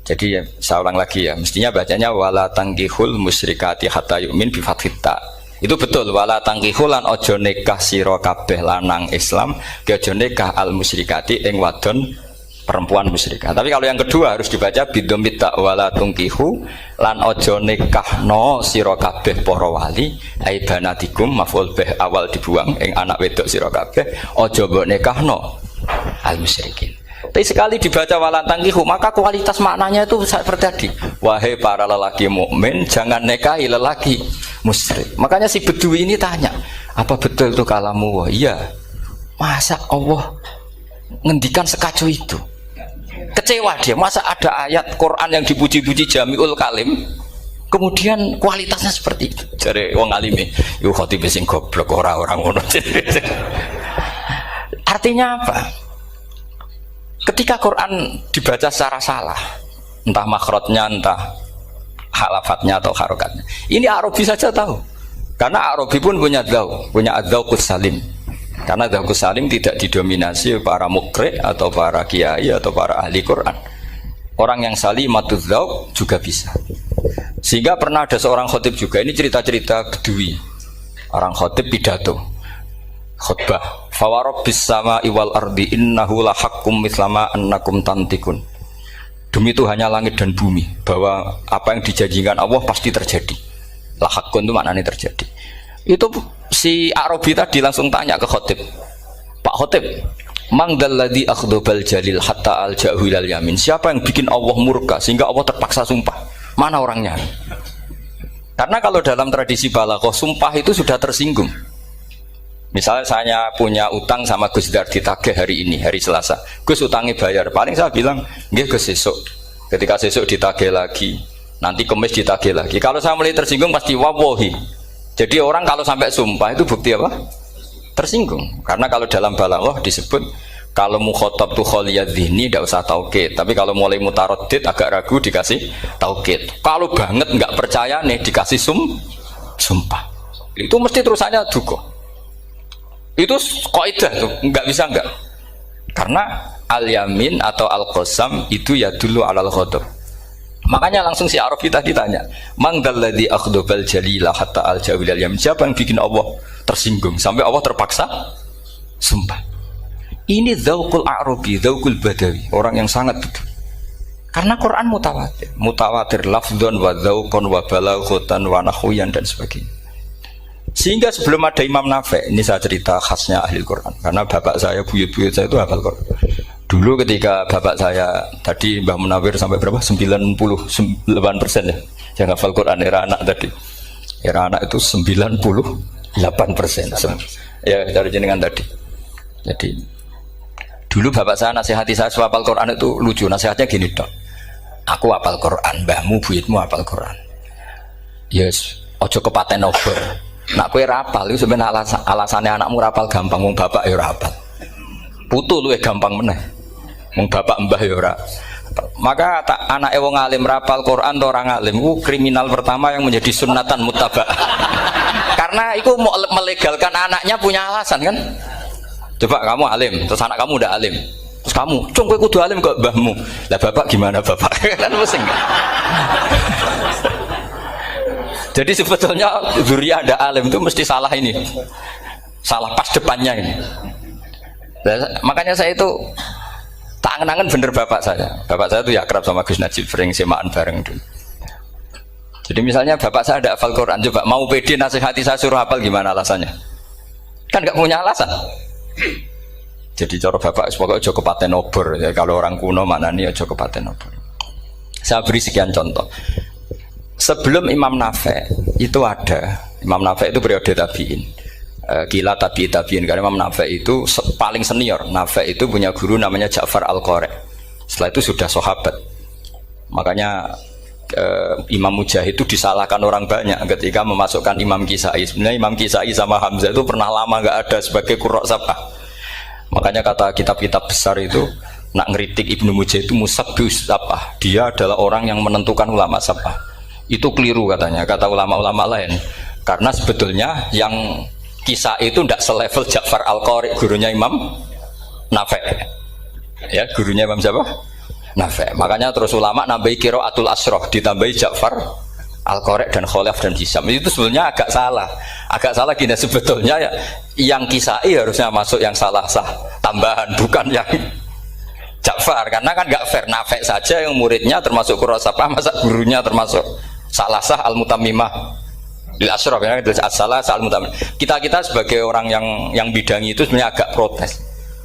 Jadi ya, saya ulang lagi ya, mestinya bacanya wala tangkihul musyrikati hatta yu'min bi fathita. Itu betul, wala tangkihul lan ojo nikah sira kabeh lanang Islam ke ojo nikah al musyrikati ing wadon perempuan musyrikah. Tapi kalau yang kedua harus dibaca bidomita wala tungkihu lan ojo nikahno sira kabeh para wali ai banatikum maf'ul bih awal dibuang ing anak wedok sira kabeh ojo mbok nikahno al musyrikin. Tapi sekali dibaca wala tangkihu maka kualitas maknanya itu seperti tadi. Wahai para lelaki mukmin jangan nikahi lelaki musyrik. Makanya si Bedui ini tanya, apa betul itu kalamu? Wah, iya. Masa Allah ngendikan sekacau itu? Kecewa dia, masa ada ayat Quran yang dipuji-puji Jamiul Kalim kemudian kualitasnya seperti itu. Jare wong alime, yo khotib sing goblok orang ngono. Artinya apa? Ketika Quran dibaca secara salah, entah makhrajnya, entah halafatnya atau harokatnya, ini Arabi saja tahu. Karena Arabi pun punya adzauqus salim. Karena adzauqus salim tidak didominasi para mukri atau para kiai atau para ahli Quran. Orang yang salimatuz dzauq juga bisa. Sehingga pernah ada seorang khotib juga, ini cerita-cerita Bedui. Orang khotib pidato khutbah, fawarabbis sama'i wal ardi innahu lahaqqum mislama annakum tantikun. Demi Tuhannya langit dan bumi, bahwa apa yang dijanjikan Allah pasti terjadi. Lahaqqun itu maknanya terjadi. Itu si Arabi tadi langsung tanya ke khotib, Pak khotib, mangdalladzi akhdobal jalil hatta al-ja'hu ilal yamin. Siapa yang bikin Allah murka sehingga Allah terpaksa sumpah? Mana orangnya? Karena kalau dalam tradisi balaghah, sumpah itu sudah tersinggung. Misalnya saya punya utang sama Gus Dar ditagih hari ini, hari Selasa. Gus utangnya bayar. Paling saya bilang, nggih Gus sesuk. Ketika sesuk ditagih lagi, nanti Kamis ditagih lagi. Kalau saya mulai tersinggung pasti wawahi. Jadi orang kalau sampai sumpah itu bukti apa? Tersinggung. Karena kalau dalam balaghah disebut kalau mukhatab tuh kholiyad dzihni tidak usah taukid. Tapi kalau mulai mutaraddid agak ragu dikasih taukid. Kalau banget nggak percaya nih dikasih sumpah. Itu mesti terusannya duga. Itu kaidah tuh, nggak bisa nggak. Karena al-yamin atau al-qasam itu ya dulu alal ghadab. Makanya langsung si Arabi tadi tanya, mangdalladzi akhdobal jalila hatta al-jawil al-yamin. Siapa yang bikin Allah tersinggung sampai Allah terpaksa sumpah? Ini dzauqul Arabi, dzauqul Badawi, orang yang sangat betul. Karena Quran mutawatir lafdzon wa dzauqon wa balaghatan wa nahwiyan dan sebagainya. Sehingga sebelum ada Imam Nafi', ini saya cerita khasnya ahli Quran, karena bapak saya, buyut-buyut saya itu hafal Quran. Dulu ketika bapak saya tadi Mbah Munawir sampai berapa? 98% ya. Yang hafal Quran era anak tadi. Era anak itu 98%. Ya dari jenengan tadi. Jadi dulu bapak saya nasihati saya hafal Quran itu lucu. Nasihatnya gini dok. Aku hafal Quran, mbahmu buyutmu hafal Quran. Yes, ojo kepaten obor. Nak kowe rapal itu sebenarnya alasannya anakmu rapal gampang, wong bapak ya rapal. Putu luwih gampang meneh. Wong bapak mbah ya ora. Maka anake wong alim rapal Quran atau orang alim itu kriminal pertama yang menjadi sunatan muttaba. Karena itu mau melegalkan anaknya punya alasan kan. Coba kamu alim, terus anak kamu udah alim. Terus kamu, cung kowe kudu alim kok mbahmu. Lah bapak gimana bapak? Kan pusing. Jadi sebetulnya dzurriyyah ada alim itu mesti salah ini. Salah pas depannya ini. Makanya saya itu tak angen-angen bener bapak saya. Bapak saya itu ya akrab sama Gus Najib, sering semaan bareng dulu. Jadi misalnya bapak saya ada hafal Quran, coba mau pede nasihati saya suruh hafal gimana alasannya? Kan nggak punya alasan. Jadi cara bapak pokoknya ojo kepaten obor. Ya, kalau orang kuno mana nih ojo kepaten obor. Saya beri sekian contoh. Sebelum Imam Nafi' itu ada. Imam Nafi' itu periode tabi'in. Gila tabi'in karena Imam Nafi' itu paling senior. Nafi' itu punya guru namanya Ja'far Al-Qari. Setelah itu sudah sahabat. Makanya Imam Mujahid itu disalahkan orang banyak ketika memasukkan Imam Kisai. Sebenarnya Imam Kisai sama Hamzah itu pernah lama nggak ada sebagai qurra sab'ah. Makanya kata kitab-kitab besar itu nak ngeritik Ibnu Mujahid itu musabbius sab'ah. Dia adalah orang yang menentukan ulama sab'ah. Itu keliru katanya, kata ulama-ulama lain. Karena sebetulnya yang Kisah itu tidak selevel Ja'far Al-Qari, gurunya Imam Nafi'. Ya, gurunya Imam siapa? Nafi'. Makanya terus ulama nambahi qiraatul asroh, ditambahi Ja'far Al-Qari dan Khalaf dan Hisam. Itu sebenarnya agak salah. Agak salah gini, sebetulnya ya, yang Kisah harusnya masuk yang salah sah tambahan, bukan yang Ja'far. Karena kan nggak fair, Nafi' saja yang muridnya termasuk Qurrasabah, masa gurunya termasuk salah sah al-mutammimah lil asyraf, ya, salah sah al-mutammimah. Kita sebagai orang yang bidangi itu sebenarnya agak protes.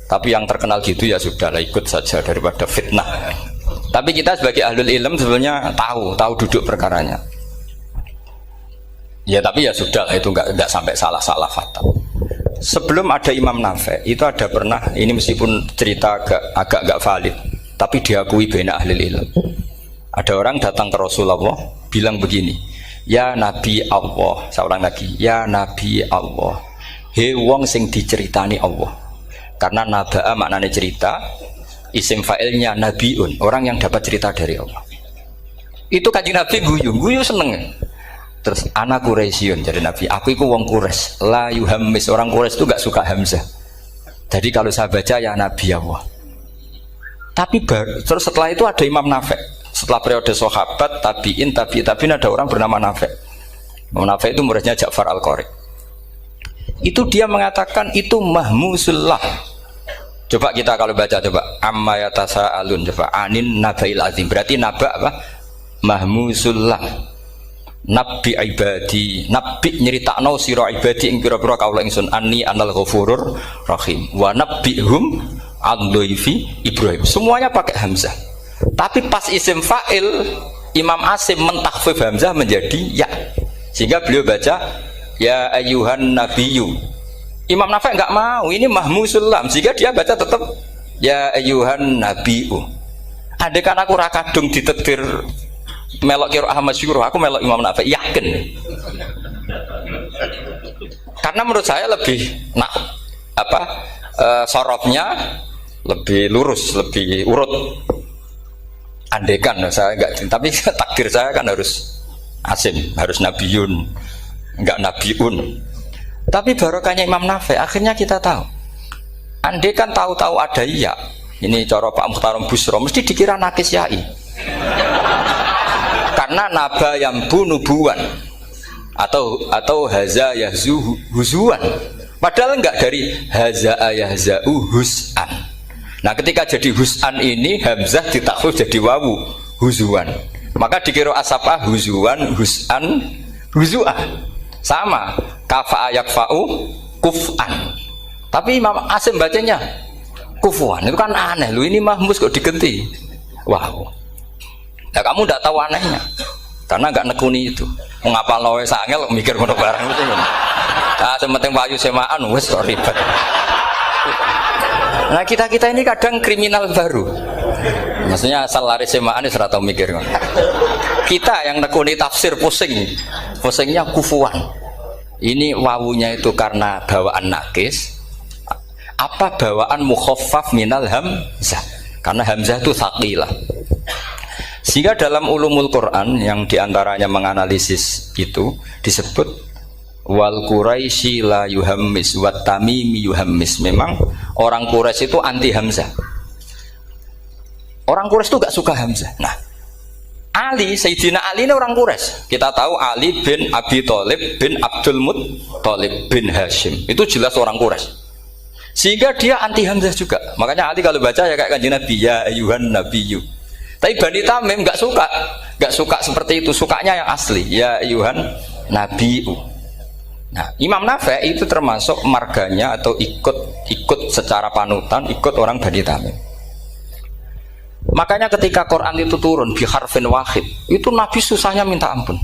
Tapi yang terkenal gitu ya sudahlah, ikut saja daripada fitnah. Tapi kita sebagai ahlul ilm sebenarnya tahu duduk perkaranya. Ya tapi ya sudah, itu nggak sampai salah fatal. Sebelum ada Imam Nafi, itu ada pernah, ini meskipun cerita agak gak valid, tapi diakui baina ahli ilm. Ada orang datang ke Rasulullah, bilang begini, ya Nabi Allah, saya ulang lagi, ya Nabi Allah, he wong sing diceritani Allah. Karena naba'a maknanya cerita, isim fa'ilnya nabiun, orang yang dapat cerita dari Allah. Itu Kanjeng Nabi guyu seneng. Terus anak Quraisyun, jadi Nabi, aku itu wong Quraisy, la yuhammis, orang Quraisy itu gak suka hamzah. Jadi kalau saya baca ya Nabi Allah. Tapi terus setelah itu ada Imam Nafi. Setelah periode sahabat, tabi'in ada orang bernama Nafi. Imam Nafi itu muridnya Ja'far Al-Qari. Itu dia mengatakan itu mahmusullah. Coba kita kalau baca coba amma yatasaalun, coba anin nabail azim. Berarti naba apa? Mahmusullah. Nabi ibadi, nabi nyeritakno sira ibadi ing pira-pira kaula ingsun anni anal ghafurur rahim wa nabbihum an dhaifi Ibrahim. Semuanya pakai hamzah. Tapi pas isim fa'il Imam Asim mentakhfif hamzah menjadi ya. Sehingga beliau baca ya ayyuhan nabiyyu. Imam Nafi enggak mau, ini mahmusul lam. Sehingga dia baca tetap ya ayyuhan nabiyyu. Andai kan aku ra kadung ditetir melok kira Ahmad Syukur, aku melok Imam Nafi, yakin. Karena menurut saya lebih sorofnya lebih lurus, lebih urut. Andekan saya enggak, tapi takdir saya kan harus Asim, harus Nabiyun, enggak Nabiun. Tapi barokahnya Imam Nafi, akhirnya kita tahu. Andekan tahu-tahu ada iya, ini cara Pak Mukhtarom Busro, mesti dikira nakis yai. Karena naba yang bunubuan atau haza yahzu huzuan, padahal enggak dari haza yahzau huzan. Nah ketika jadi huzan ini hamzah ditakhfif jadi wawu huzuan, maka dikira asapa huzuan huzan huzua sama kafa yakfau kufan. Tapi Imam Asim bacanya kufuan, itu kan aneh lu, ini mahmus kok diganti wow. Nah kamu tidak tahu anehnya, karena nggak nekuni itu. Mengapa loe sangel mikir ngono barang itu? Ah sementing payu semaan wes kok ribet. Nah kita ini kadang kriminal baru. Maksudnya asal lari semaan itu serata mikir. Kita yang nekuni tafsir pusingnya kufuan. Ini wawunya itu karena bawaan nakis. Apa bawaan mukhaffaf minal hamzah? Karena hamzah itu tsaqilah. Sehingga dalam ulumul Quran yang diantaranya menganalisis itu disebut wal Quraisy la yuhammis wat tamimi yuhammis. Memang orang Quraisy itu anti hamzah. Orang Quraisy itu gak suka hamzah. Nah, Ali, Sayyidina Ali ini orang Quraisy. Kita tahu Ali bin Abi Thalib bin Abdul Muttalib bin Hashim. Itu jelas orang Quraisy. Sehingga dia anti hamzah juga. Makanya Ali kalau baca ya kayak Kanjeng Nabi ya ayyuhan nabiyyu. Tapi Bani Tamim nggak suka seperti itu, sukanya yang asli ya ayyuhan nabiu. Nah Imam Nafi itu termasuk marganya atau ikut secara panutan ikut orang Bani Tamim. Makanya ketika Quran itu turun bi harfin wahid, itu Nabi susahnya minta ampun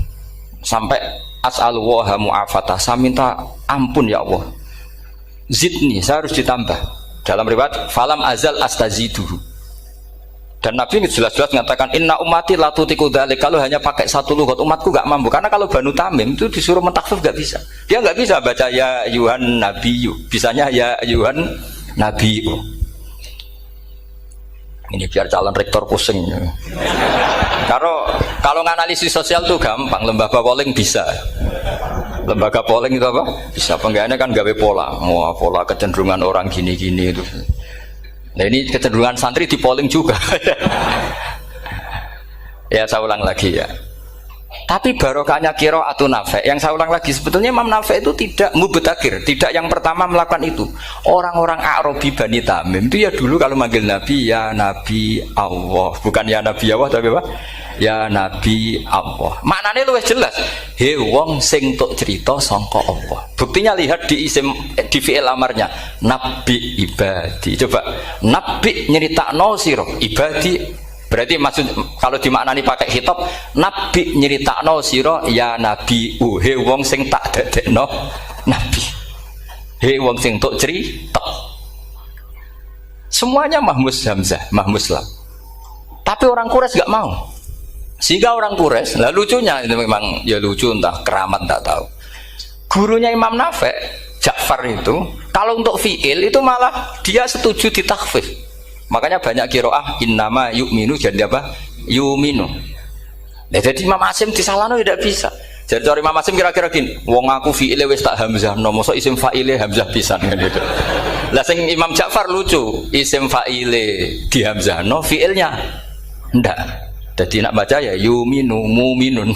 sampai as'alullaha mu'afatah, saya minta ampun ya Allah, zidni, saya harus ditambah. Dalam riwayat falam azal astaziduhu. Dan Nabi jelas-jelas mengatakan inna ummati la tutiku dzalik, kalau hanya pakai satu lughat umatku gak mampu. Karena kalau Banu Tamim itu disuruh mentakhfif gak bisa. Dia gak bisa baca ya ayyuhan nabiyyu, bisanya ya ayyuhan nabiyyu. Ini biar calon rektor pusing. Kalau nganalisis sosial tuh gampang, lembaga polling bisa. Lembaga polling itu apa? Bisa, penggawaannya kan gawe pola. Pola kecenderungan orang gini-gini itu. Nah ini kecenderungan santri di polling juga. Ya saya ulang lagi ya. Tapi barokahnya qiraatun Nafi. Yang saya ulang lagi, sebetulnya Imam Nafi itu tidak mubtagir, tidak yang pertama melakukan itu. Orang-orang Arabi Bani Tamim itu ya dulu kalau manggil Nabi ya Nabi Allah, bukan ya Nabi Allah tapi apa? Ya Nabi Allah. Maknanya luwih jelas. He wong sing tok cerita sangka Allah. Buktinya lihat di fi'il amarnya Nabi ibadi. Coba Nabi nyeritakno sira ibadi. Berarti maksud kalau dimaknani pakai khitab, Nabi nyeritakno sira ya Nabi he wong sing tak dadekno Nabi. Hei wong sing tok cerita. Semuanya mahmus hamzah, mahmus lam. Tapi orang Quraisy gak mau. Sehingga orang Quraisy, lah lucunya itu memang ya lucu entah keramat tak tahu. Gurunya Imam Nafi' Ja'far itu kalau untuk fi'il itu malah dia setuju ditakhfif. Makanya banyak qiraah innama yu'minu jadi apa? Yu'minu. Nah, jadi Imam Asim disalahno tidak bisa. Jadi cari Imam Asim kira-kira gini, wong aku fi'ile wis tak hamzah, no mosok isim fa'ile hamzah pisan kan gitu. Lah sing Imam Ja'far lucu, isim fa'ile di hamzah, no fi'ilnya ndak. Jadi nak baca ya yuminu muminun.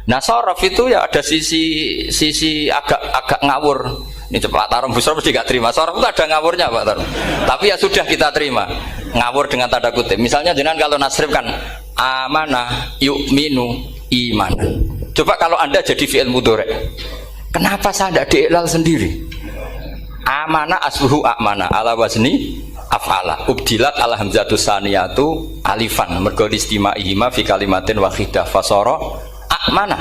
Nah sorof itu ya ada sisi agak ngawur. Ini Pak Tarum Busro mesti gak terima. Sorof itu ada ngawurnya Pak Tarum. Tapi ya sudah kita terima. Ngawur dengan tanda kutip. Misalnya jangan kalau nasrif kan amanah yu'minu iman. Coba kalau Anda jadi fi'il mudhari'. Kenapa saya tidak diiklal sendiri? Amanah asluhu amana ala wazni af'ala. Ubdilat ala hamzatu saniyatu alifan mergo istimaihima fi kalimatin wahidah fasara amana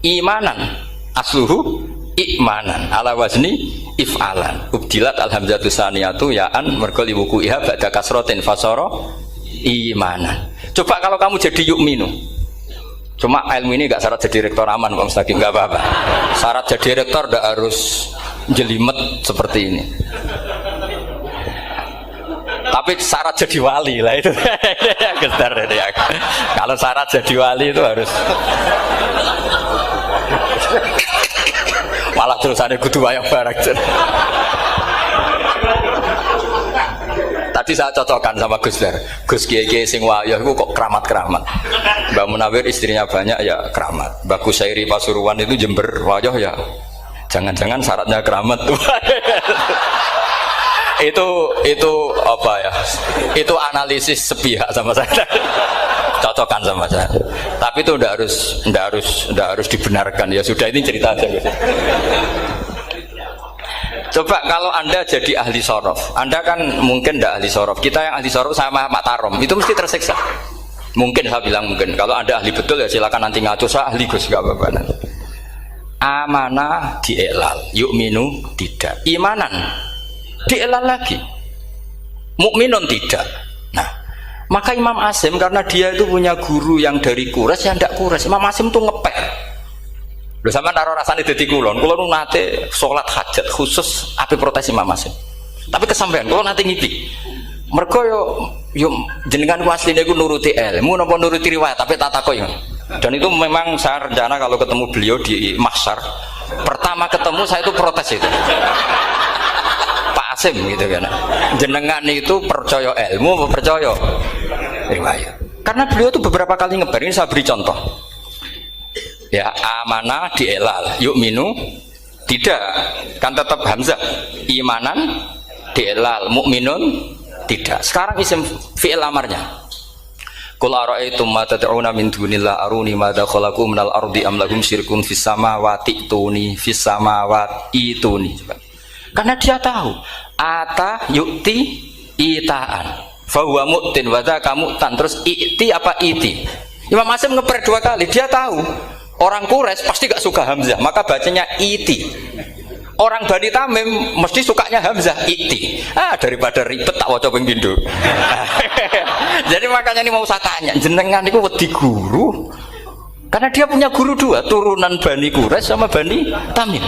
imanan asluhu ikmanan ala wazni if'alan ubdilat alhamzatu saniyatu ya'an mergo liwuku iha ba'da kasrotin fasara imanan. Coba kalau kamu jadi yu'minu, cuma ilmu ini gak syarat jadi rektor aman Pak Mustaqim, gak apa-apa. Syarat jadi rektor gak harus jelimet seperti ini, tapi syarat jadi wali lah itu. Kalau syarat jadi wali itu harus malah terusannya kudu wayang barang. Tadi saya cocokkan sama Gus Dar, Gus Kiai sing wayah itu kok keramat-keramat. Mbak Munawir istrinya banyak ya keramat. Mbak Kusairi Pasuruan itu Jember wayah ya jangan-jangan syaratnya keramat tuh. itu apa ya, itu analisis sepihak sama saya. Cocokkan sama saya, tapi itu ndak harus dibenarkan. Ya sudah, ini cerita aja Gus. Coba kalau Anda jadi ahli sorof, Anda kan mungkin ndak ahli sorof, kita yang ahli sorof sama Pak Tarom itu mesti tersiksa. Mungkin saya bilang mungkin, kalau Anda ahli betul ya silakan nanti ngaco, saya ahli Gus, gak apa-apa nanti. Amanah dielal, yu'minu tidak, imanan dielal lagi, mukminun tidak. Nah, maka Imam Asim karena dia itu punya guru yang dari Quraisy yang tidak Quraisy, Imam Asim tuh ngepek. Lho sampean karo rasane dadi kulon nate salat hajat khusus ape protes Imam Asim. Tapi kesampean kula nate ngipi. Mergo yo jenengan ku asline ku nuruti ilmu napa nuruti riwayat, tapi tak takoki. Dan itu memang saya rencana kalau ketemu beliau di mahsyar, pertama ketemu saya itu protes itu. Pak Asim gitu kan. Jenengan itu percaya ilmu apa percaya riwayat? Karena beliau itu beberapa kali ngebar, ini saya beri contoh. Ya, amanah dielal, yu'minu tidak, kan tetap hamzah. Imanan dielal, mukminun tidak. Sekarang isim fi'il amarnya. Qul ara'aytum ma tad'una min dunillah aruni madza khalaqu minal ardi am lahum syirkun fis samawati tuni fis samawati tuni. Karena dia tahu ata yu'ti itaan fa huwa mu'tin wa dzaka mu'tan, terus i'ti apa iti. Imam Asim ngeper dua kali, dia tahu orang Quraisy pasti gak suka hamzah, maka bacanya iti. Orang Bani Tamim mesti sukanya hamzah, iti. Daripada ribet tak waca ping pindho. Jadi makanya ini mau saya tanya, jenengan niku wedi guru? Karena dia punya guru dua, turunan Bani Quraisy sama Bani Tamim.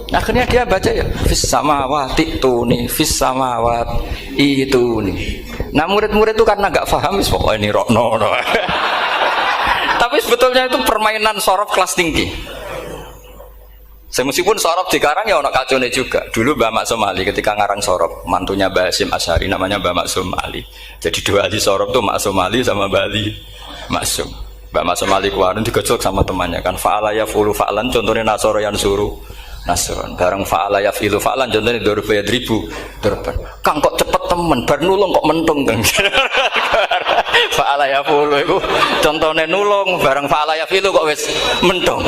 Akhirnya dia baca ya fis samawati tuni fis samawati ituni. Nah murid-murid itu karena gak paham wis pokoknya ini rokno. Tapi sebetulnya itu permainan sorof kelas tinggi. Meskipun sorof dikarang ya ono kacone juga. Dulu Mbak Maksum Ali ketika ngarang sorof, mantunya Mbak Hasyim Asy'ari namanya Mbak Maksum Ali. Jadi dua ahli sorof tuh Maksum Ali sama Mbak Ali Maksum. Mbak Maksum Ali kemarin digojlok sama temannya kan, fa'ala yafulu fa'lan, contohnya nasoro yang suruh nasron. Bareng fa'ala yafilu fa'lan, contohnya dorba yadribu dorban. Kang kok cepet temen, bar nulung kok mentung kan. Fa'ala yafulu itu contohnya nulung, bareng fa'ala yafilu kok wis mentung.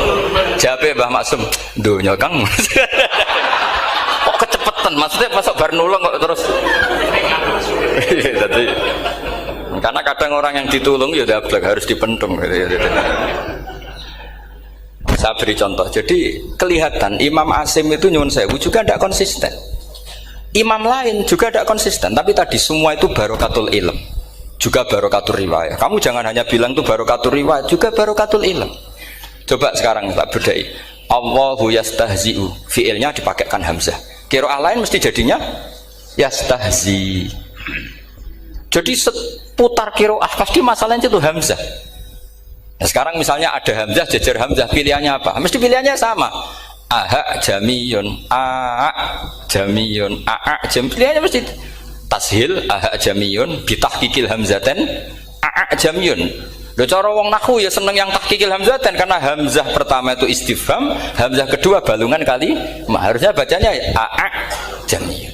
Jabe Mbah Maksum, donya Kang. Kok kecepetan, maksudnya masuk bar nulung kok terus. Jadi karena kadang orang yang ditulung ya dablek harus dipentung gitu. Saya beri contoh. Jadi kelihatan Imam Asim itu nyuwun sewu juga tidak konsisten. Imam lain juga tidak konsisten. Tapi tadi semua itu barokatul ilm, juga barokatul riwayah. Kamu jangan hanya bilang itu barokatul riwayah, juga barokatul ilm. Coba sekarang tak bedai. Allahu yastahzi'u, fiilnya dipakaikan hamzah. Qiraah lain mesti jadinya yastahzi. Jadi seputar qiraah pasti masalahnya itu hamzah. Nah, sekarang misalnya ada hamzah jajar hamzah, pilihannya apa? Mesti pilihannya sama. Aha jamiyun, a jamiyun, a jam. Pilihannya mesti tashil aha jamiyun, bitahqiqil hamzaten, a jamiyun. Lho cara wong nahwu ya seneng yang tahqiqil hamzaten karena hamzah pertama itu istifham, hamzah kedua balungan kali, harusnya bacanya a jamiyun.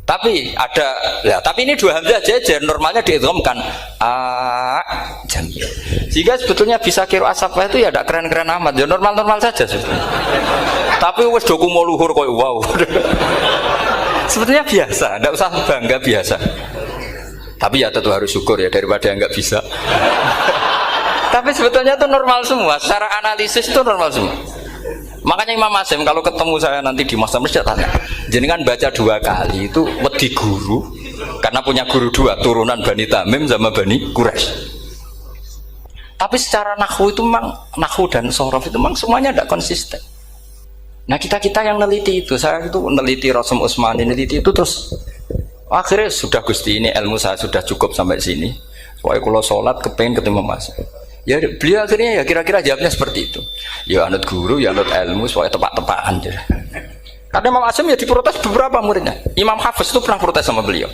Tapi ada, ya, tapi ini dua hamzah jajar, normalnya diidghamkan a jamiyun. Sehingga sebetulnya bisa qiraah safah itu ya tidak keren-keren amat, ya normal-normal saja sebetulnya. Tapi wis doku mau luhur koyo wow. Sebetulnya biasa, tidak usah bangga, biasa. Tapi ya tentu harus syukur ya daripada yang nggak bisa. Tapi sebetulnya itu normal semua, secara analisis itu normal semua. Makanya Imam Asim kalau ketemu saya nanti di Masjid mesti tanya, jenengan baca 2 kali itu wedi guru karena punya guru 2 turunan Bani Tamim sama Bani Quraisy. Tapi secara nahwu itu memang nahwu dan sorof itu memang semuanya tidak konsisten. Nah kita yang neliti itu, saya itu neliti Rasul Utsmani neliti itu terus akhirnya sudah Gusti ini ilmu saya sudah cukup sampai sini. Soalnya kalau sholat kepengen ketemu Mas. Ya beliau akhirnya ya kira-kira jawabnya seperti itu. Ya anut guru, ya anut ilmu, soalnya tepak-tepakan. Karena Imam Asim ya diprotes beberapa muridnya. Imam Hafiz itu pernah protes sama beliau.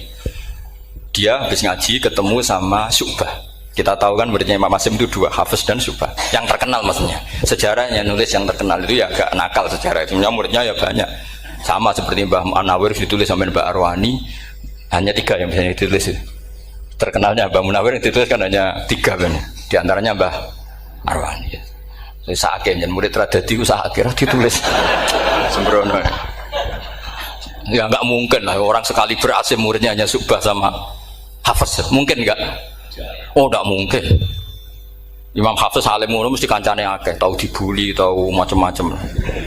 Dia habis ngaji ketemu sama Syu'bah. Kita tahu kan muridnya Imam Asim itu 2, Hafiz dan Syu'bah. Yang terkenal maksudnya. Sejarahnya nulis yang terkenal itu ya agak nakal sejarah. Sebenarnya muridnya ya banyak. Sama seperti Mbah Munawir ditulis sama Mbah Arwani. Hanya 3 yang bisa ditulis. Terkenalnya Mbah Munawir yang ditulis kan hanya 3 kan. Di antaranya Mbah Arwani. Saya sakit dan murid radadi usaha akhirnya ditulis. Sembrono. Ya nggak mungkin lah orang sekali berhasil muridnya hanya Syu'bah sama Hafiz. Mungkin nggak? Oh nggak mungkin. Imam Hafiz alim ngono mesti kancane akeh, tahu dibully, tahu macam-macam.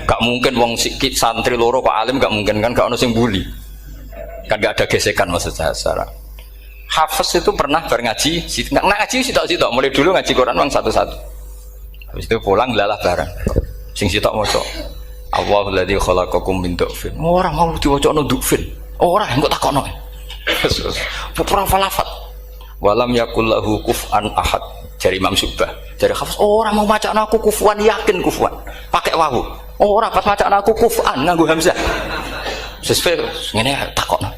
Nggak mungkin wong sikit santri loro kok alim, nggak mungkin kan, nggak ono sing bully. Kan nggak ada gesekan maksud saya secara. Hafiz itu pernah berngaji, ngaji sitok-sitok, mulai dulu ngaji Quran bang satu-satu. Habis itu pulang lalah bareng. Sing sitok maca. Allahul ladzi khalaqakum min du'fin. Ora mau diwacana du'fin. Ora engko takokno. Pura falafat. Walam yakul lahu kuf'an ahad. Jari Imam Syu'bah. Jari Hafiz, ora mau macakno aku kufuan, yakin kufuan. Pakai wawu. Ora pas macakno aku kuf'an nganggo hamzah. Sesuai ngene takokno.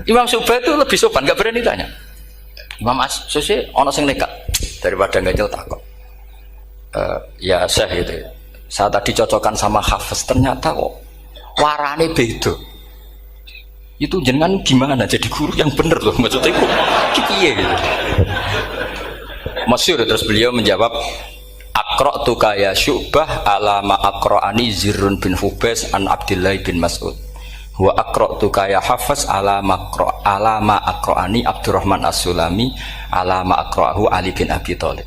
Imam Syu'bah itu lebih sopan, gak berani tanya. Imam Asy'ari ono sing nekat daripada ganjel takok. Ya Syekh gitu. Saya tadi cocokkan sama Hafiz, ternyata kok warane beda. Itu jenengan gimana jadi guru yang bener loh, maksudnya itu piye gitu. Masyhur terus beliau menjawab, Aqra'tuka ya Syu'bah ala ma aqra'ani Zirrun bin Hubais an Abdillah bin Mas'ud. Wa aqra'tuka ya Hafiz ala ma aqra'ani Abdurrahman As-Sulami ala ma aqra'ahu Ali bin Abi Thalib.